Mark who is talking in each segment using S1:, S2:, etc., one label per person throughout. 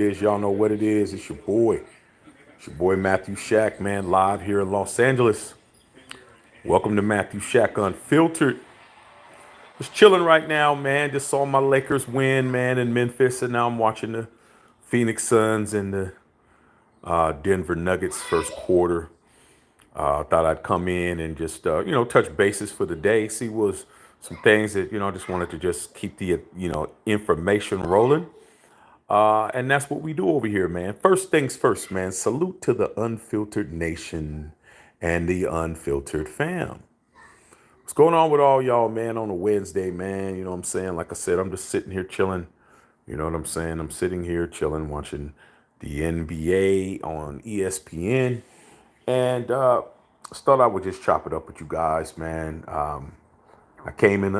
S1: Is y'all know what it is? It's your boy. It's your boy Matthew Shack, man, live here in Los Angeles. Welcome to Matthew Shack Unfiltered. Just chilling right now, man. Just saw my Lakers win, man, in Memphis, and now I'm watching the Phoenix Suns and the Denver Nuggets first quarter. Thought I'd come in and just touch bases for the day. See was some things that I just wanted to just keep the information rolling. And that's what we do over here, man. First things first, man. Salute to the unfiltered nation and the unfiltered fam. What's going on with all y'all, man, on a Wednesday, man? You know what I'm saying? Like I said, I'm just sitting here chilling. You know what I'm saying? I'm sitting here chilling, watching the NBA on ESPN. And just thought I would just chop it up with you guys, man. I came in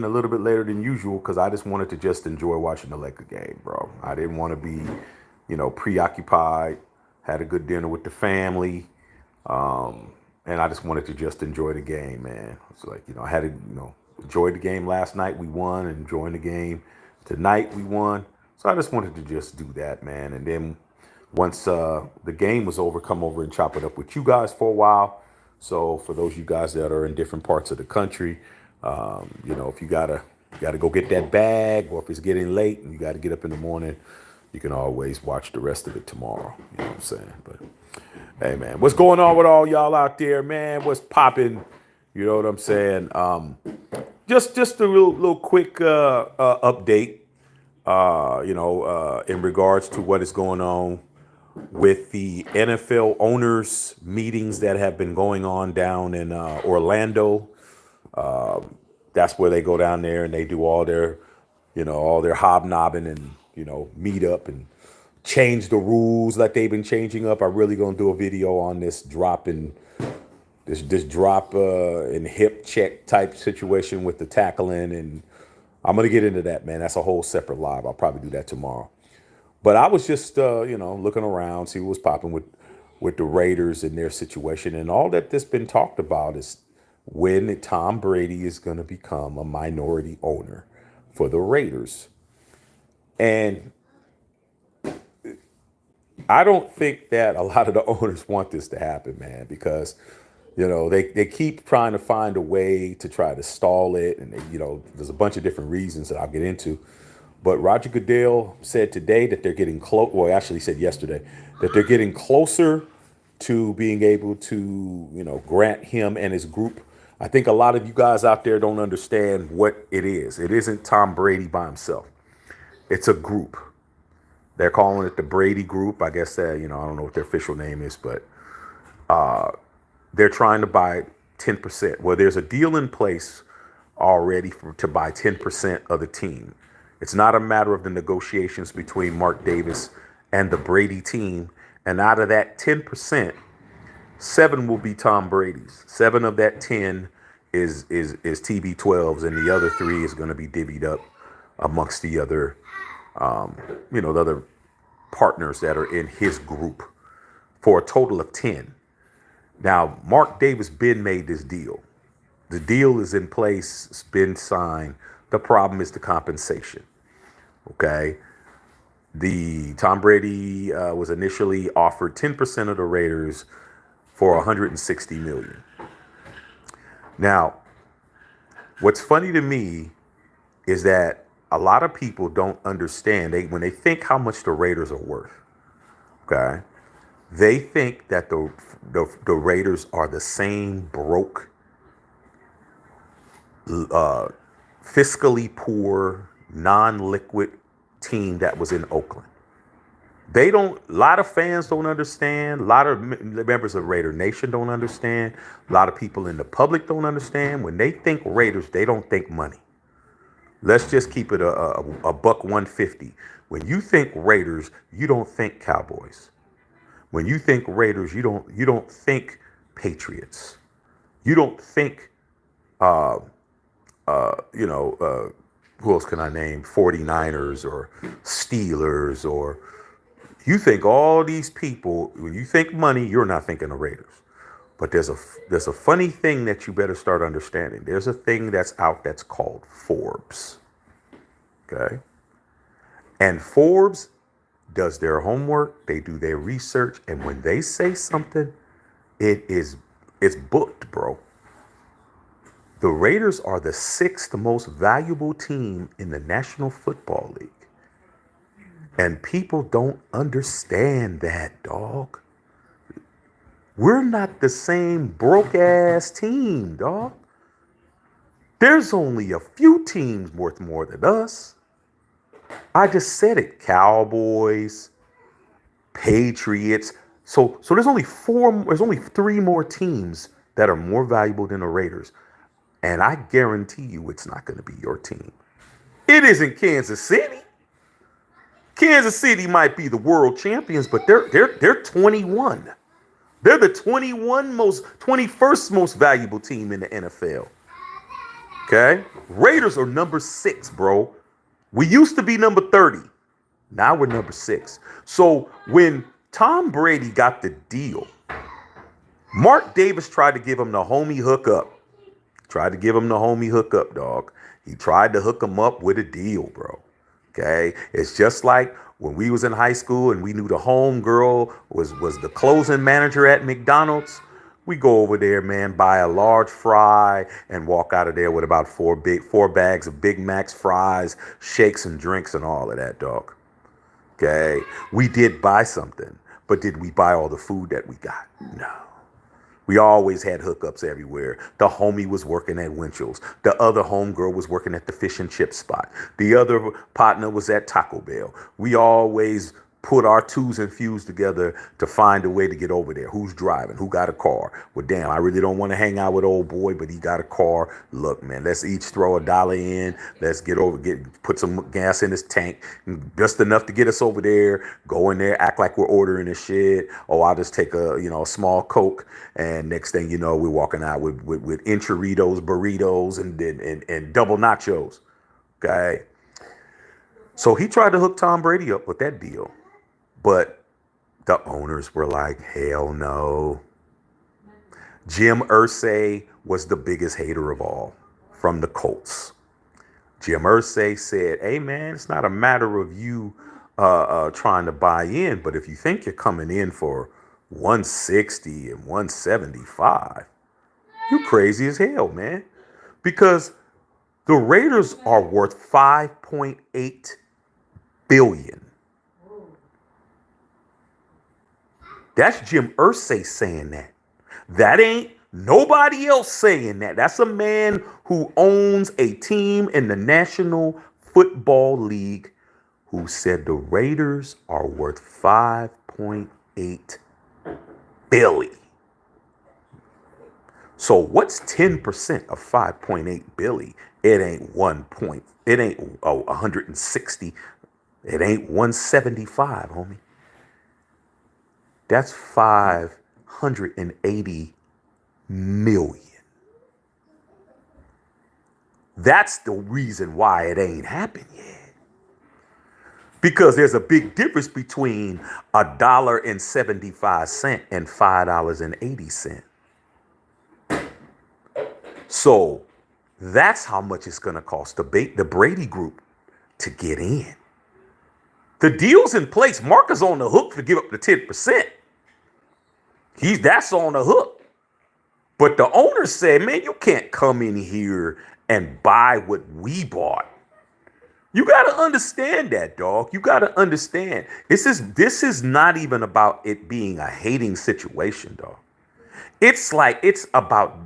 S1: a little bit later than usual because I just wanted to just enjoy watching the Laker game, bro. I didn't want to be, preoccupied. Had a good dinner with the family, and I just wanted to just enjoy the game, man. It's like I had to, enjoy the game last night. We won, and enjoying the game tonight. We won, so I just wanted to just do that, man. And then once the game was over, come over and chop it up with you guys for a while. So for those of you guys that are in different parts of the country, if you gotta go get that bag, or if it's getting late and you gotta get up in the morning, you can always watch the rest of it tomorrow. You know what I'm saying? But hey, man, what's going on with all y'all out there, man? What's popping? You know what I'm saying? Just a little quick update. In regards to what is going on with the NFL owners meetings that have been going on down in Orlando. That's where they go down there and they do all their hobnobbing and meet up and change the rules that they've been changing up. I'm really gonna do a video on this drop and hip check type situation with the tackling, and I'm gonna get into that, man. That's a whole separate live. I'll probably do that tomorrow. But I was just, looking around, see what was popping with the Raiders and their situation, and all that's been talked about is when Tom Brady is going to become a minority owner for the Raiders. And I don't think that a lot of the owners want this to happen, man, because they keep trying to find a way to try to stall it, and there's a bunch of different reasons that I'll get into. But Roger Goodell said today that they're getting close. Well, actually said yesterday that they're getting closer to being able to, grant him and his group. I think a lot of you guys out there don't understand what it is. It isn't Tom Brady by himself. It's a group. They're calling it the Brady Group. I guess that, I don't know what their official name is, but they're trying to buy 10%. Well, there's a deal in place already to buy 10% of the team. It's not a matter of the negotiations between Mark Davis and the Brady team. And out of that 10%, 7 will be Tom Brady's. 7 of that 10 is TB12s, and the other 3 is going to be divvied up amongst the other, the other partners that are in his group for a total of 10. Now, Mark Davis been made this deal. The deal is in place, it's been signed. The problem is the compensation. Okay. The Tom Brady was initially offered 10% of the Raiders for 160 million. Now, what's funny to me is that a lot of people don't understand when they think how much the Raiders are worth. Okay. They think that the Raiders are the same broke, fiscally poor, non-liquid team that was in Oakland. A lot of fans don't understand. A lot of members of Raider Nation don't understand. A lot of people in the public don't understand. When they think Raiders, they don't think money. Let's just keep it a buck 150. When you think Raiders, you don't think Cowboys. When you think Raiders, you don't think Patriots. You don't think who else can I name? 49ers or Steelers, or you think all these people, when you think money, you're not thinking the Raiders. But there's a funny thing that you better start understanding. There's a thing that's out that's called Forbes. Okay? And Forbes does their homework, they do their research, and when they say something, it's booked, bro. The Raiders are the sixth most valuable team in the National Football League. And people don't understand that, dog. We're not the same broke ass team, dog. There's only a few teams worth more than us. I just said it. Cowboys, Patriots. So there's only three more teams that are more valuable than the Raiders. And I guarantee you it's not going to be your team. It isn't Kansas City. Kansas City might be the world champions, but they're 21. They're the 21st most valuable team in the NFL. Okay? Raiders are number 6, bro. We used to be number 30. Now we're number 6. So when Tom Brady got the deal, Mark Davis tried to give him the homie hookup. Dog. He tried to hook him up with a deal, bro. Okay? It's just like when we was in high school and we knew the home girl was the closing manager at McDonald's. We go over there, man, buy a large fry and walk out of there with about four bags of Big Macs, fries, shakes and drinks and all of that, dog. Okay? We did buy something, but did we buy all the food that we got? No. We always had hookups everywhere. The homie was working at Winchell's. The other homegirl was working at the fish and chip spot. The other partner was at Taco Bell. We always put our twos and fews together to find a way to get over there. Who's driving? Who got a car? Well, damn, I really don't want to hang out with old boy, but he got a car. Look, man, let's each throw $1 in. Let's put some gas in his tank, just enough to get us over there. Go in there, act like we're ordering this shit. Oh, I'll just take a small Coke, and next thing you know, we're walking out with enchiladas, burritos, and double nachos. Okay. So he tried to hook Tom Brady up with that deal. But the owners were like, hell no. Jim Irsay was the biggest hater of all from the Colts. Jim Irsay said, hey, man, it's not a matter of you trying to buy in, but if you think you're coming in for 160 and 175, you're crazy as hell, man. Because the Raiders are worth $5.8 billion. That's Jim Irsay saying that. That ain't nobody else saying that. That's a man who owns a team in the National Football League who said the Raiders are worth $5.8 billion. So what's 10% of $5.8 billion? It ain't 160. It ain't 175, homie. That's 580 million. That's the reason why it ain't happened yet. Because there's a big difference between $1.75 and $5.80. So that's how much it's going to cost the Brady Group to get in. The deal's in place. Mark is on the hook to give up the 10%. That's on the hook. But the owner said, man, you can't come in here and buy what we bought. You got to understand that, dog. You got to understand. This is not even about it being a hating situation, dog. It's about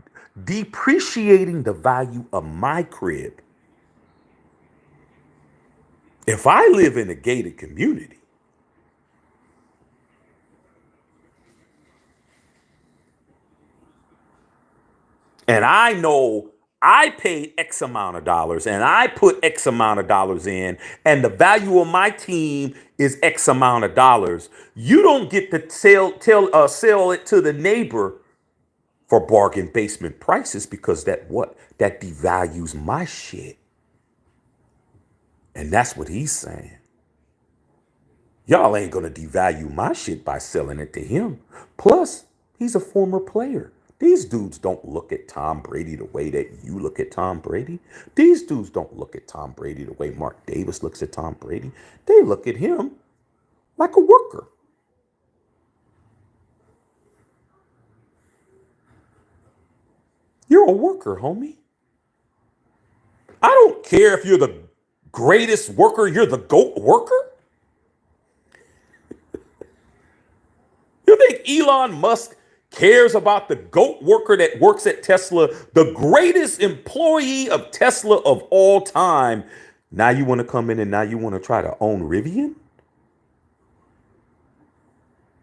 S1: depreciating the value of my crib. If I live in a gated community, and I know I paid X amount of dollars and I put X amount of dollars in, and the value of my team is X amount of dollars, you don't get to sell it to the neighbor for bargain basement prices, because that devalues my shit. And that's what he's saying. Y'all ain't gonna devalue my shit by selling it to him. Plus, he's a former player. These dudes don't look at Tom Brady the way that you look at Tom Brady. These dudes don't look at Tom Brady the way Mark Davis looks at Tom Brady. They look at him like a worker. You're a worker, homie. I don't care if you're the greatest worker, you're the GOAT worker. You think Elon Musk cares about the GOAT worker that works at Tesla, the greatest employee of Tesla of all time? Now you want to come in and now you want to try to own Rivian?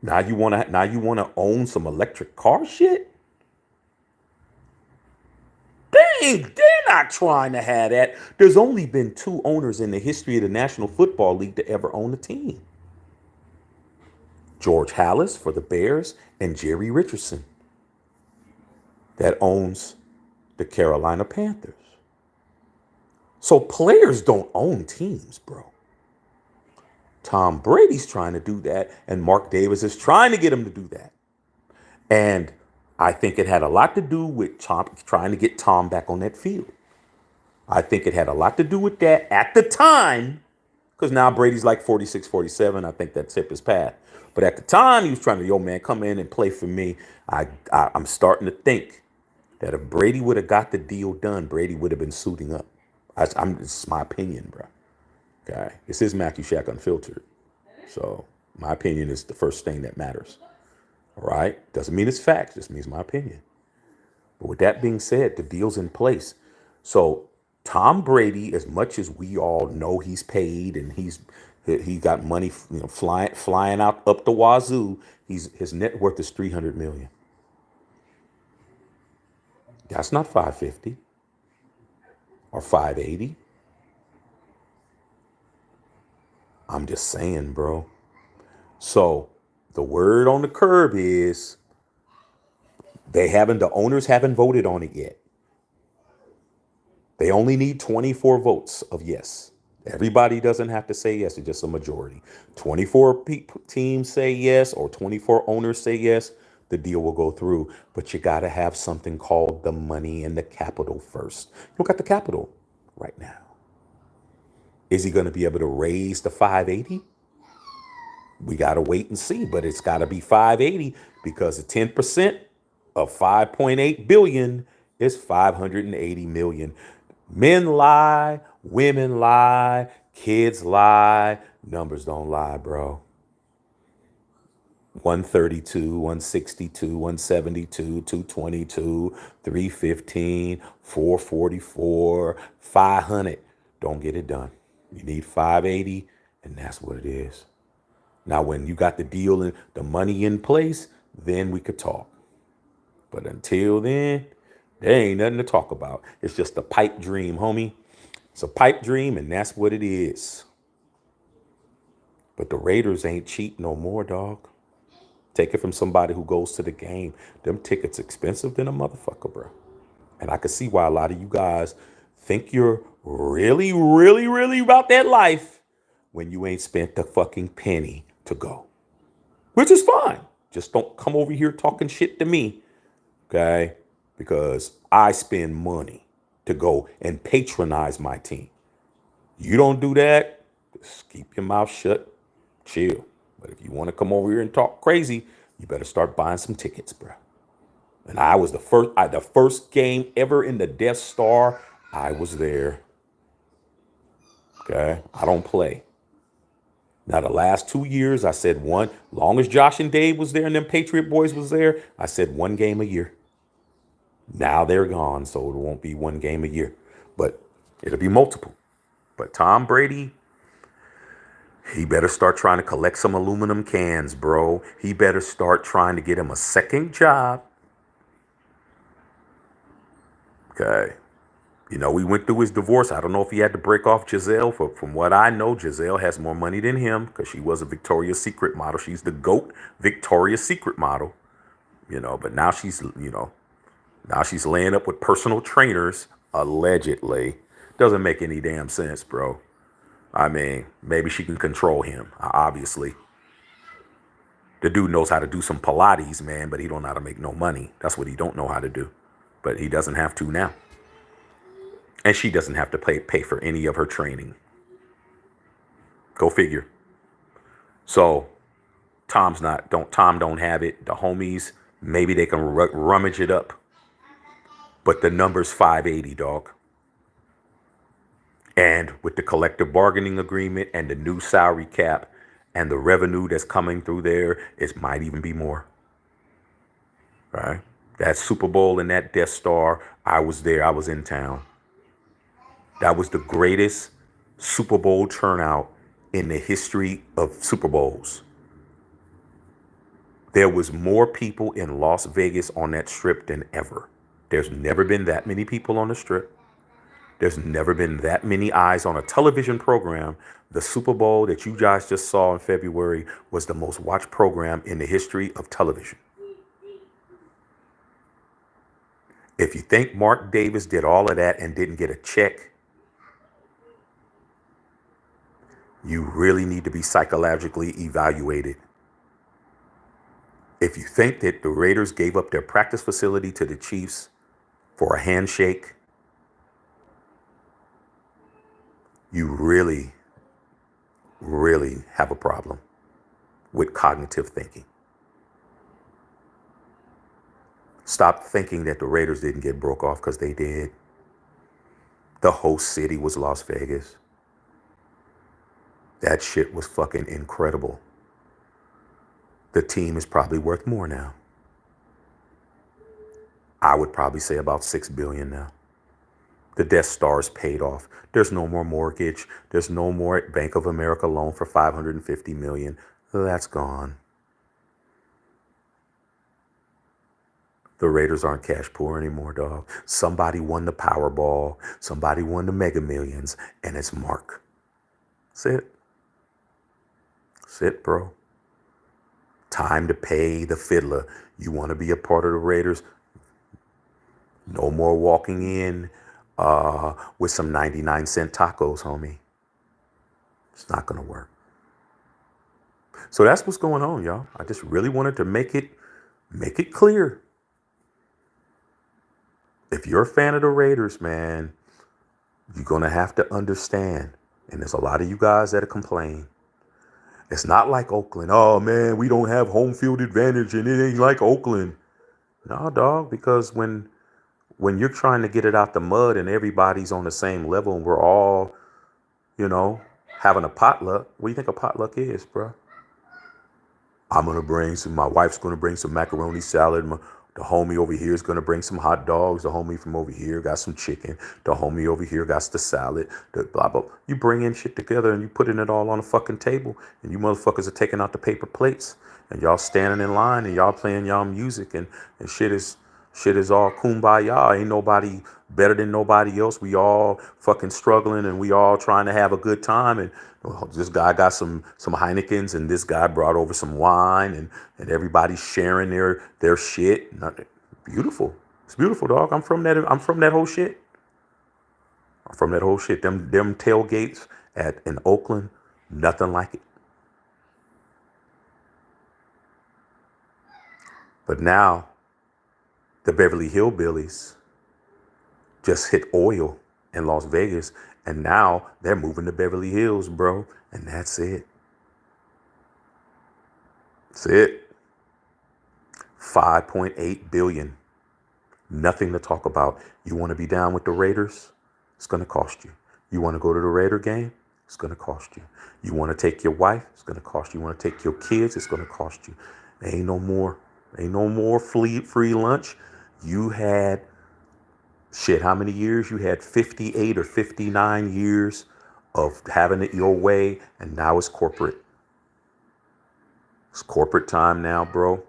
S1: Now you want to own some electric car shit? They're not trying to have that. There's only been two owners in the history of the National Football League to ever own a team. George Halas for the Bears and Jerry Richardson that owns the Carolina Panthers. So players don't own teams, bro. Tom Brady's trying to do that, and Mark Davis is trying to get him to do that. And I think it had a lot to do with Tom trying to get Tom back on that field. I think it had a lot to do with that at the time, because now Brady's like 46, 47. I think that's hip his path. But at the time, he was trying to, yo, man, come in and play for me. I'm starting to think that if Brady would have got the deal done, Brady would have been suiting up. This is my opinion, bro. Okay, this is Matthew Shack Unfiltered. So my opinion is the first thing that matters. All right, doesn't mean it's facts, just means my opinion. But with that being said, the deal's in place. So Tom Brady, as much as we all know he's paid and he got money, flying out up the wazoo, his net worth is $300 million. That's not 550 or 580. I'm just saying, bro. So the word on the curb is the owners haven't voted on it yet. They only need 24 votes of yes. Everybody doesn't have to say yes, it's just a majority. 24 teams say yes or 24 owners say yes, the deal will go through. But you got to have something called the money and the capital first. You don't got the capital right now. Is he going to be able to raise the 580? We got to wait and see, but it's got to be 580 because the 10% of 5.8 billion is 580 million. Men lie, women lie, kids lie, numbers don't lie, bro. 132, 162, 172, 222, 315, 444, 500. Don't get it done. You need 580, and that's what it is. Now, when you got the deal and the money in place, then we could talk. But until then, there ain't nothing to talk about. It's just a pipe dream, homie. It's a pipe dream, and that's what it is. But the Raiders ain't cheap no more, dog. Take it from somebody who goes to the game. Them tickets expensive than a motherfucker, bro. And I can see why a lot of you guys think you're really, really, really about that life when you ain't spent the fucking penny to go. Which is fine. Just don't come over here talking shit to me, okay? Because I spend money to go and patronize my team. You don't do that, just keep your mouth shut, chill. But if you want to come over here and talk crazy, you better start buying some tickets, bro. And I was the first game ever in the Death Star, I was there. Okay, I don't play. Now, the last 2 years, I said one, long as Josh and Dave was there and them Patriot boys was there, I said one game a year. Now they're gone, so it won't be one game a year. But it'll be multiple. But Tom Brady, he better start trying to collect some aluminum cans, bro. He better start trying to get him a second job. Okay. You know, we went through his divorce. I don't know if he had to break off Giselle. From what I know, Giselle has more money than him because she was a Victoria's Secret model. She's the GOAT Victoria's Secret model. But now she's laying up with personal trainers, allegedly. Doesn't make any damn sense, bro. I mean, maybe she can control him, obviously. The dude knows how to do some Pilates, man, but he don't know how to make no money. That's what he don't know how to do. But he doesn't have to now. And she doesn't have to pay for any of her training. Go figure. So Tom don't have it. The homies, maybe they can rummage it up. But the number's 580, dog. And with the collective bargaining agreement and the new salary cap and the revenue that's coming through there, it might even be more. Right? That Super Bowl and that Death Star, I was there. I was in town. That was the greatest Super Bowl turnout in the history of Super Bowls. There was more people in Las Vegas on that strip than ever. There's never been that many people on the strip. There's never been that many eyes on a television program. The Super Bowl that you guys just saw in February was the most watched program in the history of television. If you think Mark Davis did all of that and didn't get a check, you really need to be psychologically evaluated. If you think that the Raiders gave up their practice facility to the Chiefs for a handshake, you really, really have a problem with cognitive thinking. Stop thinking that the Raiders didn't get broke off, because they did. The host city was Las Vegas. That shit was fucking incredible. The team is probably worth more now. I would probably say about $6 billion now. The Death Star's paid off. There's no more mortgage. There's no more Bank of America loan for $550 million. That's gone. The Raiders aren't cash poor anymore, dog. Somebody won the Powerball. Somebody won the Mega Millions, and it's Mark. That's it. That's it, bro. Time to pay the fiddler. You want to be a part of the Raiders? No more walking in with some 99-cent tacos, homie. It's not going to work. So that's what's going on, y'all. I just really wanted to make it clear. If you're a fan of the Raiders, man, you're going to have to understand. And there's a lot of you guys that complain. It's not like Oakland. Oh, man, we don't have home field advantage and it ain't like Oakland. No, dog, because when you're trying to get it out the mud and everybody's on the same level and we're all, having a potluck, what do you think a potluck is, bro? My wife's going to bring some macaroni salad. The homie over here is going to bring some hot dogs. The homie from over here got some chicken. The homie over here got the salad. The blah, blah. You bring in shit together and you putting it all on a fucking table. And you motherfuckers are taking out the paper plates. And y'all standing in line and y'all playing y'all music. And shit is all kumbaya. Ain't nobody better than nobody else. We all fucking struggling and we all trying to have a good time. And this guy got some Heinekens and this guy brought over some wine and everybody's sharing their shit. Beautiful. It's beautiful, dog. I'm from that whole shit. I'm from that whole shit. Them tailgates in Oakland, nothing like it. But now the Beverly Hillbillies just hit oil in Las Vegas, and now they're moving to Beverly Hills, bro. And that's it. That's it. 5.8 billion. Nothing to talk about. You want to be down with the Raiders? It's going to cost you. You want to go to the Raider game? It's going to cost you. You want to take your wife? It's going to cost you. You want to take your kids? It's going to cost you. There ain't no more free lunch. You had how many years? You had 58 or 59 years of having it your way, and now it's corporate. It's corporate time now, bro.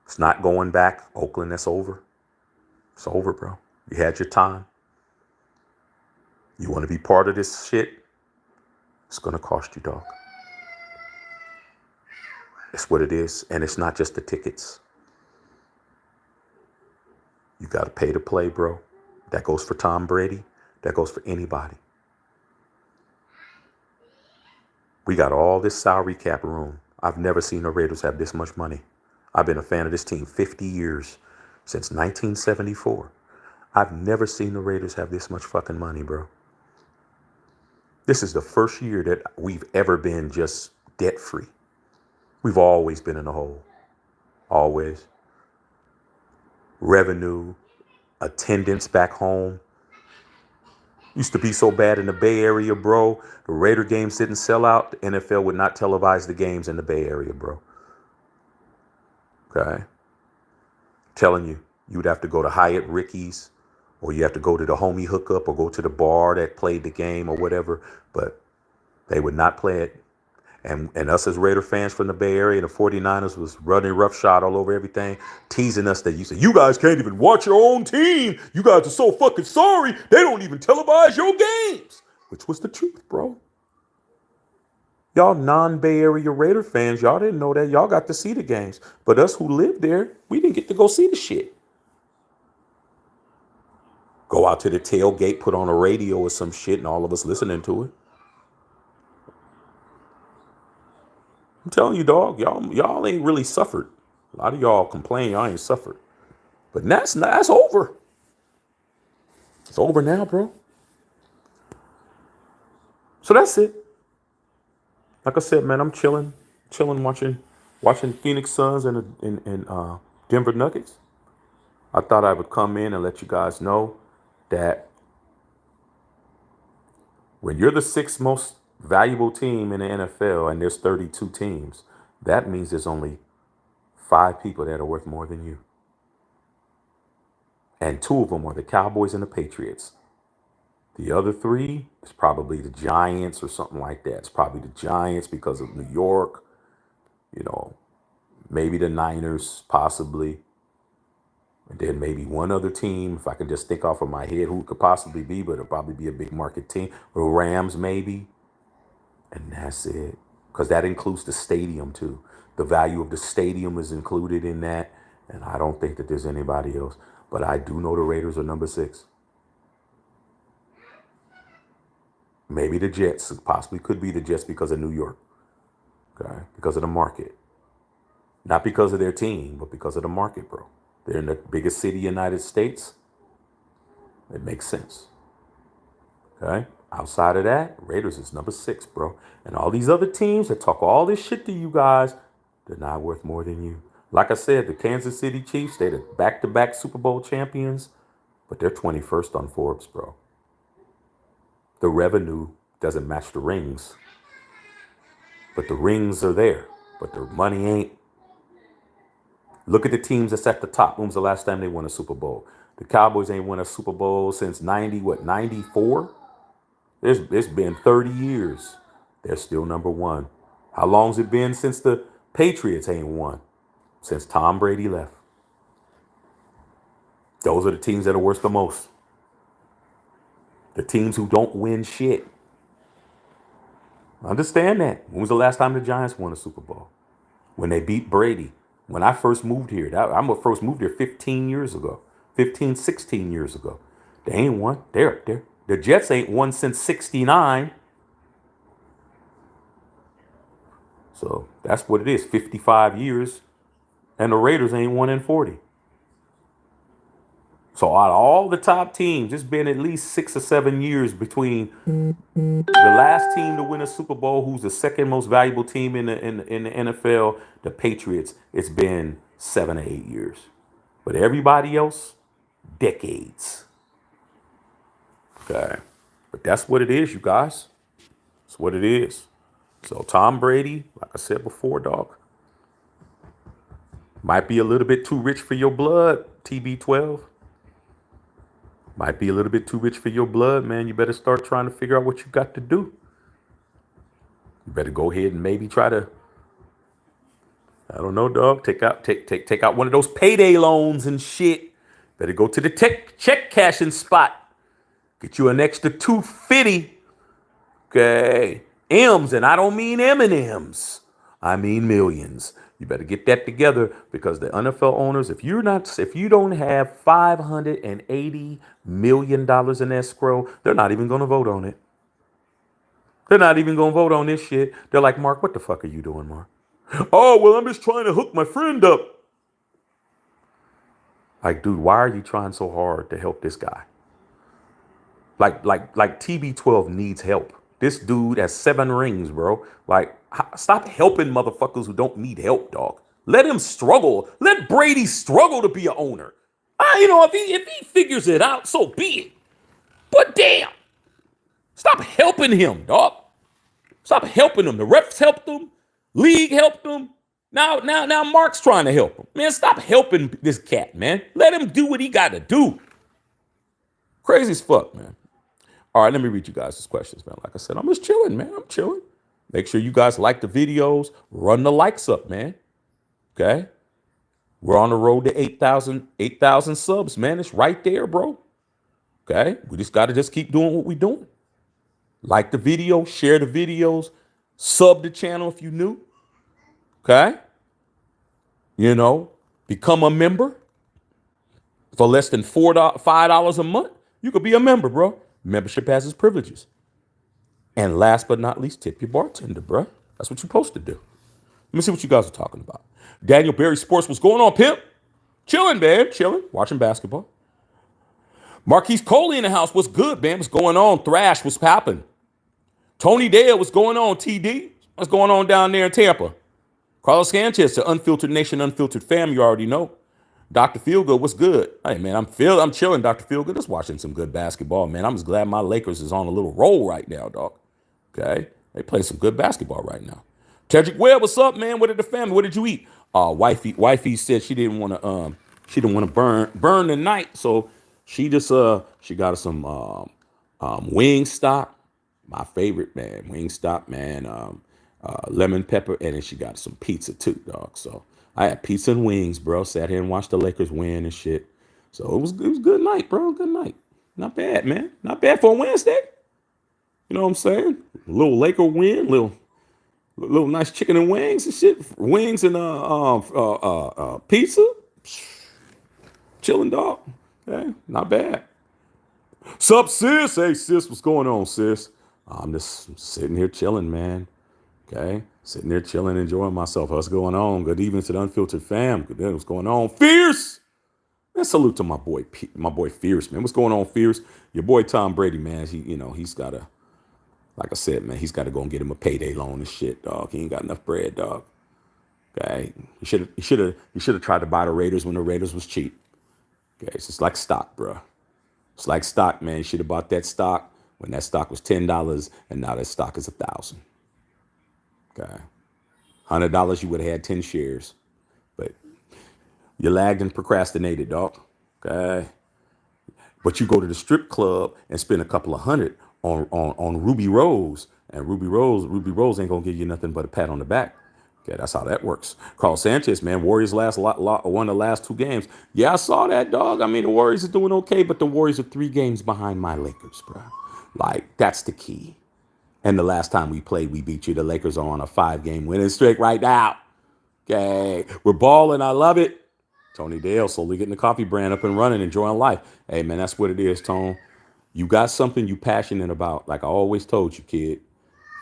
S1: It's not going back. Oakland, that's over. It's over, bro. You had your time. You want to be part of this shit? It's going to cost you, dog. It's what it is. And it's not just the tickets. You got to pay to play, bro. That goes for Tom Brady. That goes for anybody. We got all this salary cap room. I've never seen the Raiders have this much money. I've been a fan of this team 50 years, since 1974. I've never seen the Raiders have this much fucking money, bro. This is the first year that we've ever been just debt free. We've always been in the hole. Always. Revenue, attendance back home. Used to be so bad in the Bay Area, bro. The Raider games didn't sell out. The NFL would not televise the games in the Bay Area, bro. Okay. Telling you, you would have to go to Hyatt Ricky's, or you have to go to the homie hookup, or go to the bar that played the game or whatever. But they would not play it. And us as Raider fans from the Bay Area, the 49ers was running roughshod all over everything, teasing us that you said, you guys can't even watch your own team. You guys are so fucking sorry. They don't even televise your games, which was the truth, bro. Y'all non-Bay Area Raider fans, y'all didn't know that. Y'all got to see the games. But us who lived there, we didn't get to go see the shit. Go out to the tailgate, put on a radio or some shit, and all of us listening to it. I'm telling you, dog, y'all ain't really suffered. A lot of y'all complain y'all ain't suffered. But that's over. It's over now, bro. So that's it. Like I said, man, I'm chilling, watching Phoenix Suns and Denver Nuggets. I thought I would come in and let you guys know that when you're the sixth most valuable team in the NFL and there's 32 teams, that means there's only 5 people that are worth more than you. And 2 of them are the Cowboys and the Patriots. The other 3 is probably the Giants or something like that. It's probably the Giants because of New York, you know, maybe the Niners, possibly. And then maybe one other team, if I can just think off of my head who it could possibly be, but it'll probably be a big market team. Or Rams, maybe. And that's it. Because that includes the stadium, too. The value of the stadium is included in that. And I don't think that there's anybody else. But I do know the Raiders are number 6. Maybe the Jets. Possibly could be the Jets because of New York. Okay? Because of the market. Not because of their team, but because of the market, bro. They're in the biggest city in the United States. It makes sense. Okay? Outside of that, Raiders is number 6, bro. And all these other teams that talk all this shit to you guys, they're not worth more than you. Like I said, the Kansas City Chiefs, they're the back-to-back Super Bowl champions, but they're 21st on Forbes, bro. The revenue doesn't match the rings, but the rings are there, but the money ain't. Look at the teams that's at the top. When was the last time they won a Super Bowl? The Cowboys ain't won a Super Bowl since 94? It's been 30 years. They're still number 1. How long's it been since the Patriots ain't won? Since Tom Brady left. Those are the teams that are worth the most. The teams who don't win shit. Understand that. When was the last time the Giants won a Super Bowl? When they beat Brady. When I first moved here. I first moved here 15 years ago. 15, 16 years ago. They ain't won. The Jets ain't won since 69. So that's what it is. 55 years. And the Raiders ain't won in 40. So out of all the top teams, it's been at least 6 or 7 years between the last team to win a Super Bowl, who's the second most valuable team in the NFL, the Patriots. It's been 7 or 8 years. But everybody else, decades. Okay. But that's what it is, you guys. That's what it is. So Tom Brady, like I said before, dog, might be a little bit too rich for your blood, TB12. Might be a little bit too rich for your blood, man. You better start trying to figure out what you got to do. You better go ahead and maybe try to, I don't know, dog, take out one of those payday loans and shit. Better go to the check cashing spot. Get you an extra 250. Okay. M's, and I don't mean M&M's. I mean millions. You better get that together because the NFL owners, if you don't have $580 million in escrow, they're not even going to vote on it. They're not even going to vote on this shit. They're like, Mark, what the fuck are you doing, Mark? Oh, well, I'm just trying to hook my friend up. Like, dude, why are you trying so hard to help this guy? Like TB12 needs help. This dude has 7 rings, bro. Like, stop helping motherfuckers who don't need help, dog. Let him struggle. Let Brady struggle to be an owner. If he figures it out, so be it. But damn, stop helping him, dog. Stop helping him. The refs helped him. League helped him. Now Mark's trying to help him. Man, stop helping this cat, man. Let him do what he got to do. Crazy as fuck, man. All right, let me read you guys' questions, man. Like I said, I'm just chilling, man. I'm chilling. Make sure you guys like the videos. Run the likes up, man. Okay? We're on the road to 8,000 subs, man. It's right there, bro. Okay? We just got to just keep doing what we're doing. Like the video, share the videos, sub the channel if you're new. Okay? Become a member. For less than $5 a month, you could be a member, bro. Membership has its privileges. And last but not least, tip your bartender, bro. That's what you're supposed to do. Let me see what you guys are talking about. Daniel Berry Sports, what's going on, pimp? Chilling, man. Chilling. Watching basketball. Marquise Coley in the house. What's good, man? What's going on? Thrash, what's popping? Tony Dale, what's going on? TD, what's going on down there in Tampa? Carlos Sanchez, the Unfiltered Nation, Unfiltered Fam, you already know. Dr. Feelgood, what's good? Hey, man, I'm chilling, Dr. Feelgood. Just watching some good basketball, man. I'm just glad my Lakers is on a little roll right now, dog. Okay? They play some good basketball right now. Tedrick Webb, what's up, man? What did the family? What did you eat? Wifey said she didn't want to burn the night, so she got some wing stock. My favorite, man, wing stock, man. Lemon pepper, and then she got some pizza too, dog. So I had pizza and wings, bro. Sat here and watched the Lakers win and shit. So it was a good night, bro. Good night. Not bad, man. Not bad for a Wednesday. You know what I'm saying? A little Laker win, little nice chicken and wings and shit. Wings and pizza. Chilling, dog. Okay, not bad. Sup, sis? Hey, sis, what's going on, sis? I'm just sitting here chilling, man. Okay, sitting there chilling, enjoying myself. What's going on? Good evening to the Unfiltered Fam. Good day. What's going on? Fierce. Man, salute to my boy Fierce, man. What's going on, Fierce? Your boy Tom Brady, man. He's got to, like I said, man, he's got to go and get him a payday loan and shit, dog. He ain't got enough bread, dog. Okay, he should have tried to buy the Raiders when the Raiders was cheap. Okay, it's just like stock, bro. It's like stock, man. You should have bought that stock when that stock was $10, and now that stock is $1,000. Okay, $100, you would have had 10 shares, but you lagged and procrastinated, dog. Okay, but you go to the strip club and spend a couple of $100 on Ruby Rose, and Ruby Rose ain't gonna give you nothing but a pat on the back. Okay, that's how that works. Carl Sanchez, man, Warriors won the last 2 games. Yeah, I saw that, dog. I mean, the Warriors are doing okay, but the Warriors are 3 games behind my Lakers, bro. Like, that's the key. And the last time we played, we beat you. The Lakers are on a 5-game winning streak right now. Okay, we're balling. I love it. Tony Dale slowly getting the coffee brand up and running, enjoying life. Hey, man, that's what it is, Tone. You got something you passionate about. Like I always told you, kid.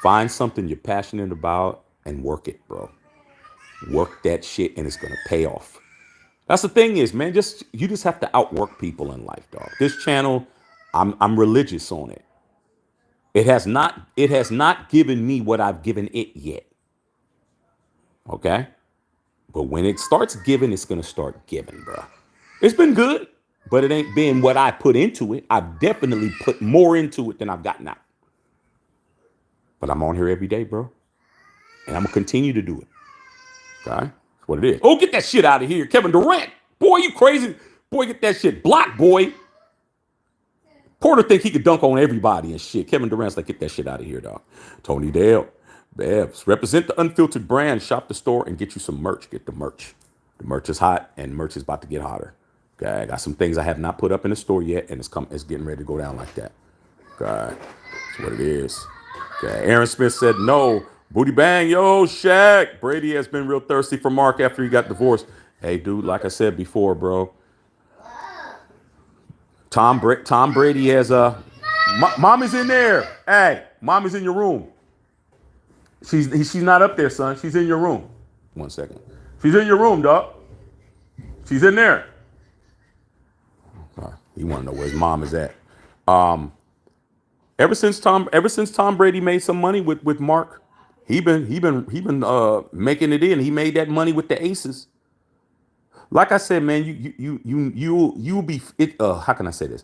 S1: Find something you're passionate about and work it, bro. Work that shit, and it's gonna pay off. That's the thing is, man. You just have to outwork people in life, dog. This channel, I'm religious on it. It has not given me what I've given it yet. Okay, but when it starts giving, it's gonna start giving, bro. It's been good, but it ain't been what I put into it. I've definitely put more into it than I've gotten out. But I'm on here every day, bro. And I'm going to continue to do it. Okay? That's what it is. Oh, get that shit out of here. Kevin Durant. Boy, you crazy. Boy, get that shit blocked, boy. Porter think he could dunk on everybody and shit. Kevin Durant's like, get that shit out of here, dog. Tony Dale. Babs. Represent the Unfiltered brand. Shop the store and get you some merch. Get the merch. The merch is hot and merch is about to get hotter. Okay? I got some things I have not put up in the store yet, and it's getting ready to go down like that. Okay? That's what it is. Okay. Aaron Smith said no. Booty bang, yo, Shaq. Brady has been real thirsty for Mark after he got divorced. Hey, dude, like I said before, bro. Tom Brady has Mommy's in there. Hey, Mommy's in your room. She's not up there, son. She's in your room. 1 second. She's in your room, dog. She's in there. You want to know where his mom is at. Ever since Tom Brady made some money with Mark, he been making it in. He made that money with the Aces. Like I said, man, you'll be it. How can I say this?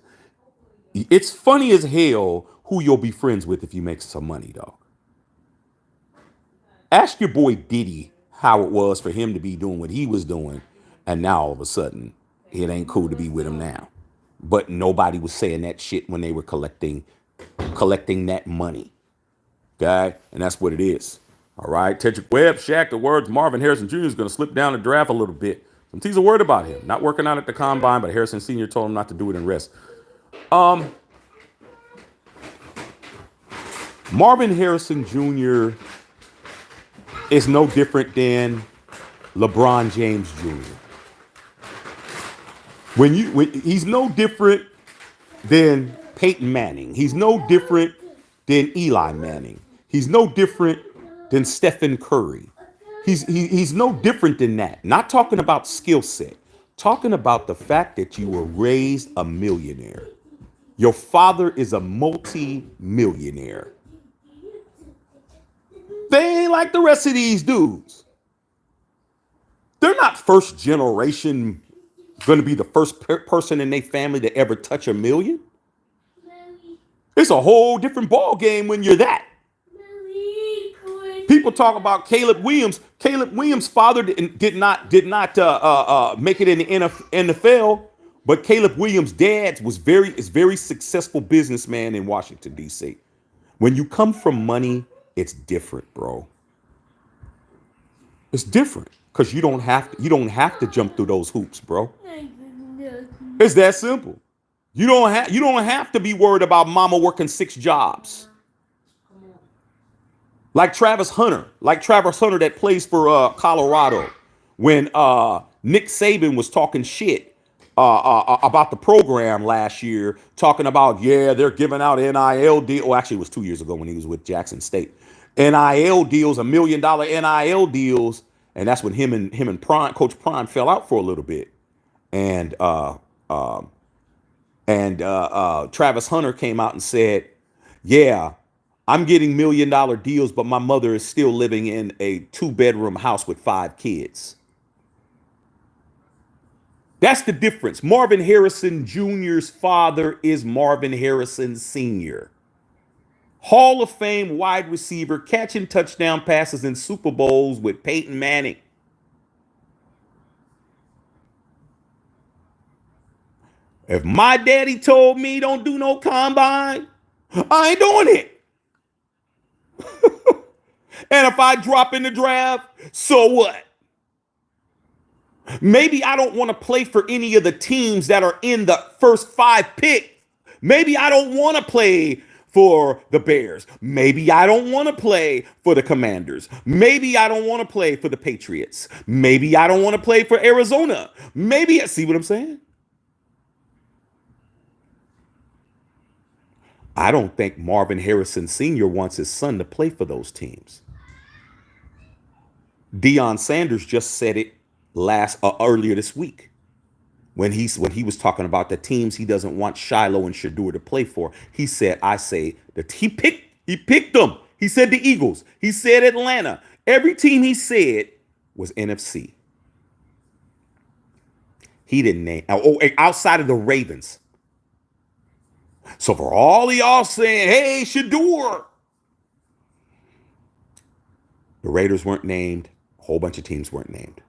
S1: It's funny as hell who you'll be friends with if you make some money, dog. Ask your boy Diddy how it was for him to be doing what he was doing, and now all of a sudden it ain't cool to be with him now. But nobody was saying that shit when they were collecting that money. Okay, and that's what it is. All right, Tedrick Webb, Shaq, the words Marvin Harrison Jr. is going to slip down the draft a little bit. Some teams are worried about him. Not working out at the combine, but Harrison Sr. told him not to do it and rest. Marvin Harrison Jr. is no different than LeBron James Jr. When he's no different than Peyton Manning. He's no different than Eli Manning. He's no different than Stephen Curry. He's no different than that. Not talking about skill set. Talking about the fact that you were raised a millionaire. Your father is a multi-millionaire. They ain't like the rest of these dudes. They're not first generation going to be the first person in their family to ever touch a million. It's a whole different ball game when you're that. People talk about Caleb Williams. Caleb Williams' father did not make it in the NFL, but Caleb Williams' dad is very successful businessman in Washington D.C. When you come from money, it's different, bro. It's different because you don't have to jump through those hoops, bro. It's that simple. You don't have to be worried about mama working 6 jobs. Like Travis Hunter that plays for Colorado. When Nick Saban was talking shit about the program last year, talking about, they're giving out NIL deal. Well, actually, it was 2 years ago when he was with Jackson State. NIL deals, $1 million NIL deals, and that's when him and Coach Prime fell out for a little bit. And Travis Hunter came out and said, I'm getting $1 million deals, but my mother is still living in a 2-bedroom house with 5 kids. That's the difference. Marvin Harrison Jr.'s father is Marvin Harrison Sr. Hall of Fame wide receiver, catching touchdown passes in Super Bowls with Peyton Manning. If my daddy told me don't do no combine, I ain't doing it. And if I drop in the draft, so what? Maybe I don't want to play for any of the teams that are in the first 5 pick. Maybe I don't want to play for the Bears. Maybe I don't want to play for the Commanders. Maybe I don't want to play for the Patriots. Maybe I don't want to play for Arizona. See what I'm saying? I don't think Marvin Harrison Sr. wants his son to play for those teams. Deion Sanders just said it earlier this week when he was talking about the teams he doesn't want Shiloh and Shador to play for. He said, that he picked them. He said the Eagles. He said Atlanta. Every team he said was NFC. He didn't name outside of the Ravens. So for all of y'all saying, hey, Shador, the Raiders weren't named. A whole bunch of teams weren't named.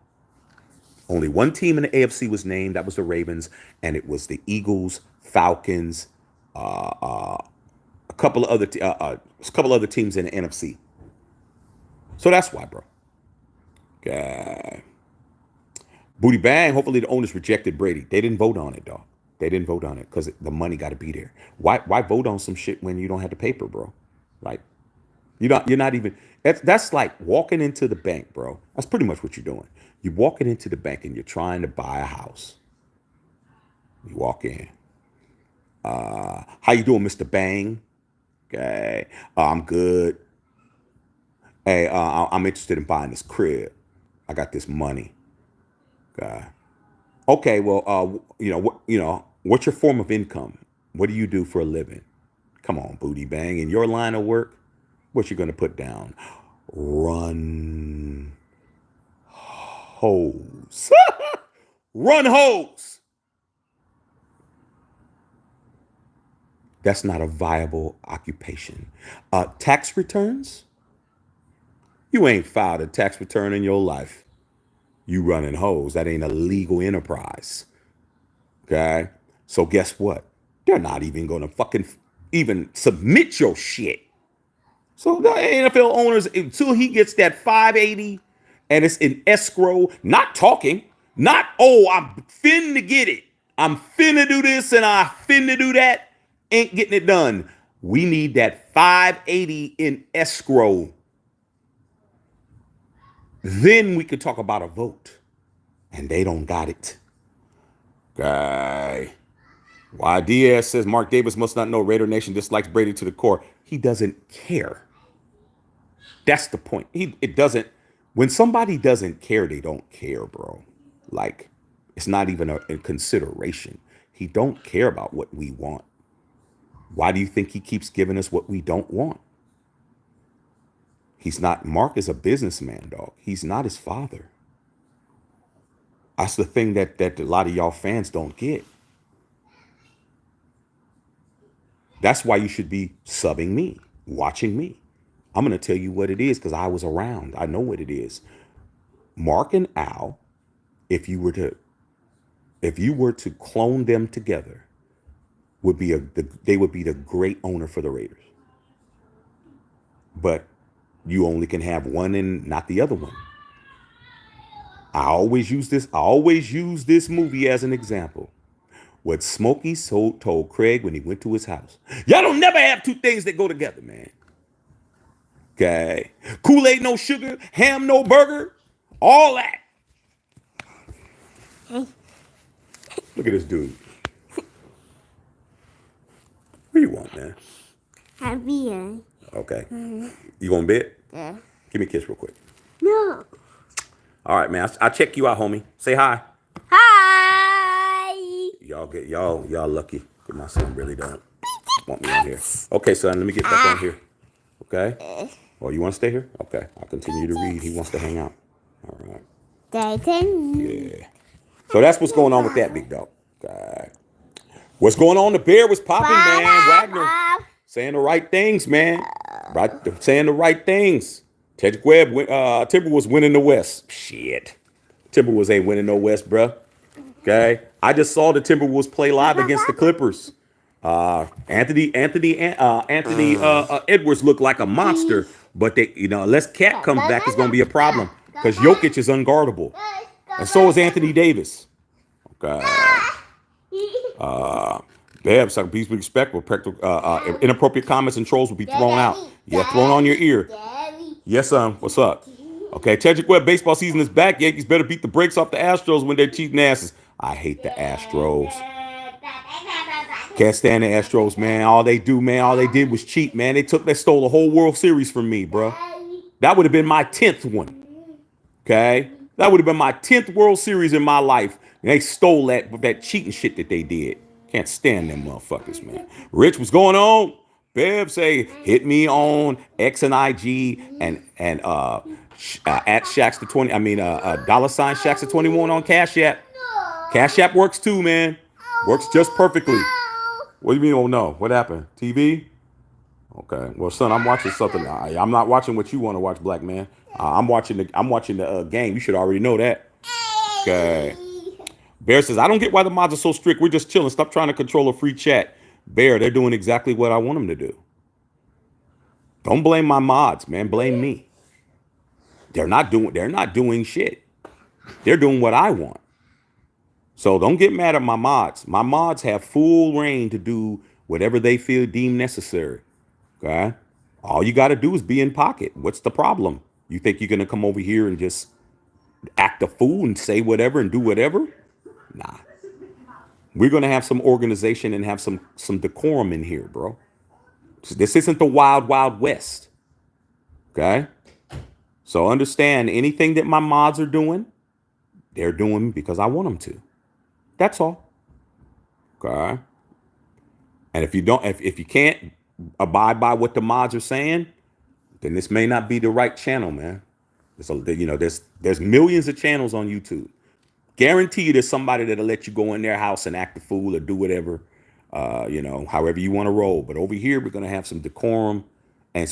S1: Only one team in the AFC was named. That was the Ravens. And it was the Eagles, Falcons, a couple of other teams in the NFC. So that's why, bro. Okay. Booty bang. Hopefully the owners rejected Brady. They didn't vote on it, dog. They didn't vote on it because the money got to be there. Why vote on some shit when you don't have the paper, bro? Like, you're not even. That's like walking into the bank, bro. That's pretty much what you're doing. You're walking into the bank and you're trying to buy a house. You walk in. How you doing, Mr. Bang? Okay, I'm good. Hey, I'm interested in buying this crib. I got this money. Okay, well, what's your form of income? What do you do for a living? Come on, Booty Bang. In your line of work, what you going to put down? Run hose. Run hose. That's not a viable occupation. Tax returns? You ain't filed a tax return in your life. You running hose. That ain't a legal enterprise. Okay? So guess what? They're not even going to fucking even submit your shit. So the NFL owners, until he gets that 580 and it's in escrow, not talking, not, oh, I'm finna get it. I'm finna do this and I finna do that. Ain't getting it done. We need that 580 in escrow. Then we could talk about a vote. And they don't got it. Guy. Why Diaz says Mark Davis must not know Raider Nation dislikes Brady to the core. He doesn't care. That's the point. It doesn't. When somebody doesn't care, they don't care, bro. Like, it's not even a consideration. He don't care about what we want. Why do you think he keeps giving us what we don't want? He's not. Mark is a businessman, dog. He's not his father. That's the thing that a lot of y'all fans don't get. That's why you should be subbing me, watching me. I'm going to tell you what it is because I was around. I know what it is. Mark and Al, if you were to clone them together, they would be the great owner for the Raiders. But you only can have one and not the other one. I always use this movie as an example. What Smokey told Craig when he went to his house. Y'all don't never have two things that go together, man. Okay. Kool-Aid, no sugar. Ham, no burger. All that. Look at this dude. What do you want, man?
S2: Beer.
S1: Okay. You going to bed?
S2: Yeah.
S1: Give me a kiss real quick.
S2: No.
S1: All right, man. I'll check you out, homie. Say hi.
S2: Hi.
S1: Y'all lucky. My son really don't want me on here. Okay, son, let me get back on here. Okay? Oh, you want to stay here? Okay. I'll continue to read. He wants to hang out. All right. Yeah. So that's what's going on with that, big dog. God. What's going on? The bear was popping, man. Wagner saying the right things, man. Right, saying the right things. Ted Webb, Timberwolves winning the West. Shit. Timberwolves ain't winning no West, bruh. Okay. I just saw the Timberwolves play live against the Clippers. Anthony Edwards looked like a monster, but unless Cat comes back, it's going to be a problem because Jokic is unguardable, and so is Anthony Davis. Okay. Babs, like please be respectful. Inappropriate comments and trolls will be thrown out. Yeah, thrown on your ear. Yes, son. What's up? Okay, Tedrick Webb, baseball season is back. Yankees better beat the brakes off the Astros when they're cheating asses. I hate the Astros. Can't stand the Astros, man. All they did was cheat, man. They stole the whole World Series from me, bro. That would have been my 10th one. Okay? That would have been my 10th World Series in my life. And they stole that cheating shit that they did. Can't stand them motherfuckers, man. Rich, what's going on? Bev say, hit me on X and IG and at Shaqs to 20. I mean, dollar sign Shaqs to 21 on Cash App. Cash App works too, man. Works just perfectly. What do you mean? Oh no, what happened? TV? Okay. Well, son, I'm watching something. I'm not watching what you want to watch, black man. I'm watching the game. You should already know that. Okay. Bear says, I don't get why the mods are so strict. We're just chilling. Stop trying to control a free chat. Bear, they're doing exactly what I want them to do. Don't blame my mods, man. Blame me. They're not doing shit. They're doing what I want. So don't get mad at my mods. My mods have full reign to do whatever they feel deemed necessary. Okay? All you got to do is be in pocket. What's the problem? You think you're going to come over here and just act a fool and say whatever and do whatever? Nah. We're going to have some organization and have some decorum in here, bro. This isn't the wild, wild west. Okay? So understand anything that my mods are doing, they're doing because I want them to. That's all. Okay? And if you can't abide by what the mods are saying, then this may not be the right channel, man. There's millions of channels on YouTube. Guarantee you there's somebody that'll let you go in their house and act a fool or do whatever, however you want to roll. But over here, we're gonna have some decorum and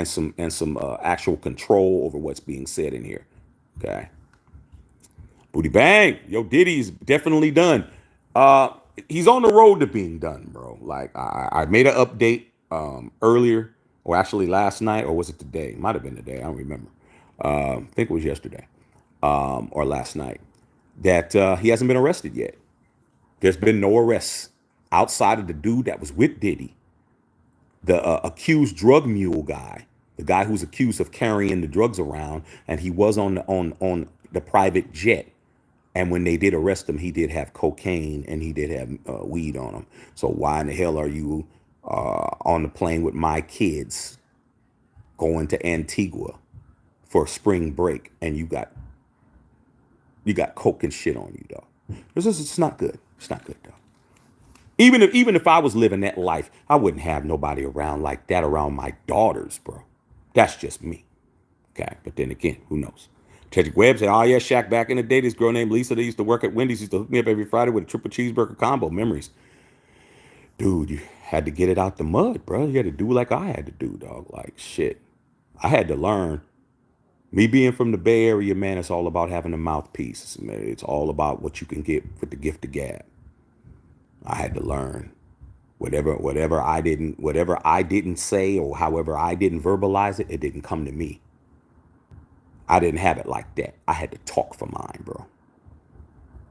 S1: some actual control over what's being said in here. Okay. Booty bang. Yo, Diddy's definitely done. Uh, he's on the road to being done, bro. Like I made an update earlier, or actually last night, or was it today? Might have been today. I don't remember. I think it was yesterday or last night. That he hasn't been arrested yet. There's been no arrests outside of the dude that was with Diddy, the accused drug mule guy, the guy who's accused of carrying the drugs around, and he was on the private jet. And when they did arrest him, he did have cocaine and he did have weed on him. So why in the hell are you on the plane with my kids going to Antigua for spring break and you got coke and shit on you, dog? It's not good. It's not good, dog. Even if I was living that life, I wouldn't have nobody around like that around my daughters, bro. That's just me. Okay, but then again, who knows? Tedrick Webb said, "Oh yeah, Shaq. Back in the day, this girl named Lisa that used to work at Wendy's used to hook me up every Friday with a triple cheeseburger combo. Memories, dude. You had to get it out the mud, bro. You had to do like I had to do, dog. Like shit. I had to learn. Me being from the Bay Area, man, it's all about having a mouthpiece. It's all about what you can get with the gift of gab. I had to learn. Whatever I didn't say or however I didn't verbalize it, it didn't come to me. I didn't have it like that. I had to talk for mine, bro.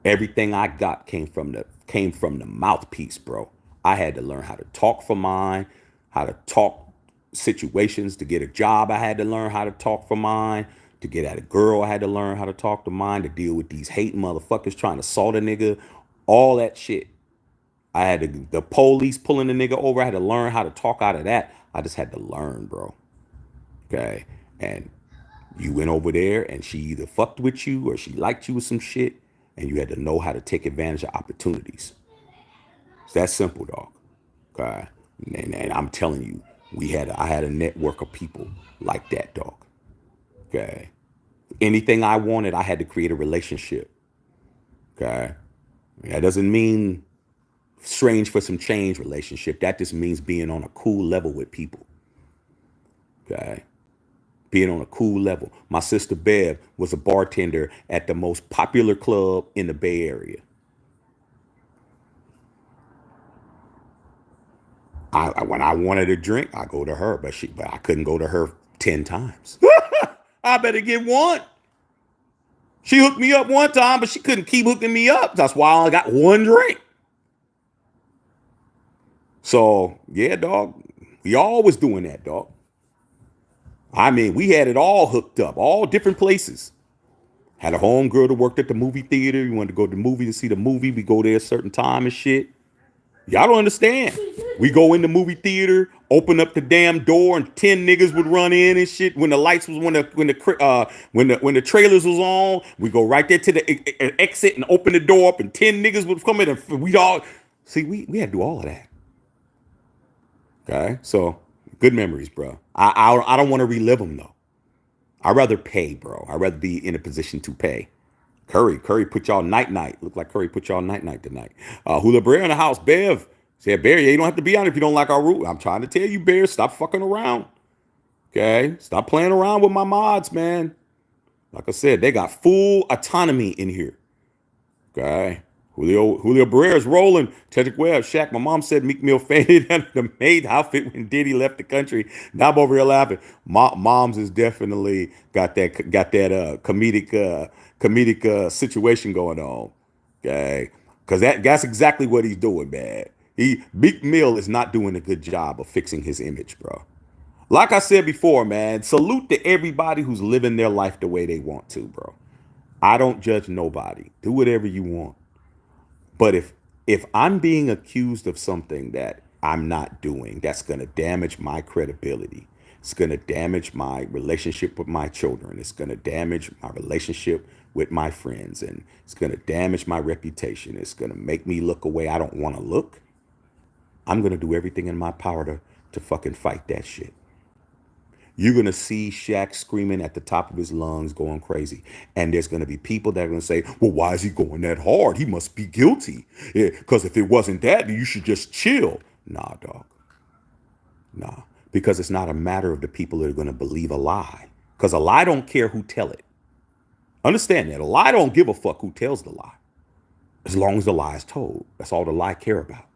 S1: Everything I got came from the mouthpiece, bro. I had to learn how to talk for mine, how to talk situations to get a job. I had to learn how to talk for mine. To get at a girl, I had to learn how to talk to mine. To deal with these hating motherfuckers trying to assault a nigga, all that shit. I had the police pulling the nigga over. I had to learn how to talk out of that. I just had to learn, bro. Okay, and you went over there and she either fucked with you or she liked you with some shit, and you had to know how to take advantage of opportunities. It's that simple, dog. Okay, and I'm telling you, I had a network of people like that, dog. Okay, anything I wanted, I had to create a relationship. Okay, that doesn't mean strange for some change relationship. That just means being on a cool level with people. Okay. Being on a cool level. My sister Bev was a bartender at the most popular club in the Bay Area. When I wanted a drink, I go to her, but I couldn't go to her 10 times. I better get one. She hooked me up one time, but she couldn't keep hooking me up. That's why I only got one drink. So, yeah, dog, we always doing that, dog. I mean, we had it all hooked up, all different places. Had a homegirl that worked at the movie theater. You wanted to go to the movie to see the movie. We go there a certain time and shit. Y'all don't understand. We go in the movie theater, open up the damn door, and 10 niggas would run in and shit. When the lights was when the trailers was on, we go right there to the exit and open the door up, and 10 niggas would come in, and we all see. We had to do all of that. Okay, so good memories, bro. I don't want to relive them though. I'd rather pay, bro. I'd rather be in a position to pay. Curry put y'all night. Look like Curry put y'all night tonight. Hula Bear in the house. Bev said, Bear, you don't have to be on if you don't like our rule. I'm trying to tell you, Bear, stop fucking around. Okay, stop playing around with my mods, man. Like I said, they got full autonomy in here. Okay. Julio Barrera's rolling. Tedrick Webb, Shaq. My mom said Meek Mill fainted under the maid outfit when Diddy left the country. Now I'm over here laughing. Mom's has definitely got that comedic situation going on. Okay, because that's exactly what he's doing, man. Meek Mill is not doing a good job of fixing his image, bro. Like I said before, man, salute to everybody who's living their life the way they want to, bro. I don't judge nobody. Do whatever you want. But if I'm being accused of something that I'm not doing, that's going to damage my credibility. It's going to damage my relationship with my children. It's going to damage my relationship with my friends. And it's going to damage my reputation. It's going to make me look away I don't want to look. I'm going to do everything in my power to fucking fight that shit. You're going to see Shaq screaming at the top of his lungs, going crazy. And there's going to be people that are going to say, well, why is he going that hard? He must be guilty. Because if it wasn't that, then you should just chill. Nah, dog. Nah. Because it's not a matter of the people that are going to believe a lie. Because a lie don't care who tell it. Understand that. A lie don't give a fuck who tells the lie. As long as the lie is told. That's all the lie care about.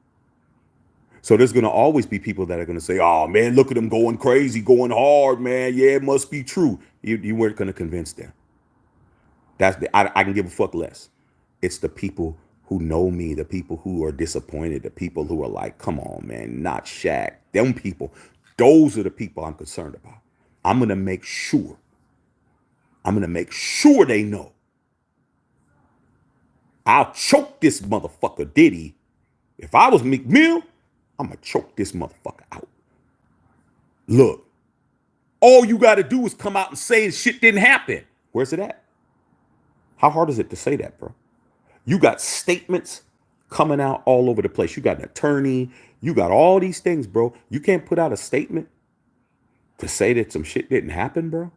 S1: So there's going to always be people that are going to say, oh, man, look at him going crazy, going hard, man. Yeah, it must be true. You weren't going to convince them. I can give a fuck less. It's the people who know me, the people who are disappointed, the people who are like, come on, man, not Shaq. Them people, those are the people I'm concerned about. I'm going to make sure they know. I'll choke this motherfucker Diddy. If I was Meek Mill, I'm going to choke this motherfucker out. Look, all you got to do is come out and say shit didn't happen. Where's it at? How hard is it to say that, bro? You got statements coming out all over the place. You got an attorney. You got all these things, bro. You can't put out a statement to say that some shit didn't happen, bro.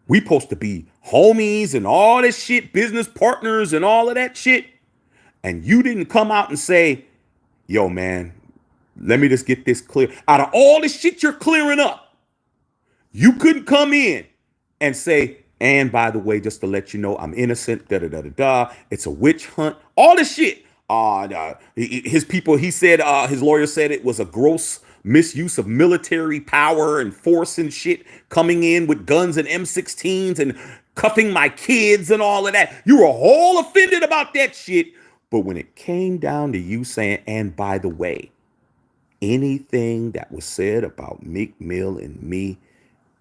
S1: We supposed to be homies and all this shit, business partners and all of that shit. And you didn't come out and say, yo, man, let me just get this clear. Out of all the shit you're clearing up, you couldn't come in and say, and by the way, just to let you know, I'm innocent, da-da-da-da-da. It's a witch hunt. All this shit. His people, he said, his lawyer said it was a gross misuse of military power and force and shit, coming in with guns and M16s and cuffing my kids and all of that. You were all offended about that shit. But when it came down to you saying, and by the way, anything that was said about Meek Mill and me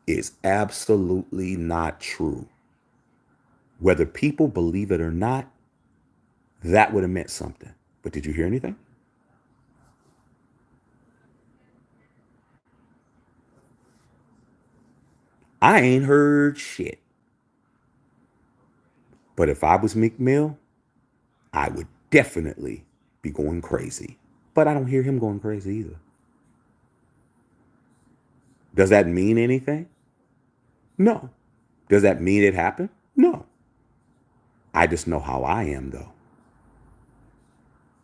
S1: is absolutely not true. Whether people believe it or not, that would have meant something. But did you hear anything? I ain't heard shit. But if I was Meek Mill, I would definitely be going crazy. But I don't hear him going crazy either. Does that mean anything? No. Does that mean it happened? No. I just know how I am, though.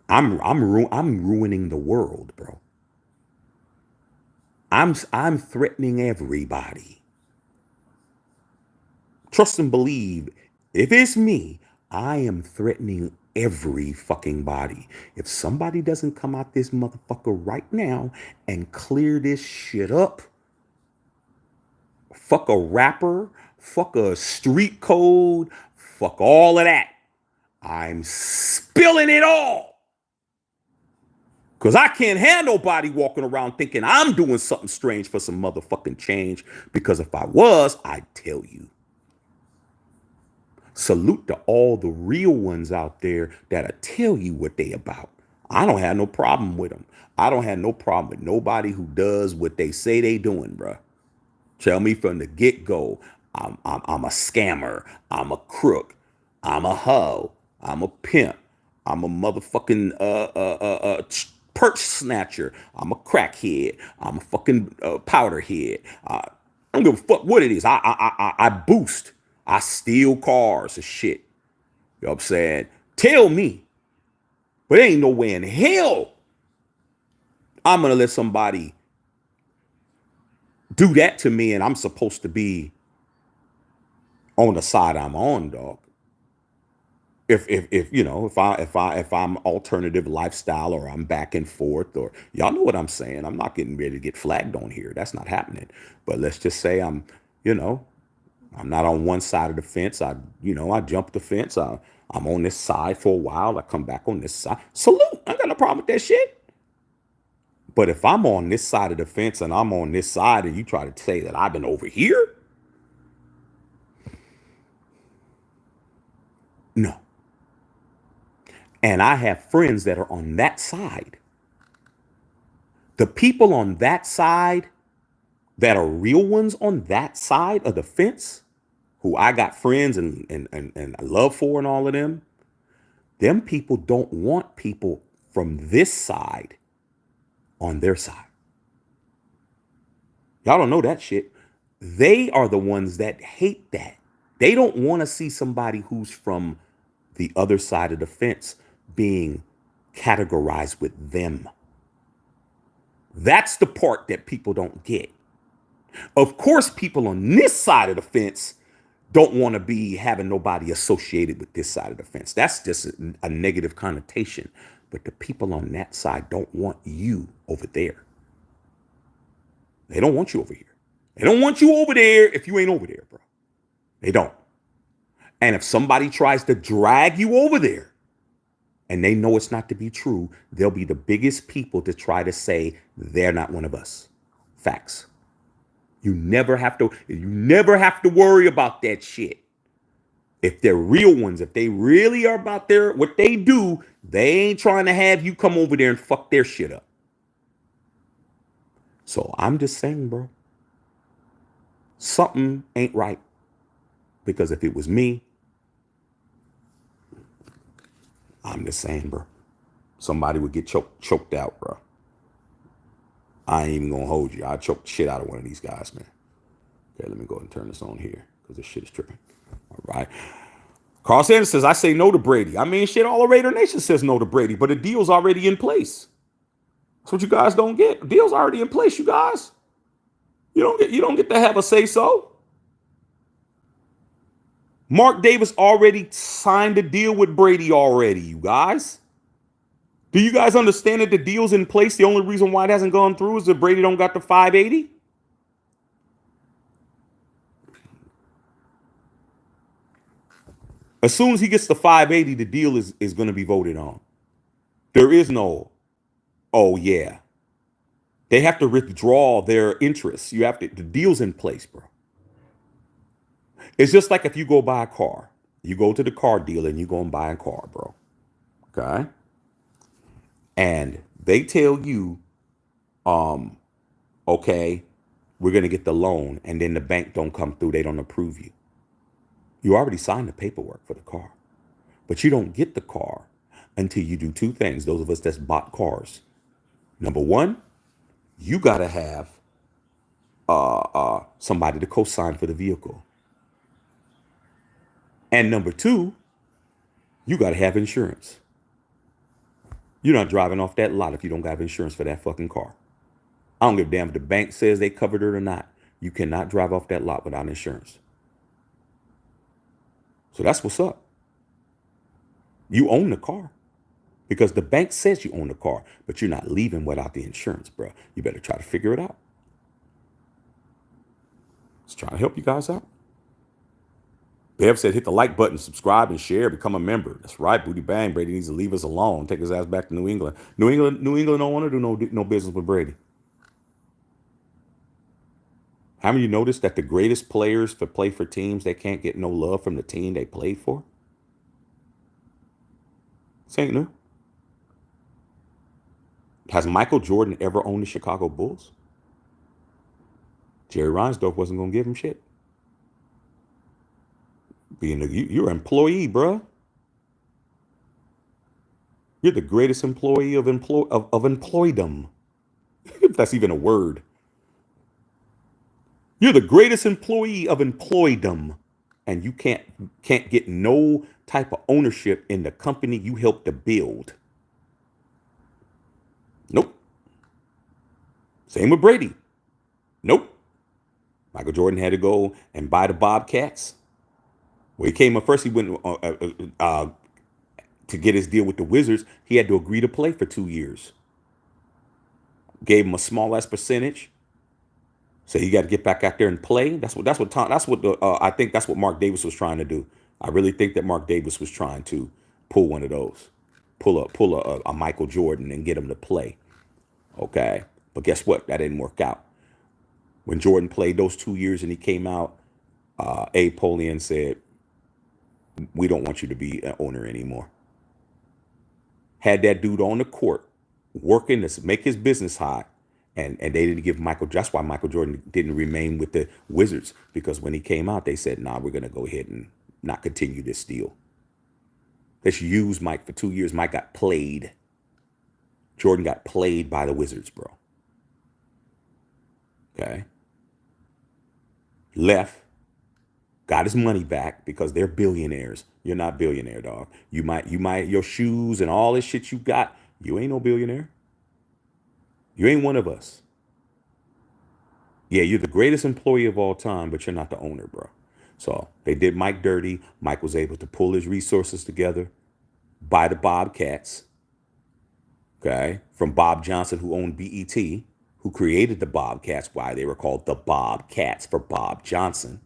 S1: I'm ruining the world, bro. I'm threatening everybody. Trust and believe. If it's me, I am threatening every fucking body. If somebody doesn't come out this motherfucker right now and clear this shit up, fuck a rapper, fuck a street code, fuck all of that. I'm spilling it all. Because I can't have nobody walking around thinking I'm doing something strange for some motherfucking change. Because if I was, I'd tell you. Salute to all the real ones out there that'll tell you what they about. I don't have no problem with them. I don't have no problem with nobody who does what they say they doing, bruh. Tell me from the get-go, I'm a scammer. I'm a crook. I'm a hoe. I'm a pimp. I'm a motherfucking purse snatcher. I'm a crackhead. I'm a fucking powder head. I don't give a fuck what it is. I boost. I steal cars and shit. You know what I'm saying? Tell me. But ain't no way in hell I'm going to let somebody do that to me and I'm supposed to be on the side I'm on, dog. If you know, if I'm alternative lifestyle or I'm back and forth or y'all know what I'm saying. I'm not getting ready to get flagged on here. That's not happening. But let's just say I'm not on one side of the fence. I jump the fence. I'm on this side for a while. I come back on this side. Salute. I got no problem with that shit. But if I'm on this side of the fence and I'm on this side and you try to say that I've been over here, no. And I have friends that are on that side. The people on that side that are real ones on that side of the fence, who I got friends and love for and all of them people don't want people from this side on their side. Y'all don't know that shit. They are the ones that hate that. They don't want to see somebody who's from the other side of the fence being categorized with them. That's the part that people don't get. Of course, people on this side of the fence don't want to be having nobody associated with this side of the fence. That's just a negative connotation. But the people on that side don't want you over there. They don't want you over here. They don't want you over there if you ain't over there, bro. They don't. And if somebody tries to drag you over there and they know it's not to be true, they'll be the biggest people to try to say they're not one of us. Facts. You never have to worry about that shit. If they're real ones, if they really are about what they do, they ain't trying to have you come over there and fuck their shit up. So I'm just saying, bro, something ain't right. Because if it was me, I'm just saying, bro, somebody would get choked out, bro. I ain't even gonna hold you. I'd choke the shit out of one of these guys, man. Okay, let me go ahead and turn this on here because this shit is tripping. All right. Carl Sanders says, I say no to Brady. I mean, shit, all the Raider Nation says no to Brady, but the deal's already in place. That's what you guys don't get. The deal's already in place, you guys. You don't get to have a say so. Mark Davis already signed a deal with Brady already, you guys. Do you guys understand that the deal's in place? The only reason why it hasn't gone through is that Brady don't got the 580. As soon as he gets the 580, the deal is going to be voted on. There is no, oh yeah. They have to withdraw their interests. The deal's in place, bro. It's just like if you go buy a car. You go to the car dealer and you go and buy a car, bro. Okay? And they tell you, okay, we're going to get the loan, and then the bank don't come through. They don't approve you. You already signed the paperwork for the car. But you don't get the car until you do two things. Those of us that's bought cars. Number one, you got to have somebody to co-sign for the vehicle. And number two, you got to have insurance. You're not driving off that lot if you don't have insurance for that fucking car. I don't give a damn if the bank says they covered it or not. You cannot drive off that lot without insurance. So that's what's up. You own the car because the bank says you own the car, but you're not leaving without the insurance, bro. You better try to figure it out. Let's try to help you guys out. Bev said, hit the like button, subscribe, and share, become a member. That's right, Booty Bang. Brady needs to leave us alone. Take his ass back to New England. New England don't want to do no business with Brady. How many of you noticed that the greatest players play for teams that can't get no love from the team they played for? This ain't new. Has Michael Jordan ever owned the Chicago Bulls? Jerry Reinsdorf wasn't going to give him shit. You're an employee, bro. You're the greatest employee of employdom. If that's even a word. You're the greatest employee of employdom. And you can't get no type of ownership in the company you helped to build. Nope. Same with Brady. Nope. Michael Jordan had to go and buy the Bobcats. Well, he came up first. He went to get his deal with the Wizards. He had to agree to play for 2 years. Gave him a small ass percentage. So you got to get back out there and play. I think that's what Mark Davis was trying to do. I really think that Mark Davis was trying to pull one of those, pull a Michael Jordan and get him to play. Okay, but guess what? That didn't work out. When Jordan played those 2 years and he came out, Abe Polian said, we don't want you to be an owner anymore. Had that dude on the court working to make his business hot, and they didn't give Michael. That's why Michael Jordan didn't remain with the Wizards, because when he came out, they said, nah, we're going to go ahead and not continue this deal. Let's use Mike for 2 years. Mike got played. Jordan got played by the Wizards, bro. Okay. left, got his money back because they're billionaires. You're not billionaire, dog. You might, your shoes and all this shit you got, you ain't no billionaire. You ain't one of us. Yeah, you're the greatest employee of all time, but you're not the owner, bro. So they did Mike dirty. Mike was able to pull his resources together, buy the Bobcats, okay, from Bob Johnson, who owned BET, who created the Bobcats, why they were called the Bobcats for Bob Johnson,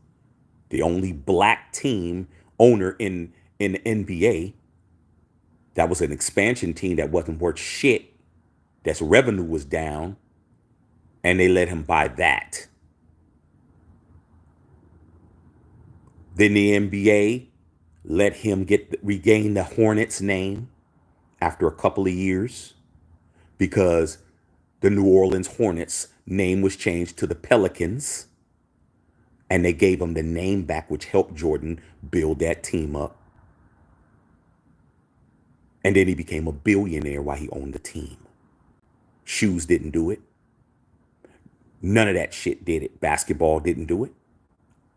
S1: the only black team owner in the NBA. That was an expansion team that wasn't worth shit. That's revenue was down, and they let him buy that. Then the NBA let him regain the Hornets name after a couple of years because the New Orleans Hornets name was changed to the Pelicans, and they gave him the name back, which helped Jordan build that team up. And then he became a billionaire while he owned the team. Shoes didn't do it. None of that shit did it. Basketball didn't do it.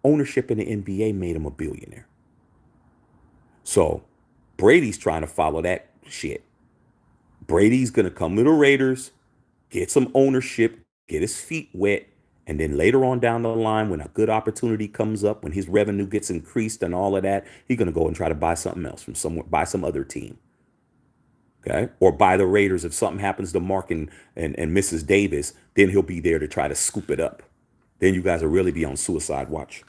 S1: Ownership in the NBA made him a billionaire. So Brady's trying to follow that shit. Brady's going to come to the Raiders, get some ownership, get his feet wet, and then later on down the line, when a good opportunity comes up, when his revenue gets increased and all of that, he's going to go and try to buy something else from somewhere, buy some other team. Okay? Or buy the Raiders if something happens to Mark and Mrs. Davis, then he'll be there to try to scoop it up. Then you guys will really be on suicide watch.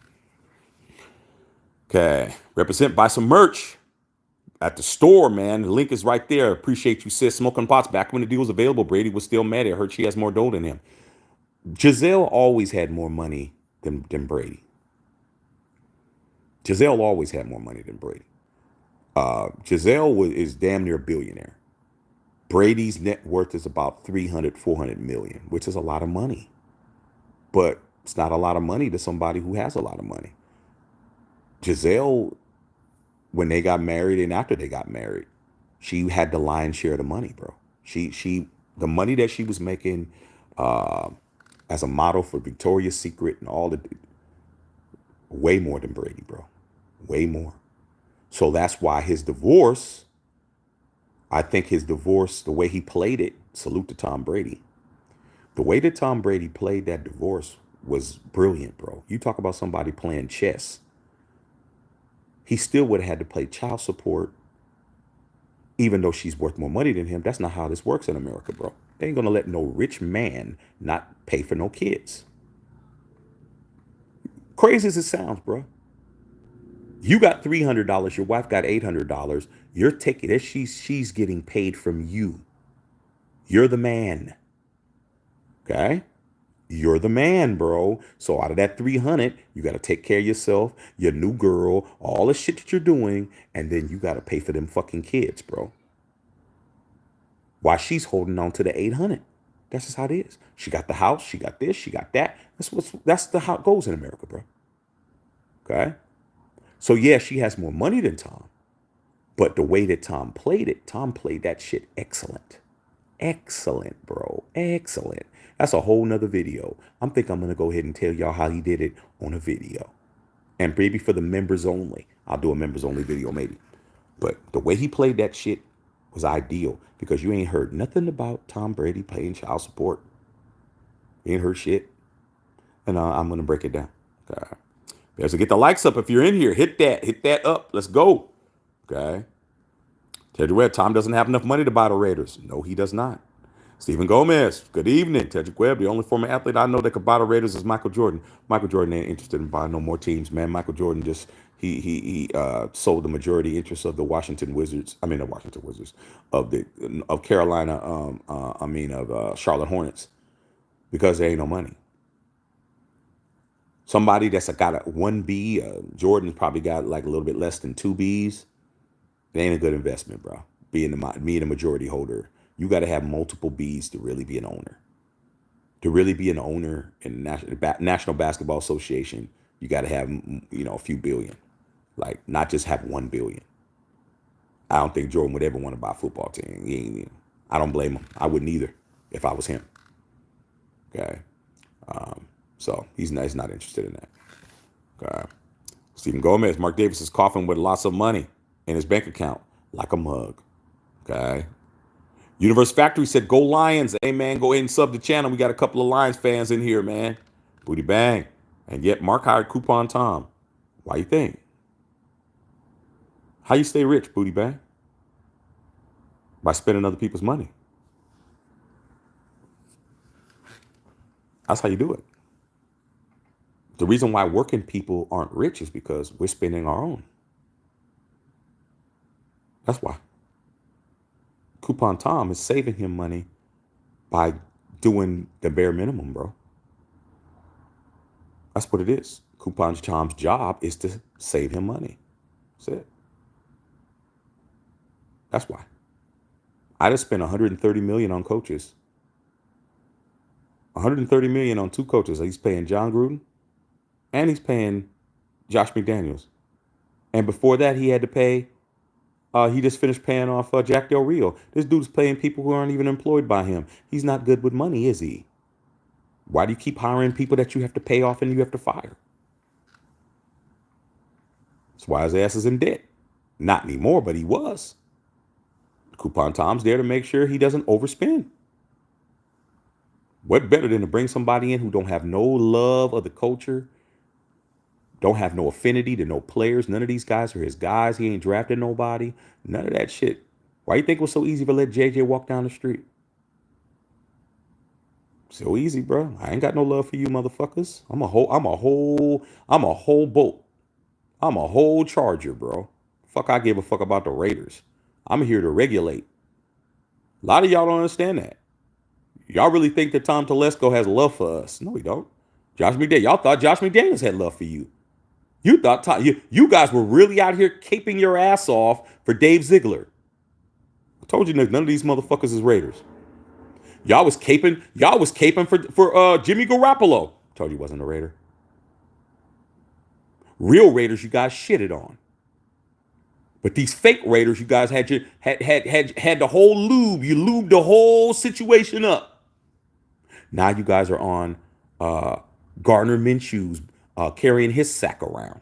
S1: Okay. Represent, buy some merch at the store, man. The link is right there. Appreciate you, sis. Smoking Pots. Back when the deal was available, Brady was still mad. I heard she has more dough than him. Giselle always had more money than Brady. Giselle always had more money than Brady. Giselle is damn near a billionaire. Brady's net worth is about 300, 400 million, which is a lot of money. But it's not a lot of money to somebody who has a lot of money. Giselle, when they got married and after they got married, she had the lion's share of the money, bro. The money that she was making as a model for Victoria's Secret and all the, way more than Brady, bro. Way more. So that's why his divorce, I think his divorce, the way he played it, salute to Tom Brady. The way that Tom Brady played that divorce was brilliant, bro. You talk about somebody playing chess. He still would have had to pay child support, even though she's worth more money than him. That's not how this works in America, bro. They ain't gonna let no rich man not pay for no kids. Crazy as it sounds, bro. You got $300. Your wife got $800. You're taking it. She's getting paid from you. You're the man. Okay? You're the man, bro. So out of that 300, you got to take care of yourself, your new girl, all the shit that you're doing, and then you got to pay for them fucking kids, bro. While she's holding on to the 800. That's just how it is. She got the house, she got this, she got that. That's how it goes in America, bro. Okay? So yeah, she has more money than Tom. But the way that Tom played that shit excellent. Excellent, bro. Excellent. That's a whole nother video. I'm going to go ahead and tell y'all how he did it on a video. And maybe for the members only. I'll do a members only video maybe. But the way he played that shit was ideal because you ain't heard nothing about Tom Brady paying child support. You ain't heard shit. And I'm going to break it down. Okay. So get the likes up if you're in here. Hit that up. Let's go. Okay. Tell you what, Tom doesn't have enough money to buy the Raiders. No, he does not. Stephen Gomez, good evening. Tedrick Webb, the only former athlete I know that could buy the Raiders is Michael Jordan. Michael Jordan ain't interested in buying no more teams, man. Michael Jordan just he sold the majority interest of the Washington Wizards. I mean the Washington Wizards of Carolina. Charlotte Hornets because there ain't no money. Somebody that's got a 1B, Jordan's probably got like a little bit less than 2 Bs. It ain't a good investment, bro. Being the majority holder. You got to have multiple Bs to really be an owner. To really be an owner in the National Basketball Association, you got to have, a few billion. Like, not just have 1 billion. I don't think Jordan would ever want to buy a football team. I don't blame him. I wouldn't either if I was him. Okay. So he's not interested in that. Okay. Stephen Gomez, Mark Davis is coughing with lots of money in his bank account, like a mug. Okay. Universe Factory said, "Go Lions." Hey man, go ahead and sub the channel. We got a couple of Lions fans in here, man. Booty bang. And yet Mark hired Coupon Tom. Why you think? How you stay rich, Booty bang? By spending other people's money. That's how you do it. The reason why working people aren't rich is because we're spending our own. That's why. Coupon Tom is saving him money by doing the bare minimum, bro. That's what it is. Coupon Tom's job is to save him money. That's it. That's why. I just spent 130 million on coaches. 130 million on two coaches. He's paying John Gruden and he's paying Josh McDaniels. And before that, he had to pay. He just finished paying off Jack Del Rio. This dude's paying people who aren't even employed by him. He's not good with money, is he? Why do you keep hiring people that you have to pay off and you have to fire? That's why his ass is in debt. Not anymore, but he was. Coupon Tom's there to make sure he doesn't overspend. What better than to bring somebody in who don't have no love of the culture, don't have no affinity to no players. None of these guys are his guys. He ain't drafted nobody. None of that shit. Why you think it was so easy to let JJ walk down the street? So easy, bro. I ain't got no love for you motherfuckers. I'm a whole boat. I'm a whole Charger, bro. Fuck, I give a fuck about the Raiders. I'm here to regulate. A lot of y'all don't understand that. Y'all really think that Tom Telesco has love for us? No, he don't. Josh McDaniels. Y'all thought Josh McDaniels had love for you. You thought you guys were really out here caping your ass off for Dave Ziegler. I told you none of these motherfuckers is Raiders. Y'all was caping for Jimmy Garoppolo. Told you he wasn't a Raider. Real Raiders, you guys shitted on. But these fake Raiders, you guys had the whole lube. You lubed the whole situation up. Now you guys are on Gardner Minshew's carrying his sack around.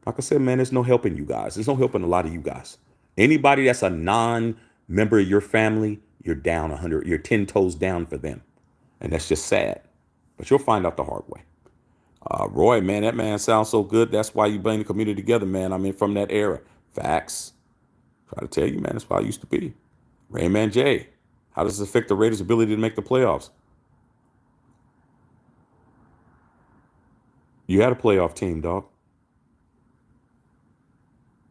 S1: Like I said, man, there's no helping you guys. There's no helping a lot of you guys. Anybody that's a non-member of your family, you're down 100. You're 10 toes down for them. And that's just sad. But you'll find out the hard way. Roy, man, that man sounds so good. That's why you bring the community together, man. I mean, from that era. Facts. Try to tell you, man, that's how I used to be. Rayman J. How does this affect the Raiders' ability to make the playoffs? You had a playoff team, dog.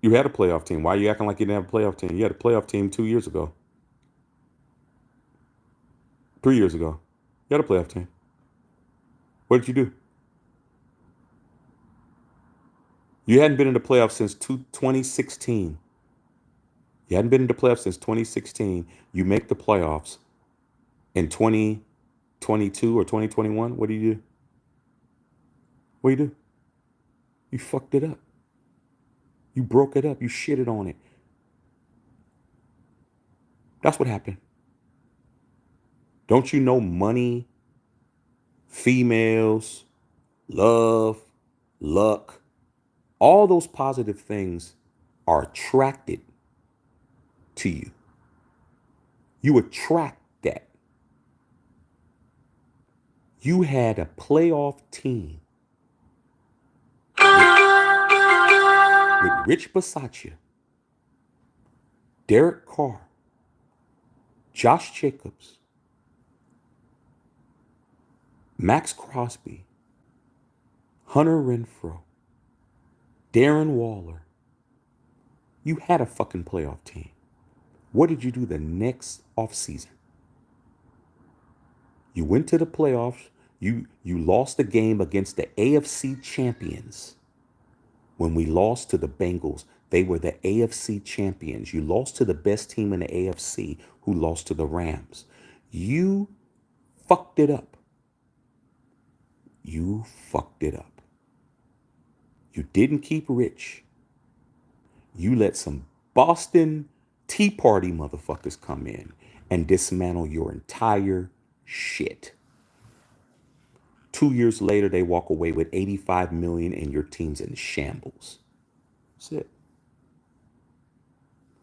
S1: You had a playoff team. Why are you acting like you didn't have a playoff team? You had a playoff team 2 years ago. 3 years ago. You had a playoff team. What did you do? You hadn't been in the playoffs since 2016. You hadn't been in the playoffs since 2016. You make the playoffs in 2022 or 2021. What do you do? What do you do? You fucked it up. You broke it up. You shitted on it. That's what happened. Don't you know money, females, love, luck, all those positive things are attracted to you. You attract that. You had a playoff team with Rich Bisaccia, Derek Carr, Josh Jacobs, Max Crosby, Hunter Renfrow, Darren Waller. You had a fucking playoff team. What did you do the next offseason? You went to the playoffs. You lost the game against the AFC champions. When we lost to the Bengals, they were the AFC champions. You lost to the best team in the AFC who lost to the Rams. You fucked it up. You fucked it up. You didn't keep Rich. You let some Boston Tea Party motherfuckers come in and dismantle your entire shit. 2 years later, they walk away with $85 million and your team's in shambles. That's it.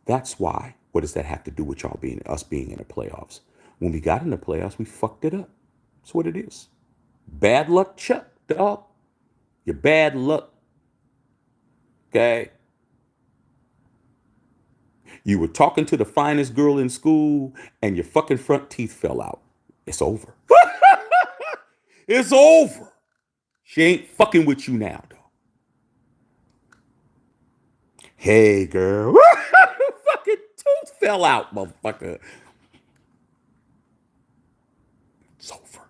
S1: That's why. What does that have to do with us being in the playoffs? When we got in the playoffs, we fucked it up. That's what it is. Bad luck, Chuck, dog. Your bad luck. Okay? You were talking to the finest girl in school and your fucking front teeth fell out. It's over. It's over. She ain't fucking with you now, dog. Hey, girl. Fucking tooth fell out, motherfucker. It's over.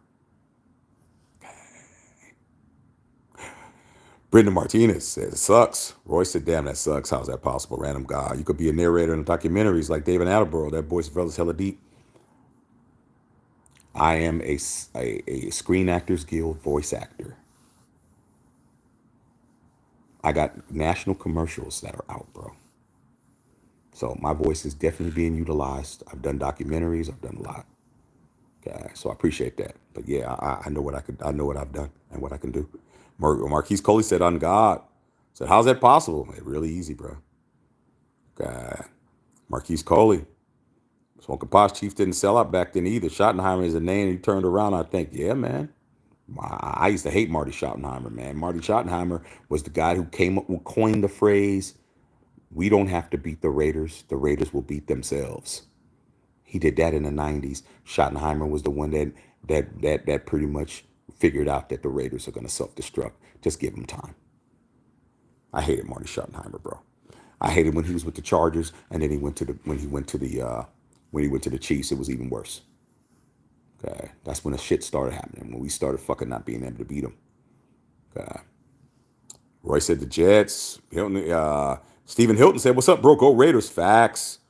S1: Brendan Martinez says, it sucks. Roy said, damn, that sucks. How's that possible? Random guy. You could be a narrator in documentaries like David Attenborough. That voice fella's hella deep. I am a Screen Actors Guild voice actor. I got national commercials that are out, bro. So my voice is definitely being utilized. I've done documentaries. I've done a lot. Okay, so I appreciate that. But yeah, I know what I know what I've done and what I can do. Marquise Coley said, on God. Said, how's that possible? It's really easy, bro. Okay. Marquise Coley. Smoking Posh Chief didn't sell out back then either. Schottenheimer is a name. He turned around. I think, yeah, man. I used to hate Marty Schottenheimer, man. Marty Schottenheimer was the guy who coined the phrase, we don't have to beat the Raiders will beat themselves. He did that in the 90s. Schottenheimer was the one that pretty much figured out that the Raiders are going to self-destruct. Just give them time. I hated Marty Schottenheimer, bro. I hated when he was with the Chargers, and then when he went to the Chiefs, it was even worse. Okay, that's when the shit started happening. When we started fucking not being able to beat them. Okay. Roy said the Jets. Stephen Hilton said, "What's up, bro? Go Raiders." Facts.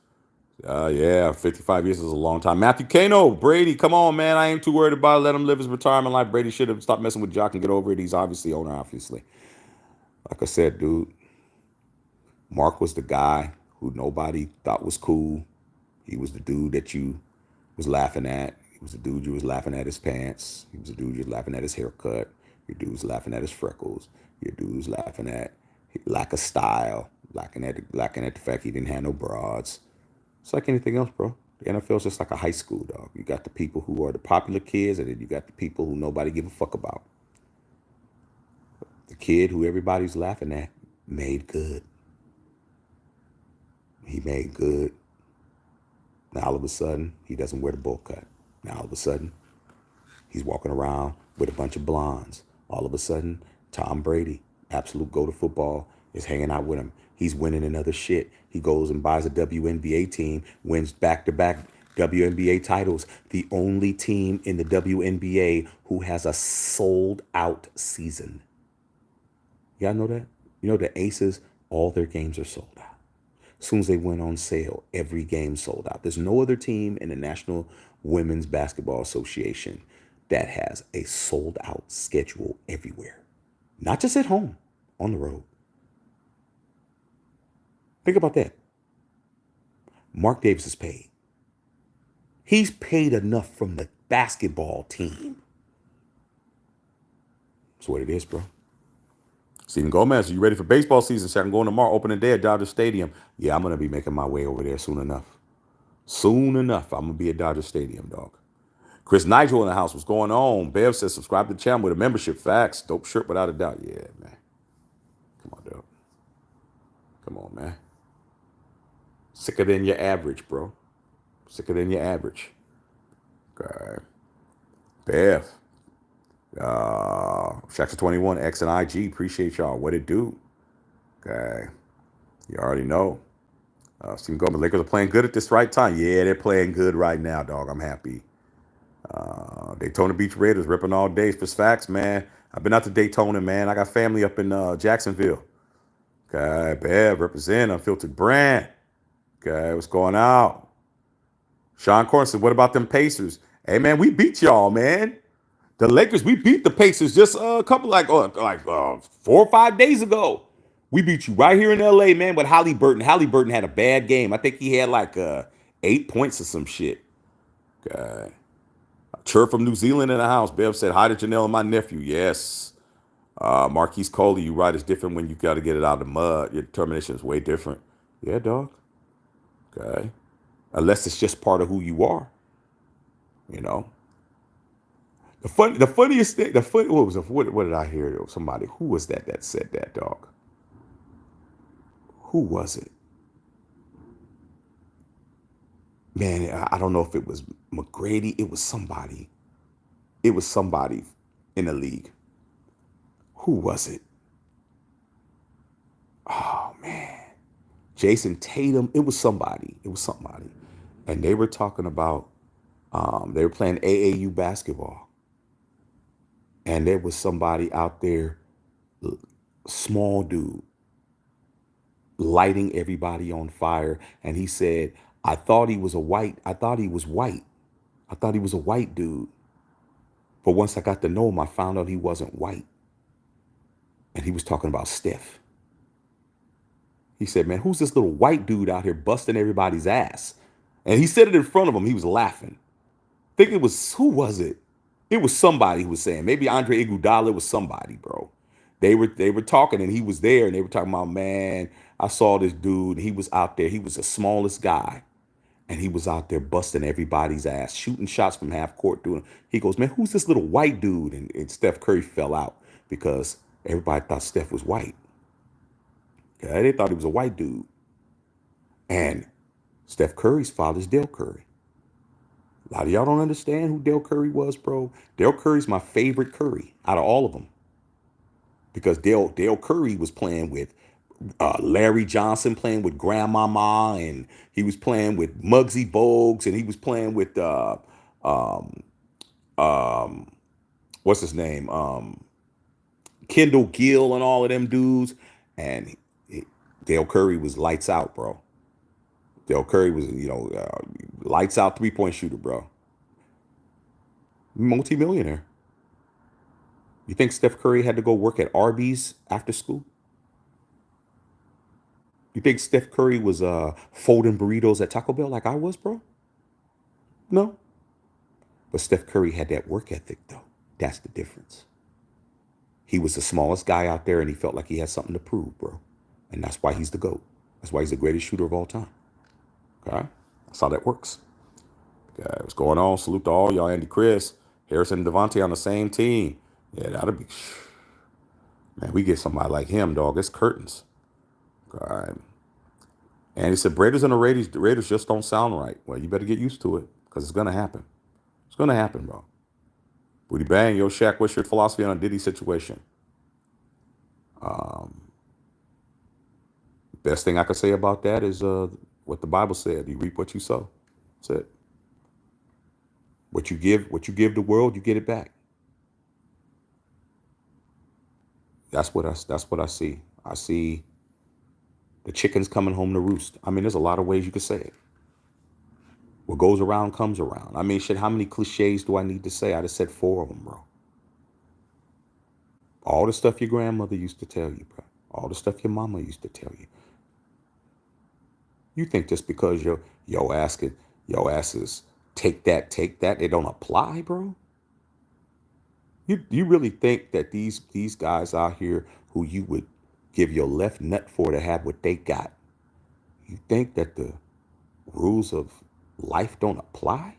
S1: Yeah, 55 years is a long time. Matthew Kano, Brady, come on, man. I ain't too worried about it. Let him live his retirement life. Brady should have stopped messing with Jock and get over it. He's obviously owner, obviously. Like I said, dude, Mark was the guy who nobody thought was cool. He was the dude that you was laughing at. He was the dude you was laughing at his pants. He was the dude you was laughing at his haircut. Your dude was laughing at his freckles. Your dude was laughing at lack of style, laughing at the fact he didn't have no broads. It's like anything else, bro. The NFL is just like a high school, dog. You got the people who are the popular kids, and then you got the people who nobody give a fuck about. The kid who everybody's laughing at made good. He made good. Now all of a sudden, he doesn't wear the bowl cut. Now all of a sudden, he's walking around with a bunch of blondes. All of a sudden, Tom Brady, absolute go to football, is hanging out with him. He's winning another shit. He goes and buys a WNBA team, wins back-to-back WNBA titles. The only team in the WNBA who has a sold-out season. Y'all know that? You know the Aces, all their games are sold out. As soon as they went on sale, every game sold out. There's no other team in the National Women's Basketball Association that has a sold-out schedule everywhere. Not just at home, on the road. Think about that. Mark Davis is paid. He's paid enough from the basketball team. That's what it is, bro. Stephen Gomez, are you ready for baseball season? So I can go in tomorrow, opening day at Dodger Stadium. Yeah, I'm going to be making my way over there soon enough. Soon enough, I'm going to be at Dodger Stadium, dog. Chris Nigel in the house. What's going on? Bev says subscribe to the channel with a membership. Facts. Dope shirt without a doubt. Yeah, man. Come on, dog. Come on, man. Sicker than your average, bro. Sicker than your average. Okay. Bev. Shaxter 21, X and IG. Appreciate y'all. What it do? Okay. You already know. Stephen Gomez, Lakers are playing good at this right time. Yeah, they're playing good right now, dog. I'm happy. Daytona Beach Raiders ripping all day for facts, man. I've been out to Daytona, man. I got family up in Jacksonville. Okay, Bev, represent Unfiltered Brand. Okay, what's going on? Sean Corn said, what about them Pacers? Hey, man, we beat y'all, man. The Lakers, we beat the Pacers just a couple, 4 or 5 days ago. We beat you right here in L.A., man, with Halliburton. Halliburton had a bad game. I think he had 8 points or some shit. Okay. Chirp from New Zealand in the house. Bev said, hi to Janelle and my nephew. Yes. Marquise Coley, you right. It's different when you got to get it out of the mud. Your determination is way different. Yeah, dog. Okay. Unless it's just part of who you are. You know. The funniest thing, what was it? What did I hear? Somebody, who was that said that, dog? Who was it? Man, I don't know if it was McGrady. It was somebody. It was somebody in the league. Who was it? Oh man, Jason Tatum. It was somebody. It was somebody, and they were talking about. They were playing AAU basketball, and there was somebody out there, small dude, lighting everybody on fire. And he said, "I thought he was a white. I thought he was white. I thought he was a white dude. But once I got to know him, I found out he wasn't white." And he was talking about Steph. He said, man, who's this little white dude out here busting everybody's ass? And he said it in front of him. He was laughing. I think it was, who was it? It was somebody who was saying, maybe Andre Iguodala. Was somebody, bro. They were talking and he was there and they were talking about, man, I saw this dude. He was out there. He was the smallest guy. And he was out there busting everybody's ass, shooting shots from half court. Doing. He goes, man, who's this little white dude? And Steph Curry fell out because everybody thought Steph was white. Yeah, they thought he was a white dude. And Steph Curry's father's Dale Curry. A lot of y'all don't understand who Dale Curry was, bro. Dale Curry's my favorite Curry out of all of them. Because Dale Curry was playing with Larry Johnson, playing with Grandmama, and he was playing with Muggsy Bogues, and he was playing with what's his name? Kendall Gill and all of them dudes. And Dale Curry was lights out, bro. Dale Curry was, lights out 3-point shooter, bro. Multi-millionaire. You think Steph Curry had to go work at Arby's after school? You think Steph Curry was folding burritos at Taco Bell like I was, bro? No. But Steph Curry had that work ethic, though. That's the difference. He was the smallest guy out there, and he felt like he had something to prove, bro. And that's why he's the GOAT. That's why he's the greatest shooter of all time. Okay? That's how that works. Okay, what's going on? Salute to all y'all. Andy, Chris, Harrison, and Devontae on the same team. Yeah, that'll be... Man, we get somebody like him, dog. It's curtains. Okay. And he said, Raiders and the Raiders just don't sound right. Well, you better get used to it because it's going to happen. It's going to happen, bro. Booty bang. Yo, Shaq, what's your philosophy on a Diddy situation? Best thing I could say about that is what the Bible said. You reap what you sow. That's it. What you give the world, you get it back. That's what I see. I see the chickens coming home to roost. I mean, there's a lot of ways you could say it. What goes around comes around. I mean, shit, how many cliches do I need to say? I just said 4 of them, bro. All the stuff your grandmother used to tell you, bro. All the stuff your mama used to tell you. You think just because your asses take that, it don't apply, bro? You really think that these guys out here who you would give your left nut for to have what they got, you think that the rules of life don't apply?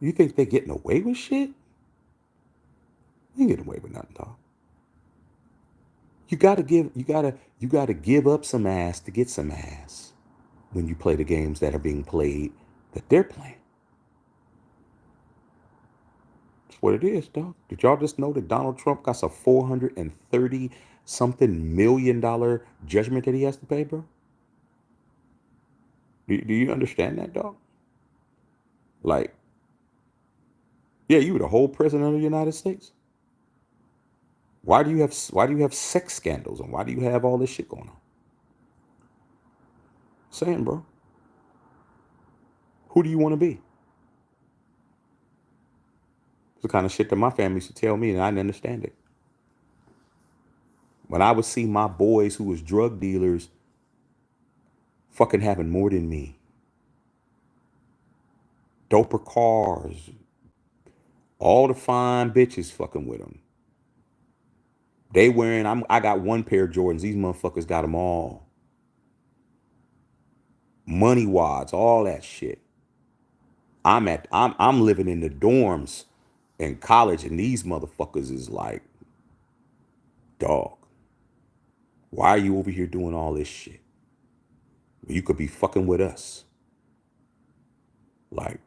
S1: You think they're getting away with shit? You ain't getting away with nothing, dog. You gotta give up some ass to get some ass when you play the games that are being played that they're playing. That's what it is, dog. Did y'all just know that Donald Trump got a $430 something million judgment that he has to pay, bro? Do you understand that, dog? Like, yeah, you were the whole president of the United States. Why do you have sex scandals and why do you have all this shit going on? Saying, bro. Who do you want to be? It's the kind of shit that my family used to tell me, and I didn't understand it. When I would see my boys who was drug dealers fucking having more than me, doper cars, all the fine bitches fucking with them. They wearing, I got one pair of Jordans. These motherfuckers got them all. Money wads, all that shit. I'm living in the dorms in college, and these motherfuckers is like, dog, why are you over here doing all this shit? You could be fucking with us. Like,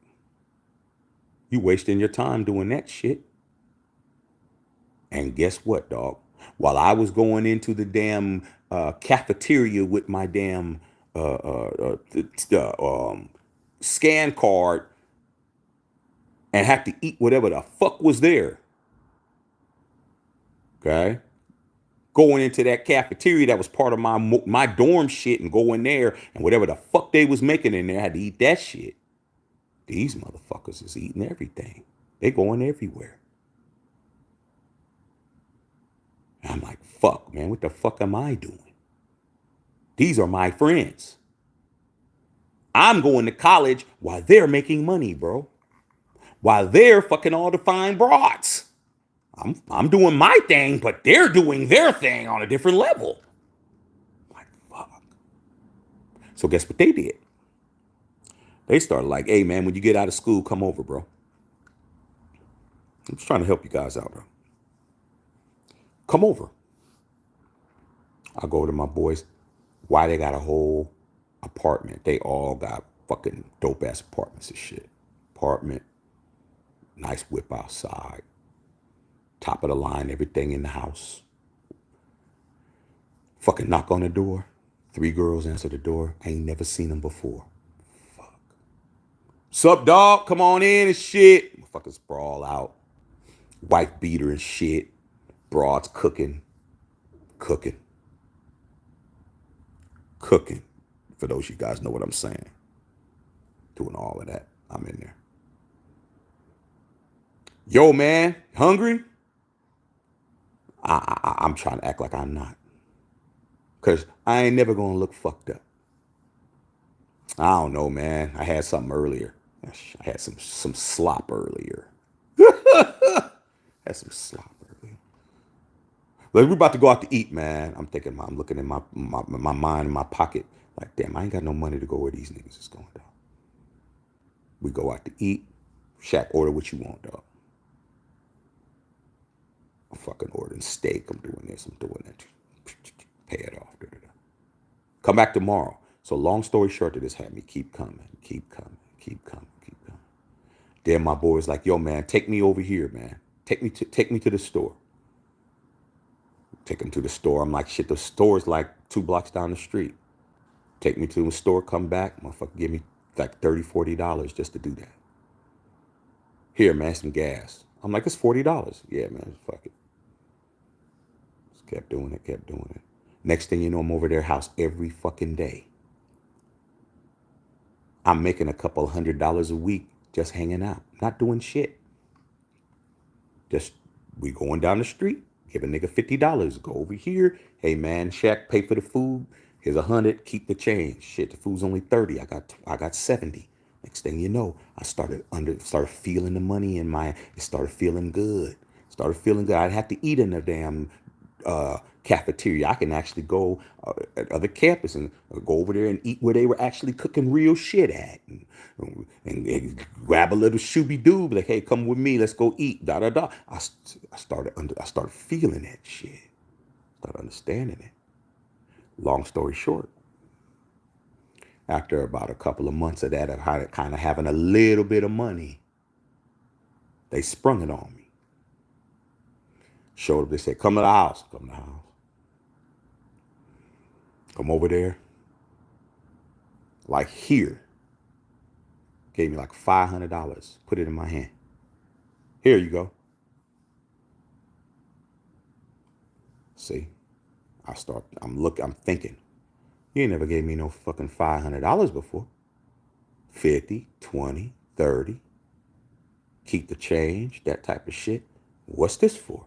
S1: you wasting your time doing that shit. And guess what, dog? While I was going into the damn cafeteria with my damn scan card and had to eat whatever the fuck was there, okay? Going into that cafeteria that was part of my dorm shit and go in there and whatever the fuck they was making in there, I had to eat that shit. These motherfuckers is eating everything. They going everywhere. And I'm like, fuck, man, what the fuck am I doing? These are my friends. I'm going to college while they're making money, bro. While they're fucking all the fine broads. I'm doing my thing, but they're doing their thing on a different level. Like, fuck. So guess what they did? They started like, hey, man, when you get out of school, come over, bro. I'm just trying to help you guys out, bro. Come over. I'll go over to my boys. Why they got a whole apartment? They all got fucking dope ass apartments and shit. Apartment, nice whip outside, top of the line, everything in the house. Fucking knock on the door. 3 girls answer the door. I ain't never seen them before. Fuck. Sup, dog? Come on in and shit. Motherfuckers sprawl out. Wife beater and shit. Broads cooking. Cooking. For those of you guys know what I'm saying. Doing all of that. I'm in there. Yo, man, hungry? I'm trying to act like I'm not. Because I ain't never going to look fucked up. I don't know, man. I had something earlier. I had some slop earlier. Had some slop earlier. Like, we're about to go out to eat, man. I'm thinking, I'm looking in my mind, in my pocket. Like, damn, I ain't got no money to go where these niggas is going, dog. We go out to eat. Shaq, order what you want, dog. I'm fucking ordering steak. I'm doing this. I'm doing that. Pay it off. Come back tomorrow. So long story short, they just had me keep coming. Then my boy's like, yo, man, take me over here, man. Take me to the store. Take him to the store. I'm like, shit, the store's like 2 blocks down the street. Take me to the store, come back. Motherfucker, give me like $30, $40 just to do that. Here, man, some gas. I'm like, it's $40. Yeah, man, fuck it. Just kept doing it. Next thing you know, I'm over their house every fucking day. I'm making a couple $100 a week just hanging out, not doing shit. Just, we going down the street, give a nigga $50. Go over here. Hey, man, Shaq, pay for the food. Here's $100, keep the change. Shit, the food's only $30. I got $70. Next thing you know, I started feeling the money in it started feeling good. I'd have to eat in the damn cafeteria. I can actually go at other campus and go over there and eat where they were actually cooking real shit at, and grab a little shooby doo, like, hey, come with me, let's go eat. Da da da. I started feeling that shit. Started understanding it. Long story short, after about a couple of months of that, of kind of having a little bit of money, they sprung it on me. Showed up, they said, come to the house. Come over there. Like here. Gave me like $500. Put it in my hand. Here you go. See, I'm thinking, you ain't never gave me no fucking $500 before. 50, 20, 30. Keep the change, that type of shit. What's this for?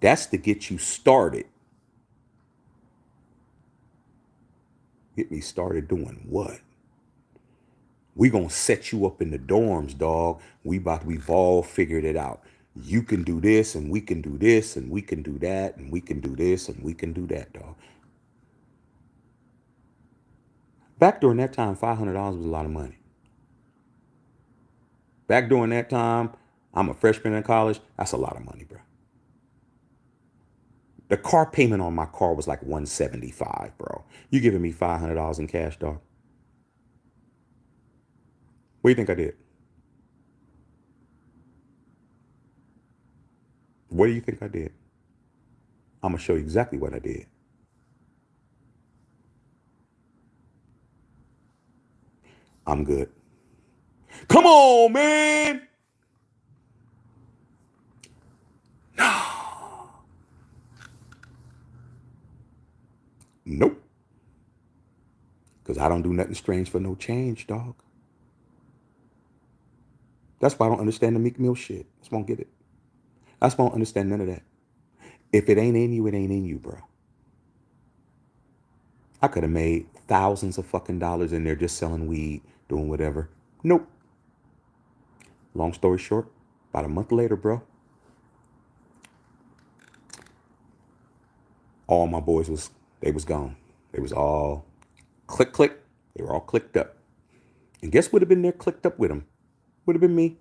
S1: That's to get you started. Get me started doing what? We gonna set you up in the dorms, dog. We've all figured it out. You can do this and we can do this and we can do that and we can do this and we can do that, dog. Back during that time, $500 was a lot of money. Back during that time, I'm a freshman in college. That's a lot of money, bro. The car payment on my car was like $175, bro. You giving me $500 in cash, dog? What do you think I did? What do you think I did? I'm gonna show you exactly what I did. I'm good. Come on, man. Nope. Because I don't do nothing strange for no change, dog. That's why I don't understand the Meek Mill shit. That's why I don't get it. That's why I don't understand none of that. If it ain't in you, it ain't in you, bro. I could have made thousands of fucking dollars in there just selling weed, doing whatever. Nope. Long story short, about a month later, bro, all my boys they was gone. They was all click. They were all clicked up. And guess what would have been there clicked up with them? Would have been me.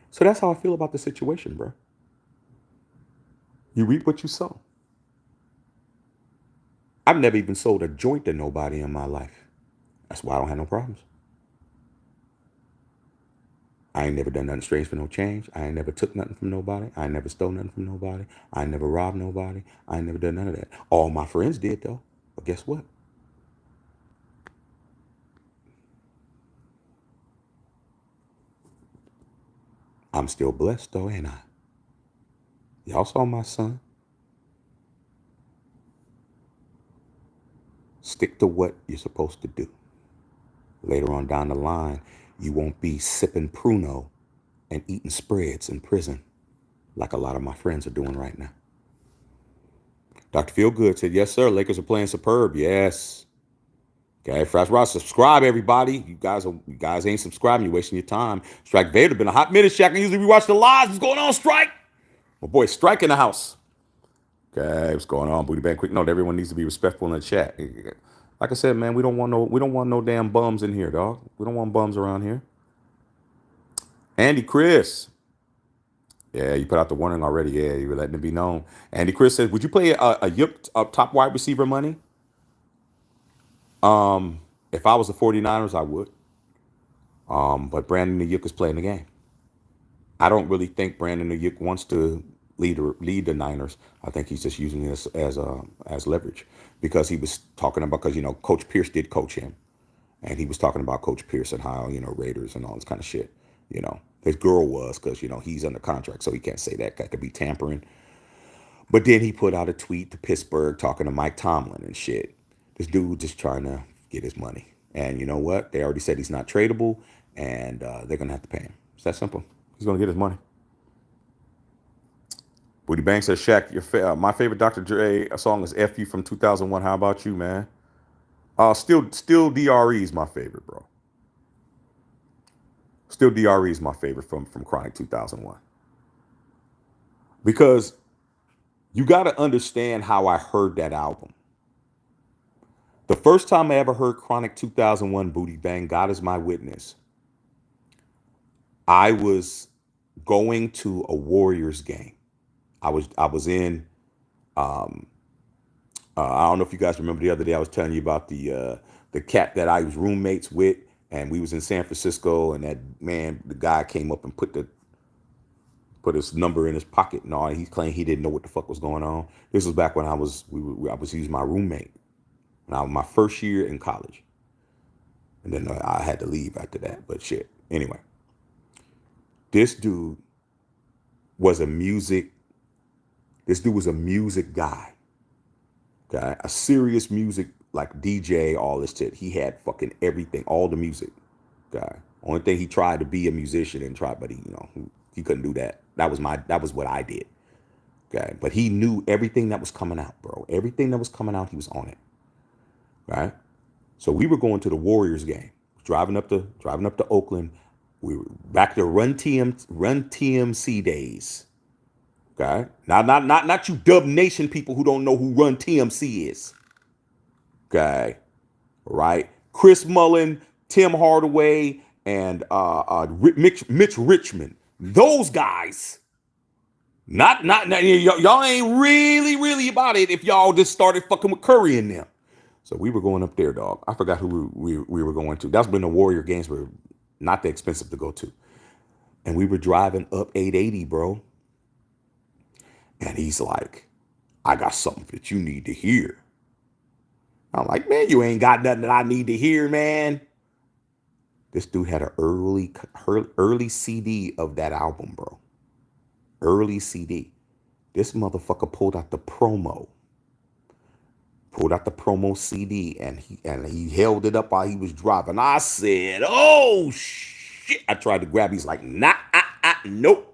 S1: So that's how I feel about the situation, bro. You reap what you sow. I've never even sold a joint to nobody in my life. That's why I don't have no problems. I ain't never done nothing strange for no change. I ain't never took nothing from nobody. I ain't never stole nothing from nobody. I ain't never robbed nobody. I ain't never done none of that. All my friends did, though. But guess what? I'm still blessed, though, ain't I? Y'all saw my son. Stick to what you're supposed to do. Later on down the line, you won't be sipping Pruno and eating spreads in prison like a lot of my friends are doing right now. Dr. Feelgood said, yes, sir. Lakers are playing superb. Yes. Okay, Fresh Ross, subscribe, everybody. You guys ain't subscribing. You're wasting your time. Strike Vader, been a hot minute, Shaq. I usually we watch the lives. What's going on, Strike? My boy, Strike in the house. Okay, what's going on, Booty Bang? Quick note: everyone needs to be respectful in the chat. Like I said, man, we don't want no damn bums in here, dog. We don't want bums around here. Andy Chris. Yeah, you put out the warning already. Yeah, you were letting it be known. Andy Chris says, would you play a Yuk top wide receiver money? If I was the 49ers, I would. But Brandon Ayuk is playing the game. I don't really think Brandon Ayuk wants to lead the Niners. I think he's just using this as leverage because he was talking about, because Coach Pierce did coach him, and he was talking about Coach Pierce and how Raiders and all this kind of shit. His girl was, because he's under contract, so he can't say that. That could be tampering. But then he put out a tweet to Pittsburgh talking to Mike Tomlin and shit. This dude just trying to get his money. And you know what? They already said he's not tradable, and they're going to have to pay him. It's that simple. He's going to get his money. Booty Bang says, Shaq, my favorite Dr. Dre song is F You from 2001. How about you, man? Still DRE is my favorite, bro. Still DRE is my favorite from Chronic 2001. Because you got to understand how I heard that album. The first time I ever heard Chronic 2001, Booty Bang, God is my witness, I was going to a Warriors game. I was in, I don't know if you guys remember the other day I was telling you about the cat that I was roommates with, and we was in San Francisco, and the guy came up and put his number in his pocket and all. And he claimed he didn't know what the fuck was going on. This was back when I was using my roommate. Now, my first year in college. And then I had to leave after that. But shit. Anyway. This dude was a music guy. Okay? A serious music, like DJ, all this shit. He had fucking everything, all the music. Okay? Only thing he tried to be a musician and tried, but he couldn't do that. That was what I did. Okay? But he knew everything that was coming out, bro. Everything that was coming out, he was on it. Right? So we were going to the Warriors game, driving up to Oakland. We were back to Run TMC days. Okay, not you Dub Nation people who don't know who Run TMC is. Okay, right? Chris Mullen, Tim Hardaway, and Mitch Richmond. Those guys. Not y'all ain't really about it if y'all just started fucking with Curry in them. So we were going up there, dog. I forgot who we were going to. That's when the Warrior games were not that expensive to go to. And we were driving up 880, bro. And he's like, I got something that you need to hear. I'm like, man, you ain't got nothing that I need to hear, man. This dude had an early CD of that album, bro. Early CD. This motherfucker pulled out the promo CD and he held it up while he was driving. I said, oh shit. I tried to grab. He's like, nope.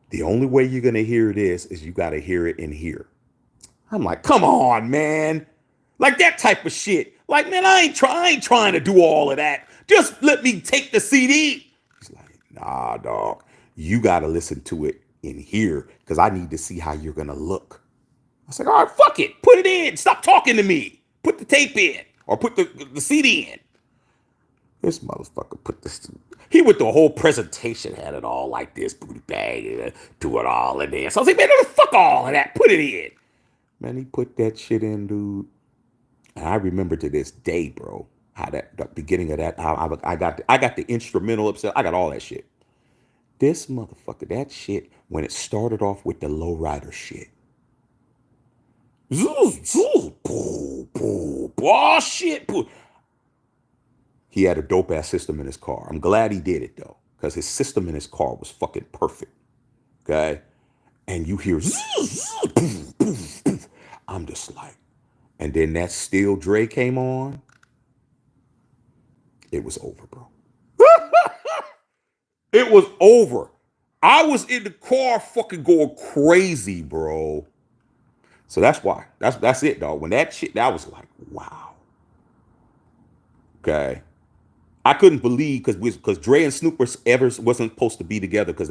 S1: The only way you're gonna hear this is you gotta hear it in here. I'm like, come on, man. Like that type of shit. Like, man, I ain't trying to do all of that. Just let me take the CD. He's like, nah, dog. You gotta listen to it in here because I need to see how you're gonna look. I was like, all right, fuck it. Put it in. Stop talking to me. Put the tape in. Or put the CD in. This motherfucker put this. He went through a whole presentation, had it all like this, booty bag, do it all in there. So I was like, man, fuck all of that. Put it in. Man, he put that shit in, dude. And I remember to this day, bro, how the beginning of that, how I got the instrumental upset. I got all that shit. This motherfucker, that shit, when it started off with the lowrider shit. Oh, shit. He had a dope ass system in his car. I'm glad he did it though, because his system in his car was fucking perfect. Okay. And you hear, I'm just like, and then that Steel Dre came on. It was over, bro. It was over. I was in the car fucking going crazy, bro. So that's why. That's it, dog. When that shit, that was like, wow. Okay. I couldn't believe because Dre and Snoop wasn't supposed to be together because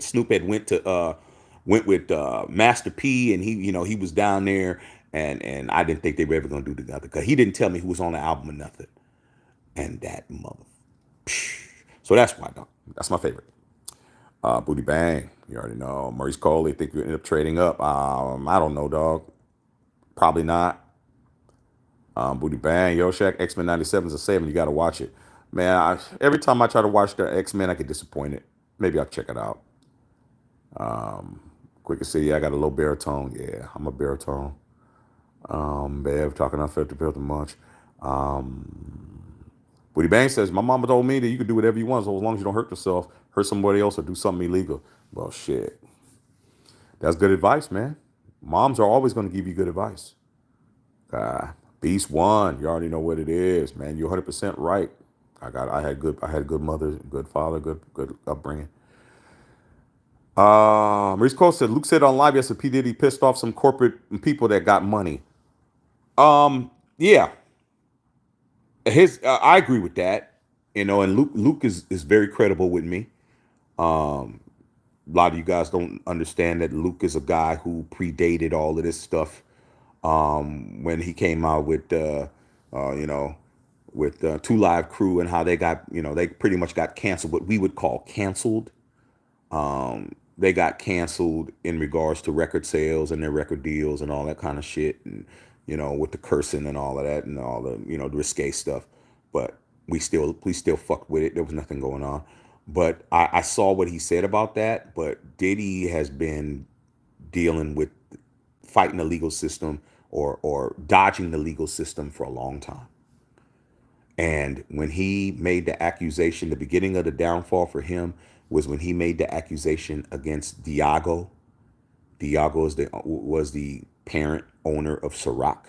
S1: Snoop had went with Master P and he was down there and I didn't think they were ever gonna do together because he didn't tell me who was on the album or nothing. And that mother. So that's why, dog. That's my favorite. Booty Bang. You already know. Maurice Cole, they think you end up trading up. I don't know, dog. Probably not. Booty Bang. Yo, Shaq, X-Men 97 is a 7. You got to watch it. Man, every time I try to watch the X-Men, I get disappointed. Maybe I'll check it out. Quick to see, I got a low baritone. Yeah, I'm a baritone. Bev, talking unfiltered much. Booty Bang says, my mama told me that you could do whatever you want so as long as you don't hurt yourself, hurt somebody else, or do something illegal. Well, shit. That's good advice, man. Moms are always going to give you good advice. Beast One, you already know what it is, man. You're 100% right. I had good mother, good father, good upbringing. Maurice Cole said, Luke said on live yesterday, P. Diddy pissed off some corporate people that got money. Yeah. I agree with that, and Luke is very credible with me. A lot of you guys don't understand that Luke is a guy who predated all of this stuff. When he came out with with 2 Live Crew and how they got, they pretty much got canceled, what we would call canceled. They got canceled in regards to record sales and their record deals and all that kind of shit. And, with the cursing and all of that and all the, the risque stuff. But we still fucked with it. There was nothing going on. But I saw what he said about that. But Diddy has been dealing with fighting the legal system or dodging the legal system for a long time. And when he made the accusation, the beginning of the downfall for him was when he made the accusation against Diageo. Diageo was the parent owner of Ciroc,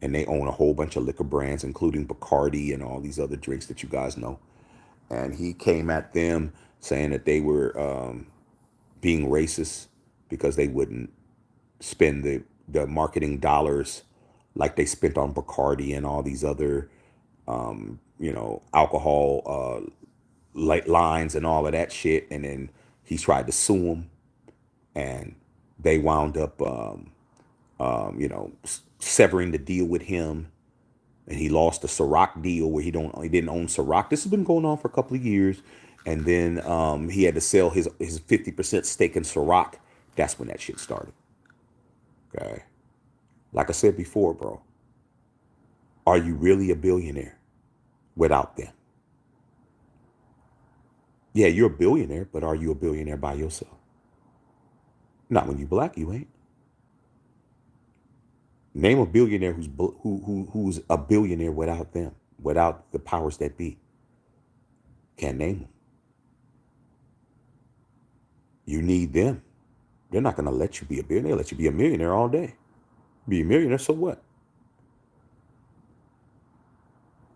S1: and they own a whole bunch of liquor brands, including Bacardi and all these other drinks that you guys know. And he came at them saying that they were being racist because they wouldn't spend the marketing dollars like they spent on Bacardi and all these other, alcohol lines and all of that shit. And then he tried to sue them, and they wound up, severing the deal with him, and he lost the Ciroc deal where he didn't own Ciroc. This has been going on for a couple of years, and then he had to sell his 50% stake in Ciroc. That's when that shit started. Okay, like I said before, bro, are you really a billionaire without them? Yeah, you're a billionaire, but are you a billionaire by yourself? Not when you black, you ain't. Name a billionaire who's a billionaire without them, without the powers that be. Can't name them. You need them. They're not gonna let you be a billionaire. They'll let you be a millionaire all day. Be a millionaire, so what?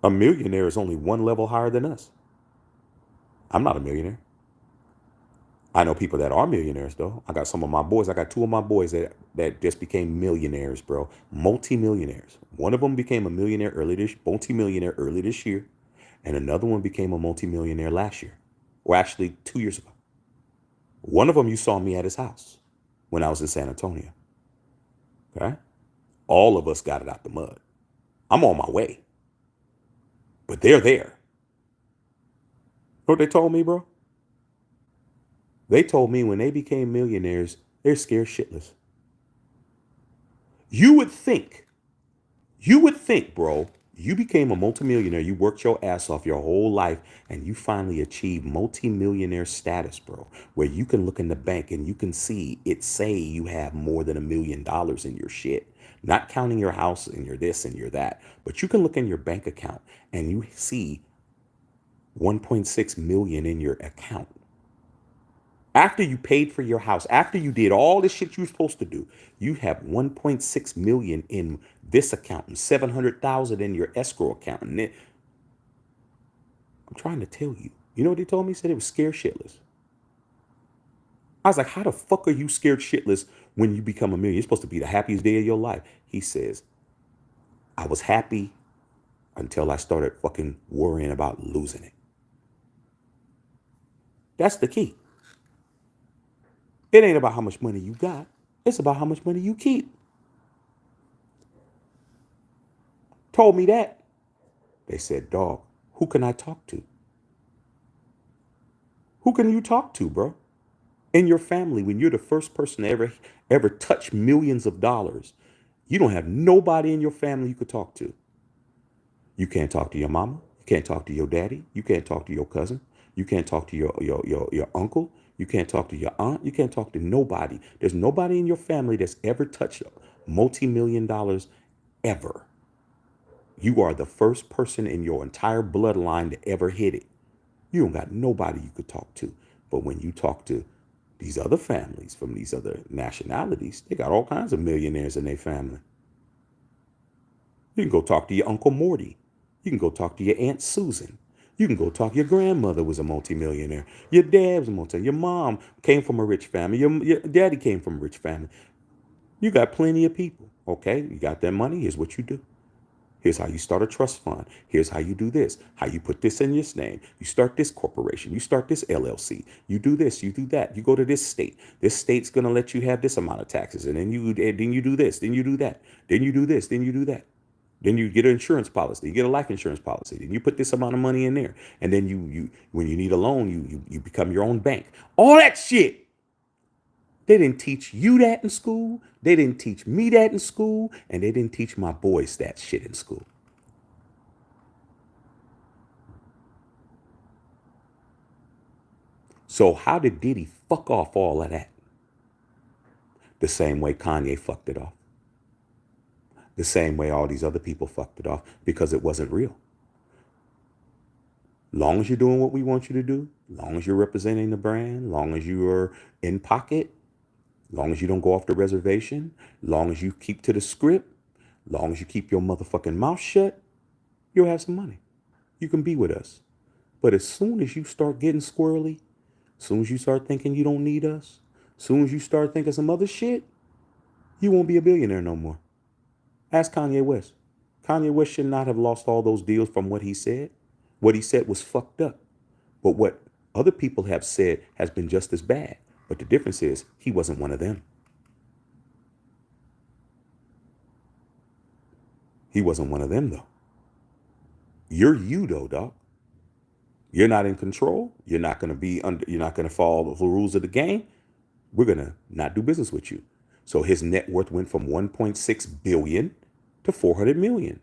S1: A millionaire is only one level higher than us. I'm not a millionaire. I know people that are millionaires though. I got some of my boys. I got two of my boys that just became millionaires, bro. Multi-millionaires. One of them became a multi-millionaire early this year, and another one became a multi-millionaire last year, or actually 2 years ago. One of them you saw me at his house when I was in San Antonio. Okay, all of us got it out the mud. I'm on my way, but they're there. You know what they told me, bro? They told me when they became millionaires, they're scared shitless. You would think, bro, you became a multimillionaire, you worked your ass off your whole life, and you finally achieved multimillionaire status, bro, where you can look in the bank and you can see it say you have more than $1 million in your shit. Not counting your house and your this and your that, but you can look in your bank account and you see 1.6 million in your account. After you paid for your house, after you did all the shit you were supposed to do, you have 1.6 million in this account and 700,000 in your escrow account. And then, I'm trying to tell you, you know what he told me? He said it was scared shitless. I was like, how the fuck are you scared shitless when you become a millionaire? You're supposed to be the happiest day of your life. He says, I was happy until I started fucking worrying about losing it. That's the key. It ain't about how much money you got. It's about how much money you keep. Told me that. They said, dog, who can I talk to? Who can you talk to, bro? In your family, when you're the first person to ever touch millions of dollars, you don't have nobody in your family you could talk to. You can't talk to your mama. You can't talk to your daddy. You can't talk to your cousin. You can't talk to your uncle. You can't talk to your aunt. You can't talk to nobody. There's nobody in your family that's ever touched multi-million dollars ever. You are the first person in your entire bloodline to ever hit it. You don't got nobody you could talk to. But when you talk to these other families from these other nationalities, they got all kinds of millionaires in their family. You can go talk to your Uncle Morty. You can go talk to your Aunt Susan. You can go talk. Your grandmother was a multimillionaire. Your dad was a multimillionaire. Your mom came from a rich family. Your daddy came from a rich family. You got plenty of people. Okay, you got that money. Here's what you do. Here's how you start a trust fund. Here's how you do this. How you put this in your name. You start this corporation. You start this LLC. You do this. You do that. You go to this state. This state's gonna let you have this amount of taxes, and then you do this. Then you do that. Then you do this. Then you do that. Then you get an insurance policy. You get a life insurance policy. Then you put this amount of money in there, and then you when you need a loan, you become your own bank. All that shit. They didn't teach you that in school. They didn't teach me that in school. And they didn't teach my boys that shit in school. So how did Diddy fuck off all of that? The same way Kanye fucked it off. The same way all these other people fucked it off, because it wasn't real. Long as you're doing what we want you to do, long as you're representing the brand, long as you are in pocket, long as you don't go off the reservation, long as you keep to the script, long as you keep your motherfucking mouth shut, you'll have some money. You can be with us. But as soon as you start getting squirrely, as soon as you start thinking you don't need us, as soon as you start thinking some other shit, you won't be a billionaire no more. Ask Kanye West. Kanye West should not have lost all those deals from what he said. What he said was fucked up. But what other people have said has been just as bad. But the difference is he wasn't one of them. He wasn't one of them, though. You're you, though, dog. You're not in control. You're not going to be under. You're not going to follow the rules of the game. We're going to not do business with you. So his net worth went from 1.6 billion to 400 million.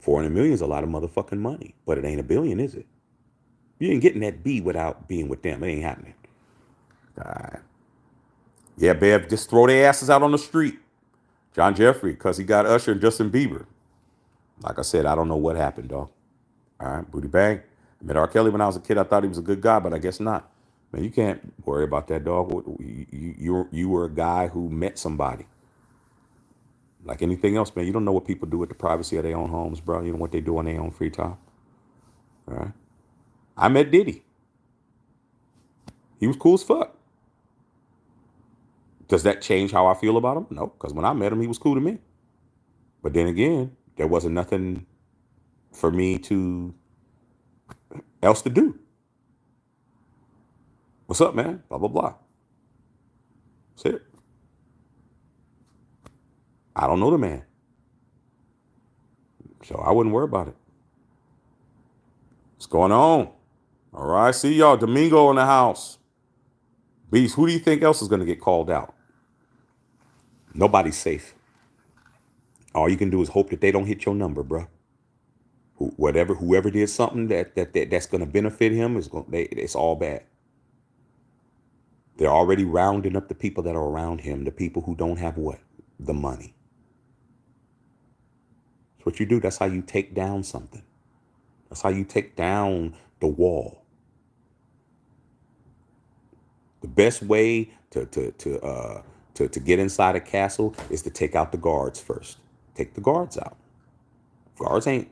S1: 400 million is a lot of motherfucking money, but it ain't a billion, is it? You ain't getting that B without being with them. It ain't happening. All right. Yeah, Bev, just throw their asses out on the street. John Jeffrey, because he got Usher and Justin Bieber. Like I said, I don't know what happened, dog. All right, booty bang. I met R. Kelly when I was a kid. I thought he was a good guy, but I guess not. Man, you can't worry about that, dog. You were a guy who met somebody. Like anything else, man, you don't know what people do with the privacy of their own homes, bro. You know what they do on their own free time. All right. I met Diddy. He was cool as fuck. Does that change how I feel about him? No, because when I met him, he was cool to me. But then again, there wasn't nothing for me else to do. What's up, man? Blah, blah, blah. That's it. I don't know the man. So I wouldn't worry about it. What's going on? All right, see y'all. Domingo in the house. Beast, who do you think else is going to get called out? Nobody's safe. All you can do is hope that they don't hit your number, bro. Whoever did something that's going to benefit him it's all bad. They're already rounding up the people that are around him, the people who don't have what? The money. That's what you do. That's how you take down something. That's how you take down the wall. The best way to get inside a castle is to take out the guards first. Take the guards out. Guards ain't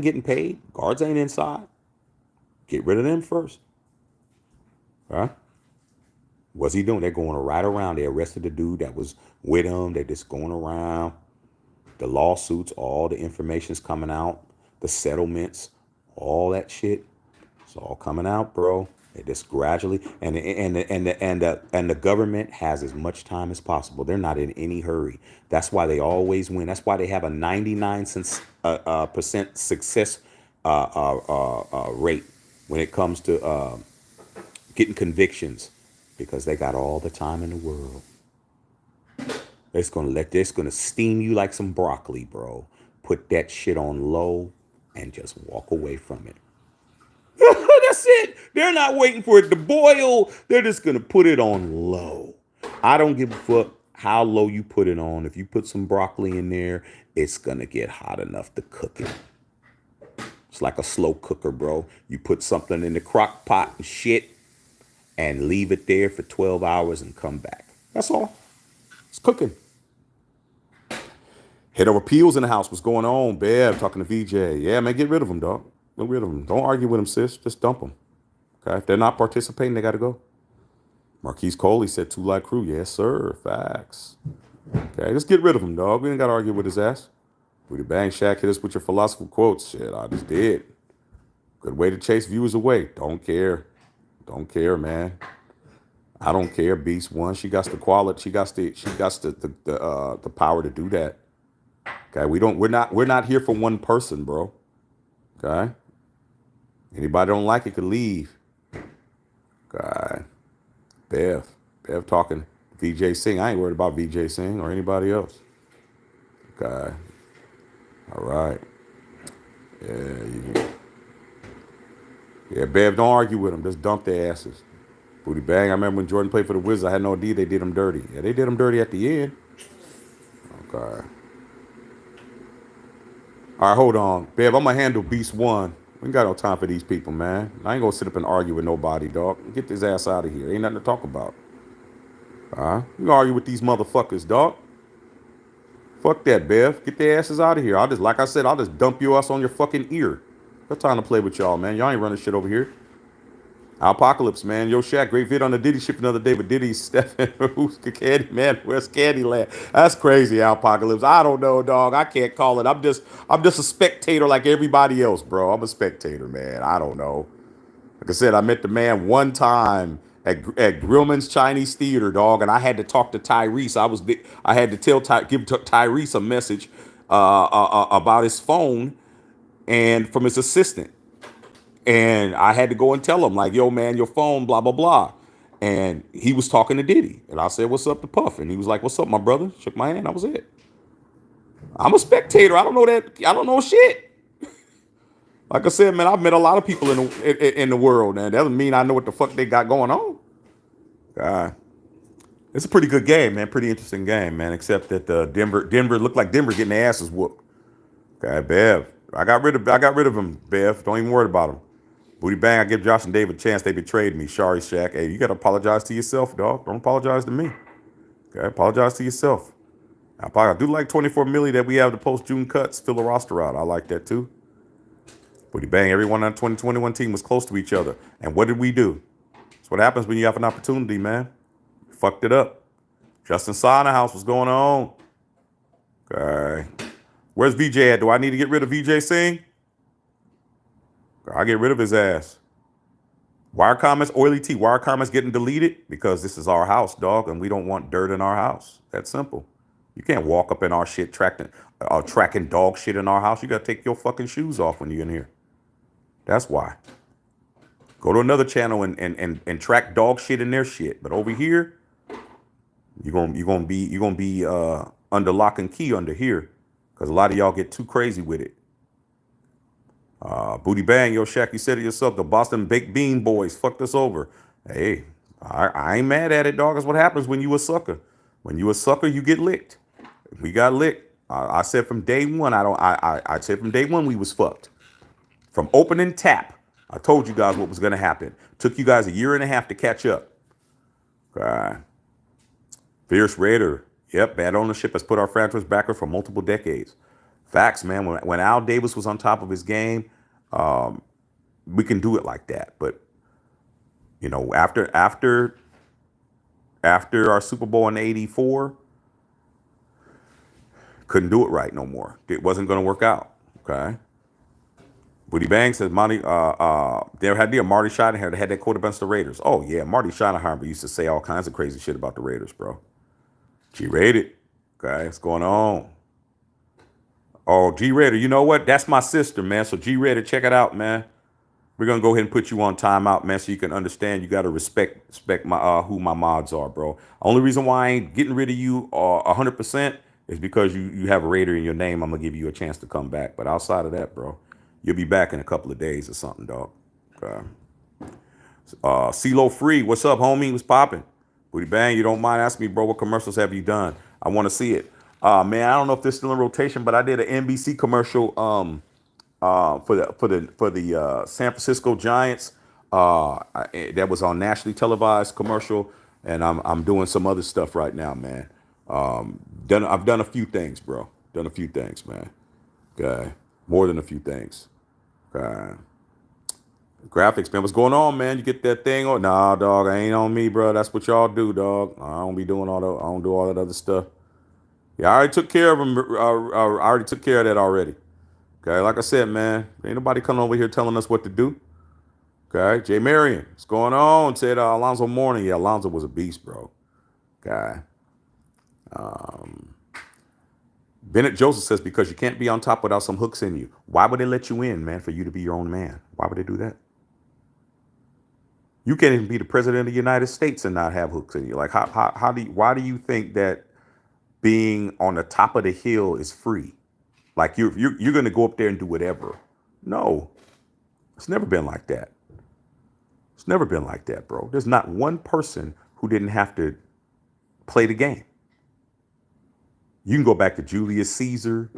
S1: getting paid. Guards ain't inside. Get rid of them first. Right? What's he doing? They're going right around. They arrested the dude that was with him. They're just going around. The lawsuits, all the information's coming out. The settlements, all that shit. It's all coming out, bro. They just gradually and the government has as much time as possible. They're not in any hurry. That's why they always win. That's why they have a 99% success rate when it comes to getting convictions, because they got all the time in the world. It's gonna steam you like some broccoli, bro. Put that shit on low and just walk away from it. That's it. They're not waiting for it to boil. They're just going to put it on low. I don't give a fuck how low you put it on. If you put some broccoli in there, it's going to get hot enough to cook it. It's like a slow cooker, bro. You put something in the crock pot and shit and leave it there for 12 hours and come back. That's all. It's cooking. Head over Peels in the house. What's going on, Bev? Talking to VJ. Yeah, man, get rid of him, dog. Get rid of them. Don't argue with them, sis. Just dump them. Okay? If they're not participating, they got to go. Marquise Coley said 2 Light Crew. Yes, sir. Facts. Okay, just get rid of him, dog. We ain't got to argue with his ass. Booty Bang Shack, hit us with your philosophical quotes. Shit, I just did. Good way to chase viewers away. Don't care. Don't care, man. I don't care. Beast one. She got the quality. She got the power to do that. Okay, we're not here for one person, bro. Okay. Anybody don't like it could leave. Okay. Bev talking. VJ Singh. I ain't worried about VJ Singh or anybody else. Okay. All right. Yeah, Bev, don't argue with them. Just dump their asses. Booty Bang. I remember when Jordan played for the Wizards, I had no idea they did him dirty. Yeah, they did him dirty at the end. Okay. All right, hold on. Bev, I'm going to handle Beast 1. We ain't got no time for these people, man. I ain't going to sit up and argue with nobody, dog. Get this ass out of here. Ain't nothing to talk about. All right? You can argue with these motherfuckers, dog. Fuck that, Bev. Get their asses out of here. Like I said, I'll just dump your ass on your fucking ear. No time to play with y'all, man. Y'all ain't running shit over here. Apocalypse, man. Yo, Shaq, great vid on the Diddy ship another day, but Diddy's Stephen, who's the Candy man? Where's Candyland? That's crazy, Apocalypse. I don't know, dog. I can't call it. I'm just a spectator like everybody else, bro. I'm a spectator, man. I don't know. Like I said, I met the man one time at Grillman's Chinese Theater, dog, and I had to talk to Tyrese. I had to give Tyrese a message about his phone and from his assistant. And I had to go and tell him, like, yo, man, your phone, blah, blah, blah. And he was talking to Diddy. And I said, what's up to Puff? And he was like, what's up, my brother? Shook my hand. That was it. I'm a spectator. I don't know that. I don't know shit. Like I said, man, I've met a lot of people in the world. And that doesn't mean I know what the fuck they got going on. It's a pretty good game, man. Pretty interesting game, man. Except that Denver looked like Denver getting their asses whooped. Okay, Bev. I got rid of him, Bev. Don't even worry about him. Booty bang, I give Josh and Dave a chance. They betrayed me. Sorry, Shaq. Hey, you got to apologize to yourself, dog. Don't apologize to me. Okay, apologize to yourself. I do like 24 milli that we have to post June cuts, fill the roster out. I like that too. Booty bang, everyone on the 2021 team was close to each other. And what did we do? That's what happens when you have an opportunity, man. Fucked it up. Justin House, what's going on? Okay. Where's VJ at? Do I need to get rid of VJ Singh? I'll get rid of his ass. Wire comments, Oily T. Wire comments getting deleted because this is our house, dog, and we don't want dirt in our house. That's simple. You can't walk up in our shit tracking dog shit in our house. You got to take your fucking shoes off when you're in here. That's why. Go to another channel and track dog shit in their shit. But over here, you're gonna be under lock and key under here because a lot of y'all get too crazy with it. Booty bang, yo, Shaq, you said it yourself. The Boston Baked Bean Boys fucked us over. Hey, I ain't mad at it, dog. That's what happens when you a sucker. When you a sucker, you get licked. We got licked. I said from day one. I said from day one we was fucked. From opening tap, I told you guys what was gonna happen. Took you guys a year and a half to catch up. Fierce Raider. Yep, bad ownership has put our franchise backer for multiple decades. Facts, man. When Al Davis was on top of his game, we can do it like that. But you know, after our Super Bowl in '84, couldn't do it right no more. It wasn't going to work out. Okay. Booty Bang says Marty. There had to be a Marty Schottenheimer that had that quote against the Raiders. Oh yeah, Marty Schottenheimer used to say all kinds of crazy shit about the Raiders, bro. G-rated. Okay, what's going on? Oh, G-Raider, you know what? That's my sister, man. So G-Raider, check it out, man. We're gonna go ahead and put you on timeout, man, so you can understand. You gotta respect my who my mods are, bro. Only reason why I ain't getting rid of you 100% is because you have a Raider in your name. I'm gonna give you a chance to come back. But outside of that, bro, you'll be back in a couple of days or something, dog. Okay. CeeLo Free, what's up, homie? What's popping? Booty Bang, you don't mind asking me, bro, what commercials have you done? I want to see it. Man, I don't know if they're still in rotation, but I did an NBC commercial for the San Francisco Giants. That was on nationally televised commercial, and I'm doing some other stuff right now, man. I've done a few things, bro. Done a few things, man. Okay, more than a few things. Okay. Graphics, man. What's going on, man? You get that thing on? Nah, dog. I ain't on me, bro. That's what y'all do, dog. I don't be doing all that. I don't do all that other stuff. Yeah, I already took care of them. I already took care of that already. Okay, like I said, man, ain't nobody coming over here telling us what to do. Okay, Jay Marion, what's going on? Said Alonzo Mourning. Yeah, Alonzo was a beast, bro. Okay. Bennett Joseph says, because you can't be on top without some hooks in you. Why would they let you in, man, for you to be your own man? Why would they do that? You can't even be the president of the United States and not have hooks in you. Like, why do you think that being on the top of the hill is free? Like you're going to go up there and do whatever. No, it's never been like that. It's never been like that, bro. There's not one person who didn't have to play the game. You can go back to Julius Caesar.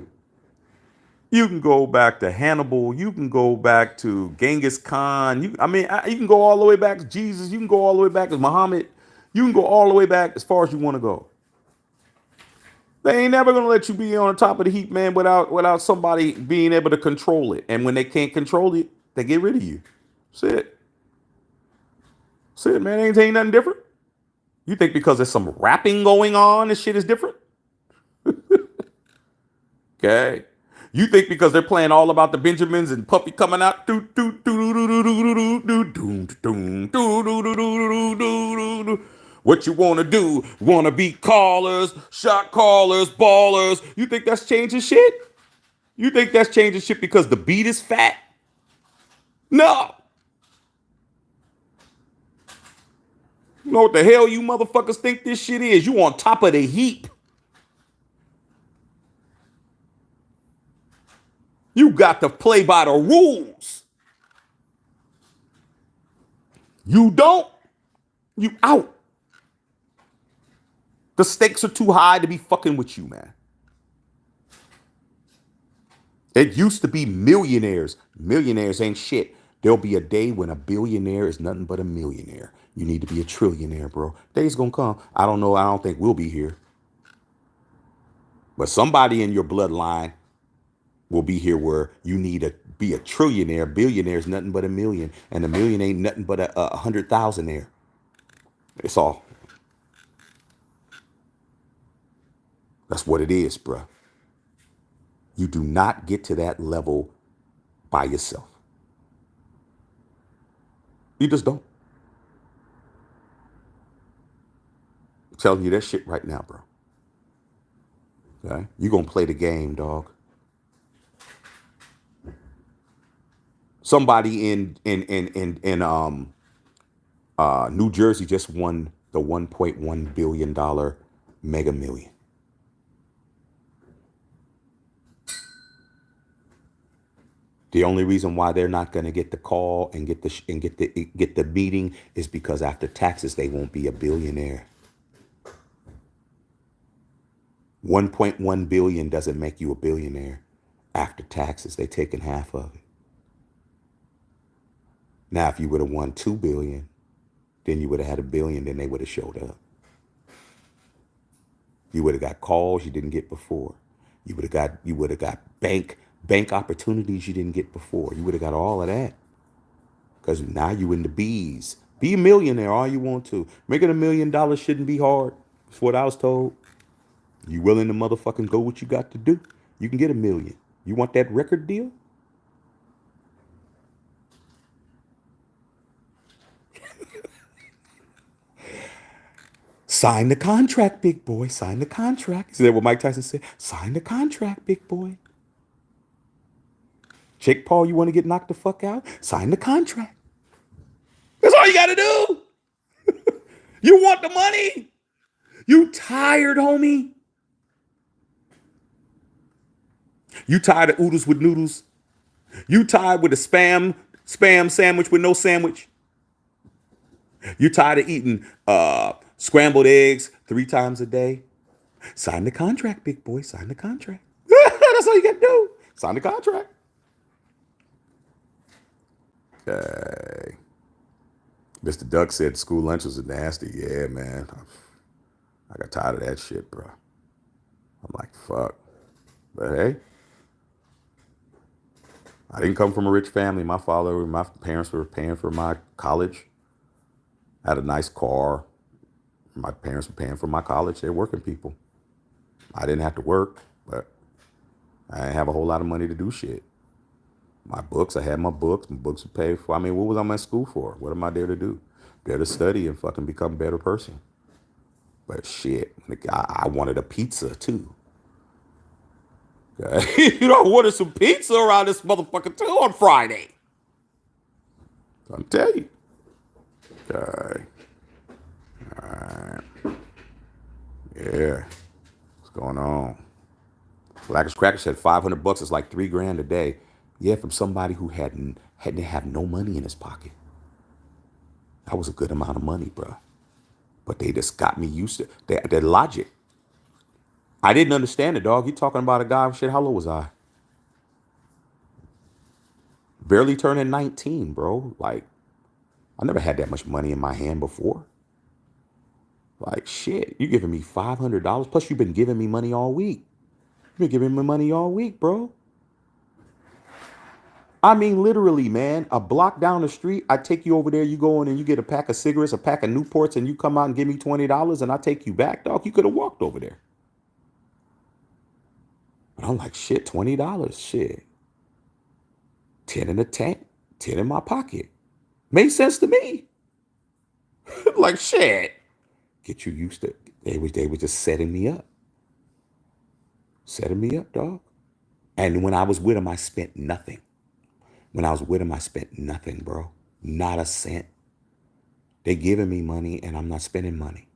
S1: You can go back to Hannibal. You can go back to Genghis Khan. You can go all the way back to Jesus. You can go all the way back to Muhammad. You can go all the way back as far as you want to go. They ain't never gonna let you be on the top of the heap, man, without somebody being able to control it. And when they can't control it, they get rid of you. That's it. Said, man, ain't nothing different. You think because there's some rapping going on, this shit is different? Okay. You think because they're playing all about the Benjamins and Puffy coming out, what you want to do? Want to be callers, shot callers, ballers. You think that's changing shit? You think that's changing shit because the beat is fat? No. You know what the hell you motherfuckers think this shit is? You on top of the heap. You got to play by the rules. You don't, you out. The stakes are too high to be fucking with you, man. It used to be millionaires. Millionaires ain't shit. There'll be a day when a billionaire is nothing but a millionaire. You need to be a trillionaire, bro. Day's gonna come. I don't know. I don't think we'll be here. But somebody in your bloodline will be here where you need to be a trillionaire. Billionaire is nothing but a million. And a million ain't nothing but a 100,000 there. It's all. That's what it is, bro. You do not get to that level by yourself. You just don't. I'm telling you that shit right now, bro. Okay? You're going to play the game, dog. Somebody in New Jersey just won the $1.1 billion Mega Million. The only reason why they're not going to get the call and get the meeting is because after taxes they won't be a billionaire. 1.1 billion doesn't make you a billionaire. After taxes, they taking half of it. Now, if you would have won 2 billion, then you would have had a billion, then they would have showed up. You would have got calls you didn't get before. You would have got bank opportunities you didn't get before. You would have got all of that. Because now you in the bees. Be a millionaire all you want to. Making $1 million shouldn't be hard. That's what I was told. You willing to motherfucking go what you got to do? You can get $1 million. You want that record deal? Sign the contract, big boy. Sign the contract. Is that what Mike Tyson said? Sign the contract, big boy. Jake Paul, you want to get knocked the fuck out? Sign the contract. That's all you got to do. You want the money? You tired, homie? You tired of oodles with noodles? You tired with a spam sandwich with no sandwich? You tired of eating scrambled eggs 3 times a day? Sign the contract, big boy. Sign the contract. That's all you got to do. Sign the contract. Okay. Mr. Duck said school lunches are nasty. Yeah, man. I got tired of that shit, bro. I'm like, fuck. But hey, I didn't come from a rich family. My parents were paying for my college. I had a nice car. My parents were paying for my college. They're working people. I didn't have to work, but I didn't have a whole lot of money to do shit. My books, I had my books. My books were paid for. I mean, what was I in school for? What am I there to do? There to study and fucking become a better person. But shit, I wanted a pizza too. Okay? You know, I wanted some pizza around this motherfucker too on Friday. I'm telling you. Okay. All right. Yeah. What's going on? Blackest Cracker said $500 is like $3,000 a day. Yeah, from somebody who hadn't have no money in his pocket. That was a good amount of money, bro. But they just got me used to their logic. I didn't understand it, dog. You talking about a guy, shit, how old was I? Barely turning 19, bro. Like, I never had that much money in my hand before. Like, shit, you giving me $500? Plus, you've been giving me money all week. You've been giving me money all week, bro. I mean, literally, man, a block down the street, I take you over there, you go in and you get a pack of cigarettes, a pack of Newports, and you come out and give me $20 and I take you back, dog. You could have walked over there. But I'm like, shit, $20, shit. 10 in the tank, 10 in my pocket. Made sense to me. Like, shit. Get you used to it. They was just setting me up. Setting me up, dog. And when I was with them, I spent nothing. When I was with them, I spent nothing, bro. Not a cent. They giving me money and I'm not spending money.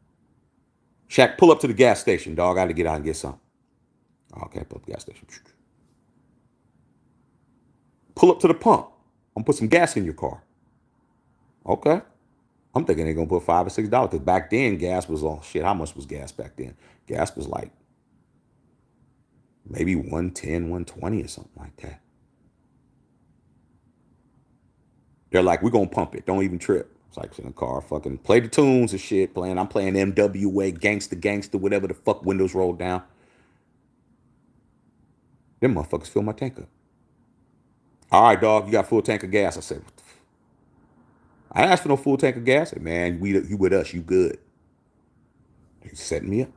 S1: Shaq, pull up to the gas station, dog. I got to get out and get some. Okay, pull up the gas station. Pull up to the pump. I'm gonna put some gas in your car. Okay. I'm thinking they're gonna put $5 or $6 because back then gas was on shit. How much was gas back then? Gas was like maybe 110, 120 or something like that. They're like, we're gonna pump it. Don't even trip. It's like in the car, fucking play the tunes and shit. I'm playing MWA, gangster, whatever the fuck, windows rolled down. Them motherfuckers fill my tank up. All right, dog, you got a full tank of gas. I said, what the f-? I asked for no full tank of gas. I said, man, you with us, you good. They setting me up.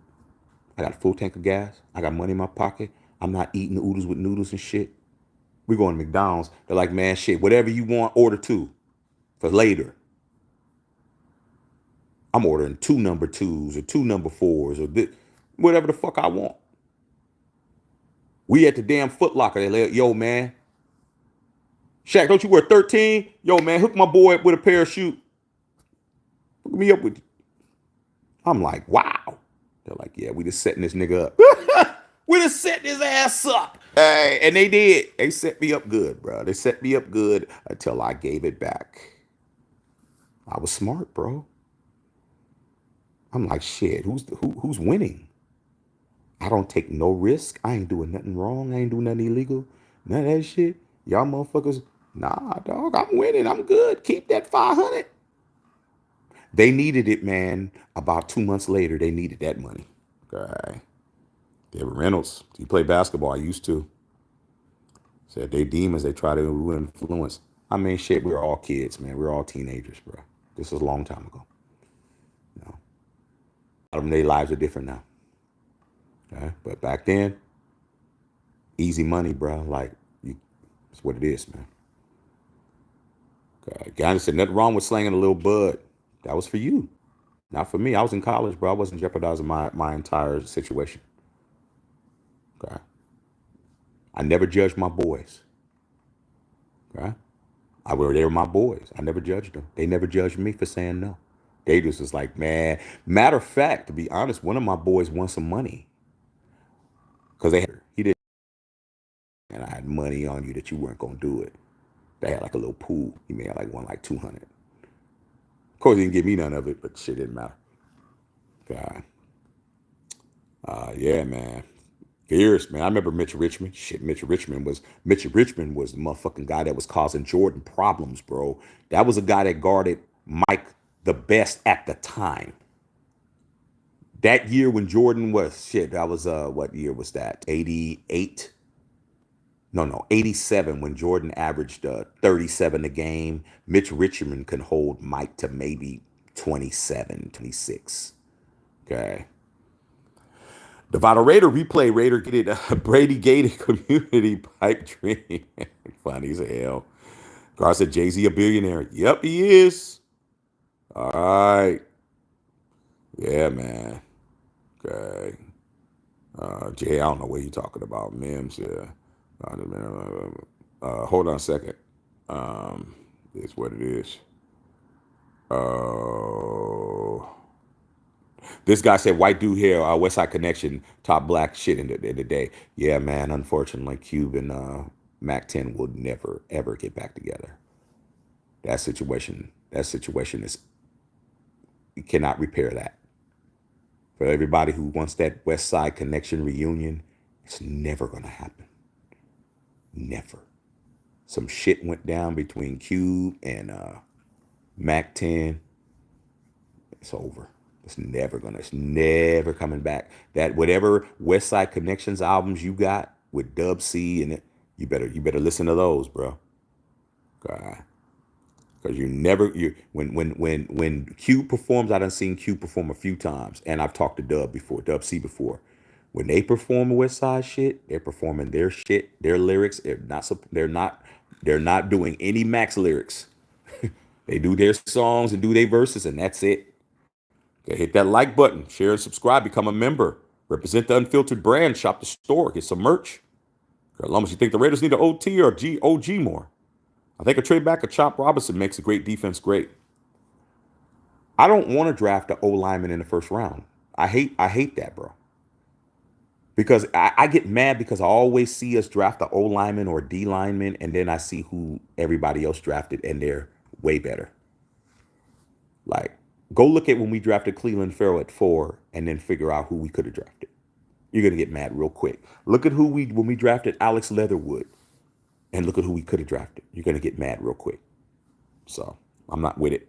S1: I got a full tank of gas. I got money in my pocket. I'm not eating the oodles with noodles and shit. We're going to McDonald's. They're like, man, shit, whatever you want, order two for later. I'm ordering 2 number 2s or 2 number 4s or whatever the fuck I want. We at the damn Foot Locker. They like, yo, man. Shaq, don't you wear 13? Yo, man, hook my boy up with a parachute. Hook me up with. I'm like, wow. They're like, yeah, we just setting this nigga up. We just setting his ass up. Hey, and they did. They set me up good, bro. They set me up good until I gave it back. I was smart, bro. I'm like, shit, who's winning? I don't take no risk. I ain't doing nothing wrong. I ain't doing nothing illegal. None of that shit. Y'all motherfuckers, nah, dog, I'm winning. I'm good. Keep that 500. They needed it, man. About 2 months later, they needed that money. Okay. David Reynolds, he played basketball. I used to. Said they demons. They try to influence. I mean, shit, we were all kids, man. We were all teenagers, bro. This was a long time ago. You know, a lot of them, their lives are different now. Okay, but back then, easy money, bro. Like, it's what it is, man. Okay, Gandhi said nothing wrong with slanging a little bud. That was for you, not for me. I was in college, bro. I wasn't jeopardizing my entire situation. Okay, I never judged my boys. Okay, they were my boys. I never judged them. They never judged me for saying no. They just was like, man. Matter of fact, to be honest, one of my boys won some money because he didn't, and I had money on you that you weren't gonna do it. They had like a little pool. He made like 200. Of course, he didn't give me none of it, but shit didn't matter. God. Yeah, man. Fierce, man. I remember Mitch Richmond. Shit, Mitch Richmond was the motherfucking guy that was causing Jordan problems, bro. That was a guy that guarded Mike the best at the time. That year when Jordan was that was what year was that? 88? No, 87 when Jordan averaged 37 a game. Mitch Richmond can hold Mike to maybe 27, 26. Okay. The Vital Raider replay, Raider get it. Brady gated community pipe dream. Funny as hell. Gar said Jay-Z a billionaire. Yep, he is. All right. Yeah, man. Okay. Jay, I don't know what you're talking about. Mims, yeah. Hold on a second. It's what it is. This guy said, white dude here, West Side Connection, top black shit in the day. Yeah, man, unfortunately, Cube and Mac 10 will never, ever get back together. That situation is, you cannot repair that. For everybody who wants that West Side Connection reunion, it's never going to happen. Never. Some shit went down between Cube and Mac 10. It's over. It's never coming back. That whatever West Side Connections albums you got with Dub C and it, you better listen to those, bro. Okay. Because when Q performs, I done seen Q perform a few times, and I've talked to Dub C before. When they perform West Side shit, they're performing their shit, their lyrics. They're not doing any Max lyrics. They do their songs and do their verses, and that's it. Okay, hit that like button, share and subscribe, become a member, represent the unfiltered brand, shop the store, get some merch. As long as you think the Raiders need an OT or OG more. I think a trade back of Chop Robinson makes a great defense great. I don't want to draft an O lineman in the first round. I hate that, bro. Because I get mad because I always see us draft the O lineman or D lineman, and then I see who everybody else drafted, and they're way better. Like, go look at when we drafted Cleveland Farrell at 4, and then figure out who we could have drafted. You're gonna get mad real quick. Look at when we drafted Alex Leatherwood, and look at who we could have drafted. You're gonna get mad real quick. So I'm not with it.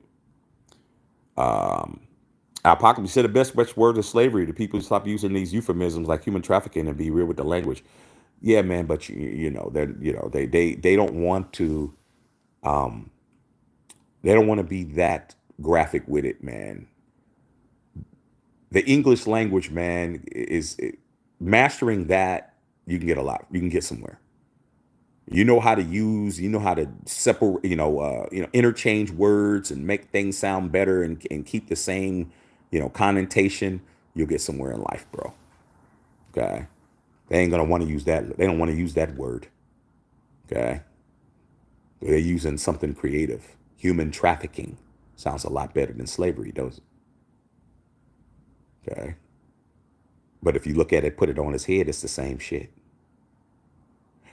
S1: Apocalypse said the best word is slavery. The people stop using these euphemisms like human trafficking and be real with the language. Yeah, man, but they don't want to be that graphic with it, man. The English language, man, mastering that. You can get a lot. You can get somewhere. You know how to use. You know how to separate. Interchange words and make things sound better and keep the same, connotation. You'll get somewhere in life, bro. Okay, they ain't gonna want to use that. They don't want to use that word. Okay, they're using something creative. Human trafficking sounds a lot better than slavery, does it? Okay, but if you look at it, put it on its head, it's the same shit.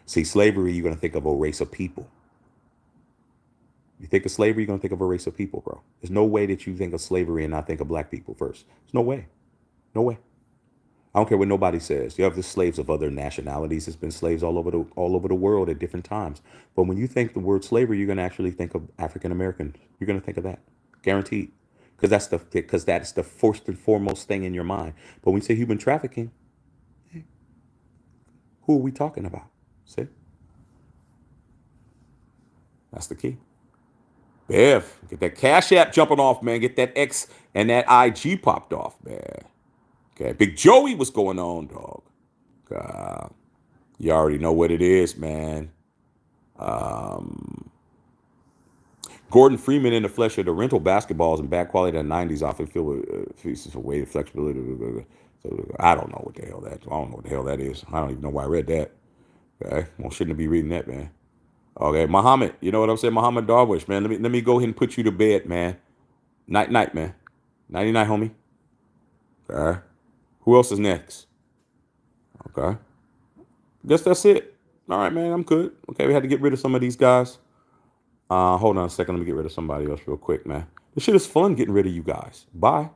S1: See, slavery, you're gonna think of a race of people. You think of slavery, you're gonna think of a race of people, bro. There's no way that you think of slavery and not think of black people first. There's no way. No way. I don't care what nobody says. You have the slaves of other nationalities. There's been slaves all over the world at different times. But when you think the word slavery, you're gonna actually think of African Americans. You're gonna think of that, guaranteed, because that's the first and foremost thing in your mind. But when you say human trafficking, who are we talking about? See, that's the key. Bev, get that Cash App jumping off, man. Get that X and that IG popped off, man. Okay, Big Joey, what's going on, dog? You already know what it is, man. Gordon Freeman in the flesh of the rental basketballs and bad quality of the 90s often filled with pieces of weighted flexibility. So I don't know what the hell that is. I don't even know why I read that. Okay, well, shouldn't be reading that, man. Okay, Muhammad, you know what I'm saying? Muhammad Darwish, man. Let me go ahead and put you to bed, man. Night, night, man. Nighty night, homie. Okay. Who else is next? Okay. Guess that's it. All right, man. I'm good. Okay, we had to get rid of some of these guys. Hold on a second. Let me get rid of somebody else real quick, man. This shit is fun getting rid of you guys. Bye.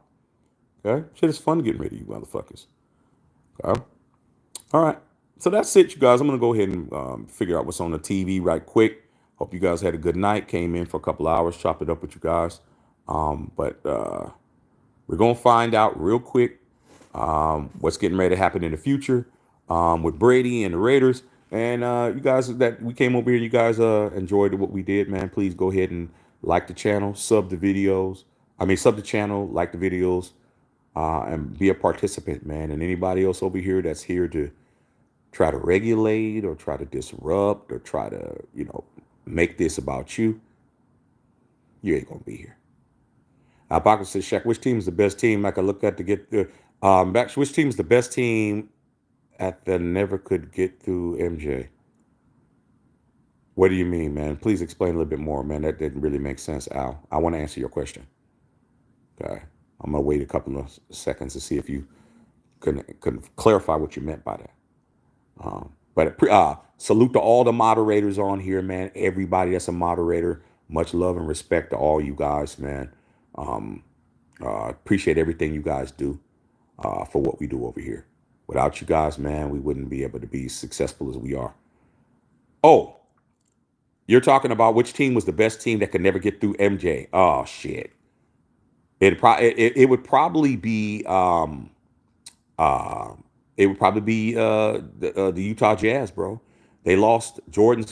S1: Okay. Shit is fun getting rid of you motherfuckers. Okay. All right. So that's it, you guys. I'm gonna go ahead and figure out what's on the TV right quick. Hope you guys had a good night. Came in for a couple hours, chopped it up with you guys. But we're gonna find out real quick what's getting ready to happen in the future with Brady and the Raiders. And you guys that we came over here, you guys enjoyed what we did, man. Please go ahead and like the channel, sub the videos. Sub the channel, like the videos, and be a participant, man. And anybody else over here that's here to try to regulate or try to disrupt or try to, make this about you, you ain't gonna be here. Apocalypse says, Shaq, which team is the best team I could look at to get the back? Which team is the best team at the never could get through MJ? What do you mean, man? Please explain a little bit more, man. That didn't really make sense, Al. I want to answer your question. Okay. I'm gonna wait a couple of seconds to see if you can clarify what you meant by that. But salute to all the moderators on here, man. Everybody that's a moderator. Much love and respect to all you guys, man. Appreciate everything you guys do for what we do over here. Without you guys, man, we wouldn't be able to be as successful as we are. Oh, you're talking about which team was the best team that could never get through MJ. Oh, shit. It would probably be the Utah Jazz, bro. They lost Jordan's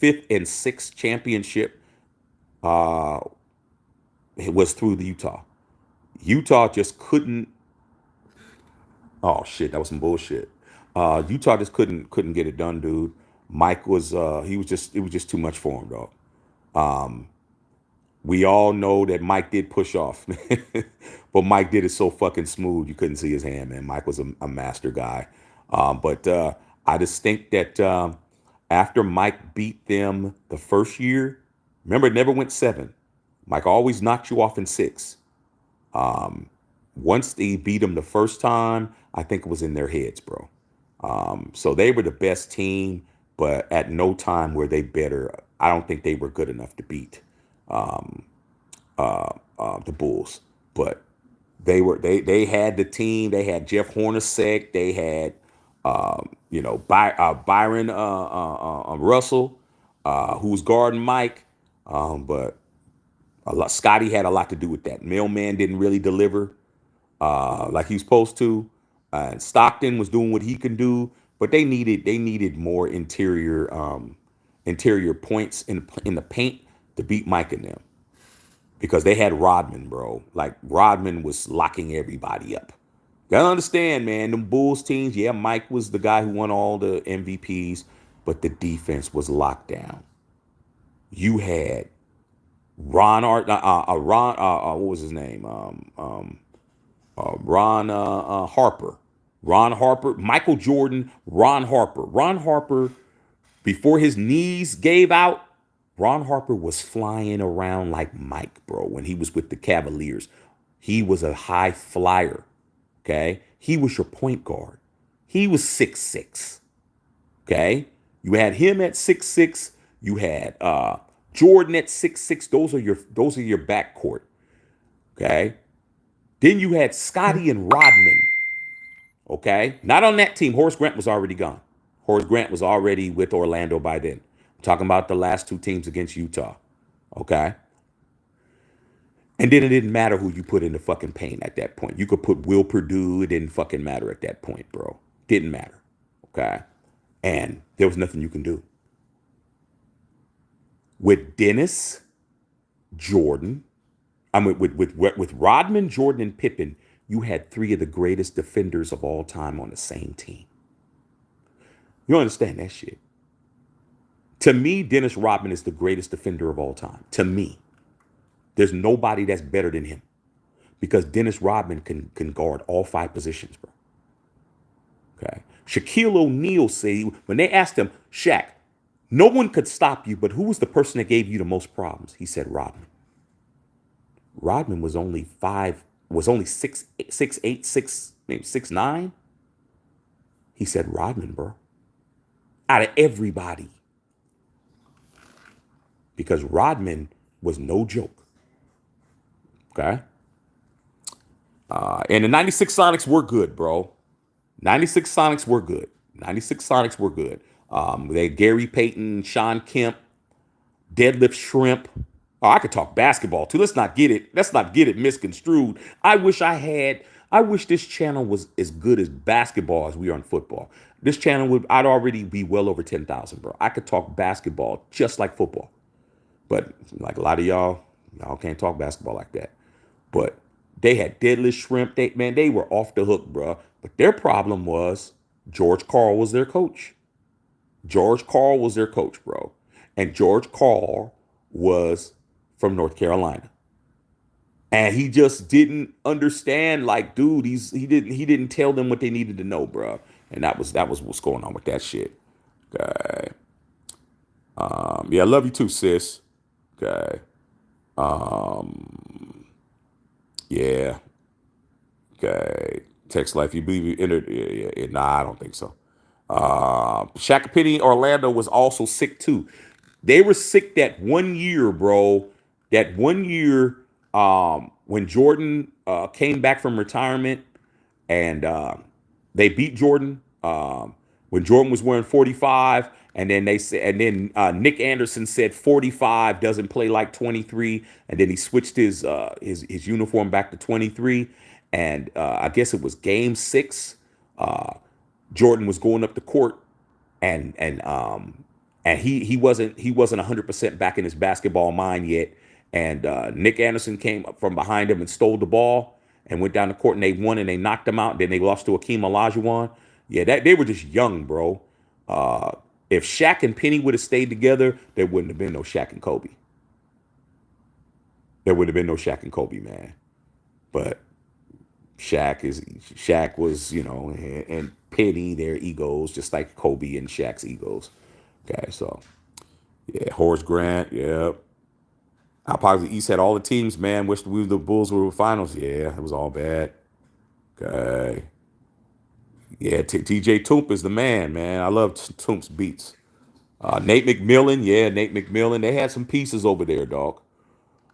S1: fifth and sixth championship it was through the Utah. Utah just couldn't. Oh shit, that was some bullshit. Utah just couldn't get it done, dude. Mike was he was just it was just too much for him, dog. We all know that Mike did push off, but Mike did it so fucking smooth you couldn't see his hand, man. Mike was a master guy. But I just think that after Mike beat them the first year, remember it never went seven. Mike always knocked you off in six. Once they beat them the first time, I think it was in their heads, bro. So they were the best team, but at no time were they better. I don't think they were good enough to beat the Bulls. But they had the team. They had Jeff Hornacek. They had Byron Russell, who was guarding Mike. But Scotty had a lot to do with that. Mailman didn't really deliver like he was supposed to. And Stockton was doing what he can do, but they needed more interior points in the paint to beat Mike and them because they had Rodman, bro. Like Rodman was locking everybody up. Gotta understand, man. Them Bulls teams, yeah, Mike was the guy who won all the MVPs, but the defense was locked down. You had what was his name? Harper. Ron Harper, Michael Jordan, Ron Harper. Ron Harper, before his knees gave out, Ron Harper was flying around like Mike, bro, when he was with the Cavaliers. He was a high flyer, okay? He was your point guard. He was 6'6", okay? You had him at 6'6". You had Jordan at 6'6". Those are your backcourt, okay? Then you had Scotty and Rodman. Okay, not on that team. Horace Grant was already gone. Horace Grant was already with Orlando by then. I'm talking about the last two teams against Utah. Okay, and then it didn't matter who you put in the fucking paint at that point. You could put Will Purdue. It didn't fucking matter at that point, bro. Didn't matter. Okay, and there was nothing you can do with Dennis, Jordan. I mean, with Rodman, Jordan, and Pippen. You had three of the greatest defenders of all time on the same team. You understand that shit? To me, Dennis Rodman is the greatest defender of all time. To me, there's nobody that's better than him because Dennis Rodman can guard all five positions, bro. Okay. Shaquille O'Neal said when they asked him, Shaq, no one could stop you, but who was the person that gave you the most problems? He said Rodman. Rodman was only 6'8", maybe 6'9". He said Rodman, bro. Out of everybody. Because Rodman was no joke. Okay? And the 96 Sonics were good, bro. 96 Sonics were good. 96 Sonics were good. They had Gary Payton, Sean Kemp, Deadlift Shrimp. Oh, I could talk basketball too. Let's not get it misconstrued. I wish this channel was as good as basketball as we are in football. This channel I'd already be well over 10,000, bro. I could talk basketball just like football. But like a lot of y'all can't talk basketball like that. But they had Deadlift Shrimp. They were off the hook, bro. But their problem was George Karl was their coach. George Karl was their coach, bro. And George Karl was from North Carolina. And he just didn't understand, like, dude, he didn't tell them what they needed to know, bro. And that was what's going on with that shit. Okay. Yeah, I love you too, sis. Okay. Yeah. Okay. Text life, you believe you entered? Yeah. Nah, I don't think so. Shaq Penny Orlando was also sick too. They were sick that 1 year, bro. That 1 year when Jordan came back from retirement and they beat Jordan when Jordan was wearing 45, and then Nick Anderson said 45 doesn't play like 23, and then he switched his uniform back to 23, and I guess it was Game 6. Jordan was going up the court, and and he wasn't 100% back in his basketball mind yet. And Nick Anderson came up from behind him and stole the ball and went down the court and they won and they knocked him out. Then they lost to Akeem Olajuwon. Yeah, that they were just young, bro. Uh, if Shaq and Penny would have stayed together, there wouldn't have been no Shaq and Kobe. There would have been no Shaq and Kobe, man. But Shaq was, and Penny, their egos, just like Kobe and Shaq's egos. Okay, so yeah, Horace Grant, yeah. Our Pops the East had all the teams, man. Wish the Bulls were in the finals. Yeah, it was all bad. Okay. Yeah, TJ Toomp is the man. I love Toomp's beats. Nate McMillan, yeah, Nate McMillan. They had some pieces over there, dog.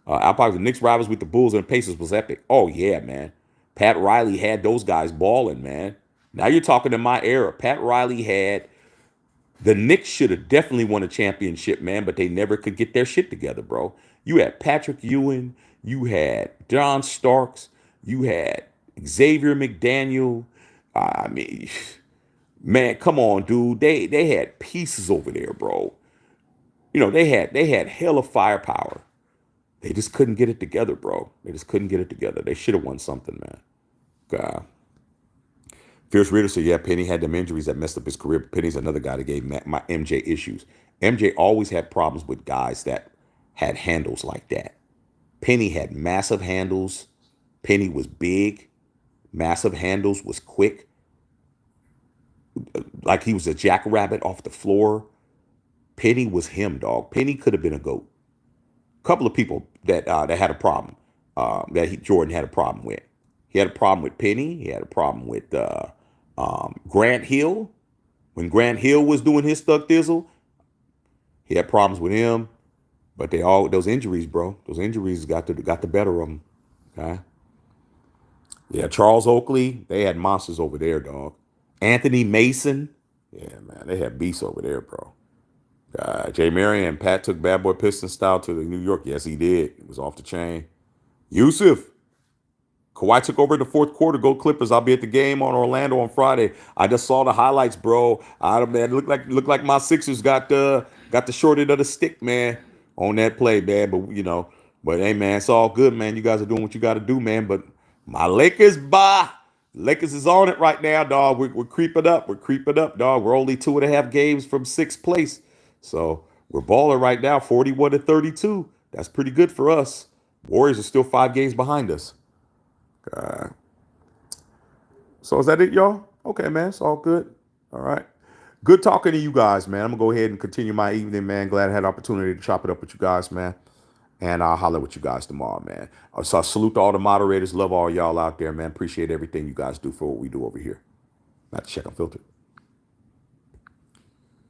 S1: Our Pops the Knicks rivals with the Bulls and Pacers was epic. Oh yeah, man. Pat Riley had those guys balling, man. Now you're talking in my era. Pat Riley had the Knicks should have definitely won a championship, man, but they never could get their shit together, bro. You had Patrick Ewing, you had John Starks, you had Xavier McDaniel. I mean, man, come on, dude. They had pieces over there, bro. They had hella firepower. They just couldn't get it together, bro. They just couldn't get it together. They should have won something, man. God. Fierce Reader said, yeah, Penny had them injuries that messed up his career. But Penny's another guy that gave my MJ issues. MJ always had problems with guys that had handles like that. Penny had massive handles. Penny was big. Massive handles, was quick. Like he was a jackrabbit off the floor. Penny was him, dog. Penny could have been a GOAT. Couple of people that had a problem Jordan had a problem with. He had a problem with Penny. He had a problem with Grant Hill. When Grant Hill was doing his Thug Thizzle, he had problems with him. But those injuries, bro. Those injuries got the better of him. Okay. Yeah, Charles Oakley. They had monsters over there, dog. Anthony Mason. Yeah, man. They had beasts over there, bro. Jay Marion and Pat took Bad Boy Piston style to the New York. Yes, he did. It was off the chain. Yusuf. Kawhi took over in the fourth quarter. Go Clippers. I'll be at the game on Orlando on Friday. I just saw the highlights, bro. Man, looked like my Sixers got the short end of the stick, man, on that play, man. But hey, man, it's all good, man. You guys are doing what you got to do, man. But my Lakers, Lakers is on it right now, dog. We're creeping up. We're creeping up, dog. We're only 2.5 games from sixth place. So we're balling right now, 41-32. That's pretty good for us. Warriors are still 5 games behind us. So is that it, y'all? Okay, man. It's all good. All right. Good talking to you guys, man. I'm going to go ahead and continue my evening, man. Glad I had the opportunity to chop it up with you guys, man. And I'll holler with you guys tomorrow, man. So I salute to all the moderators. Love all y'all out there, man. Appreciate everything you guys do for what we do over here. Not to check unfiltered.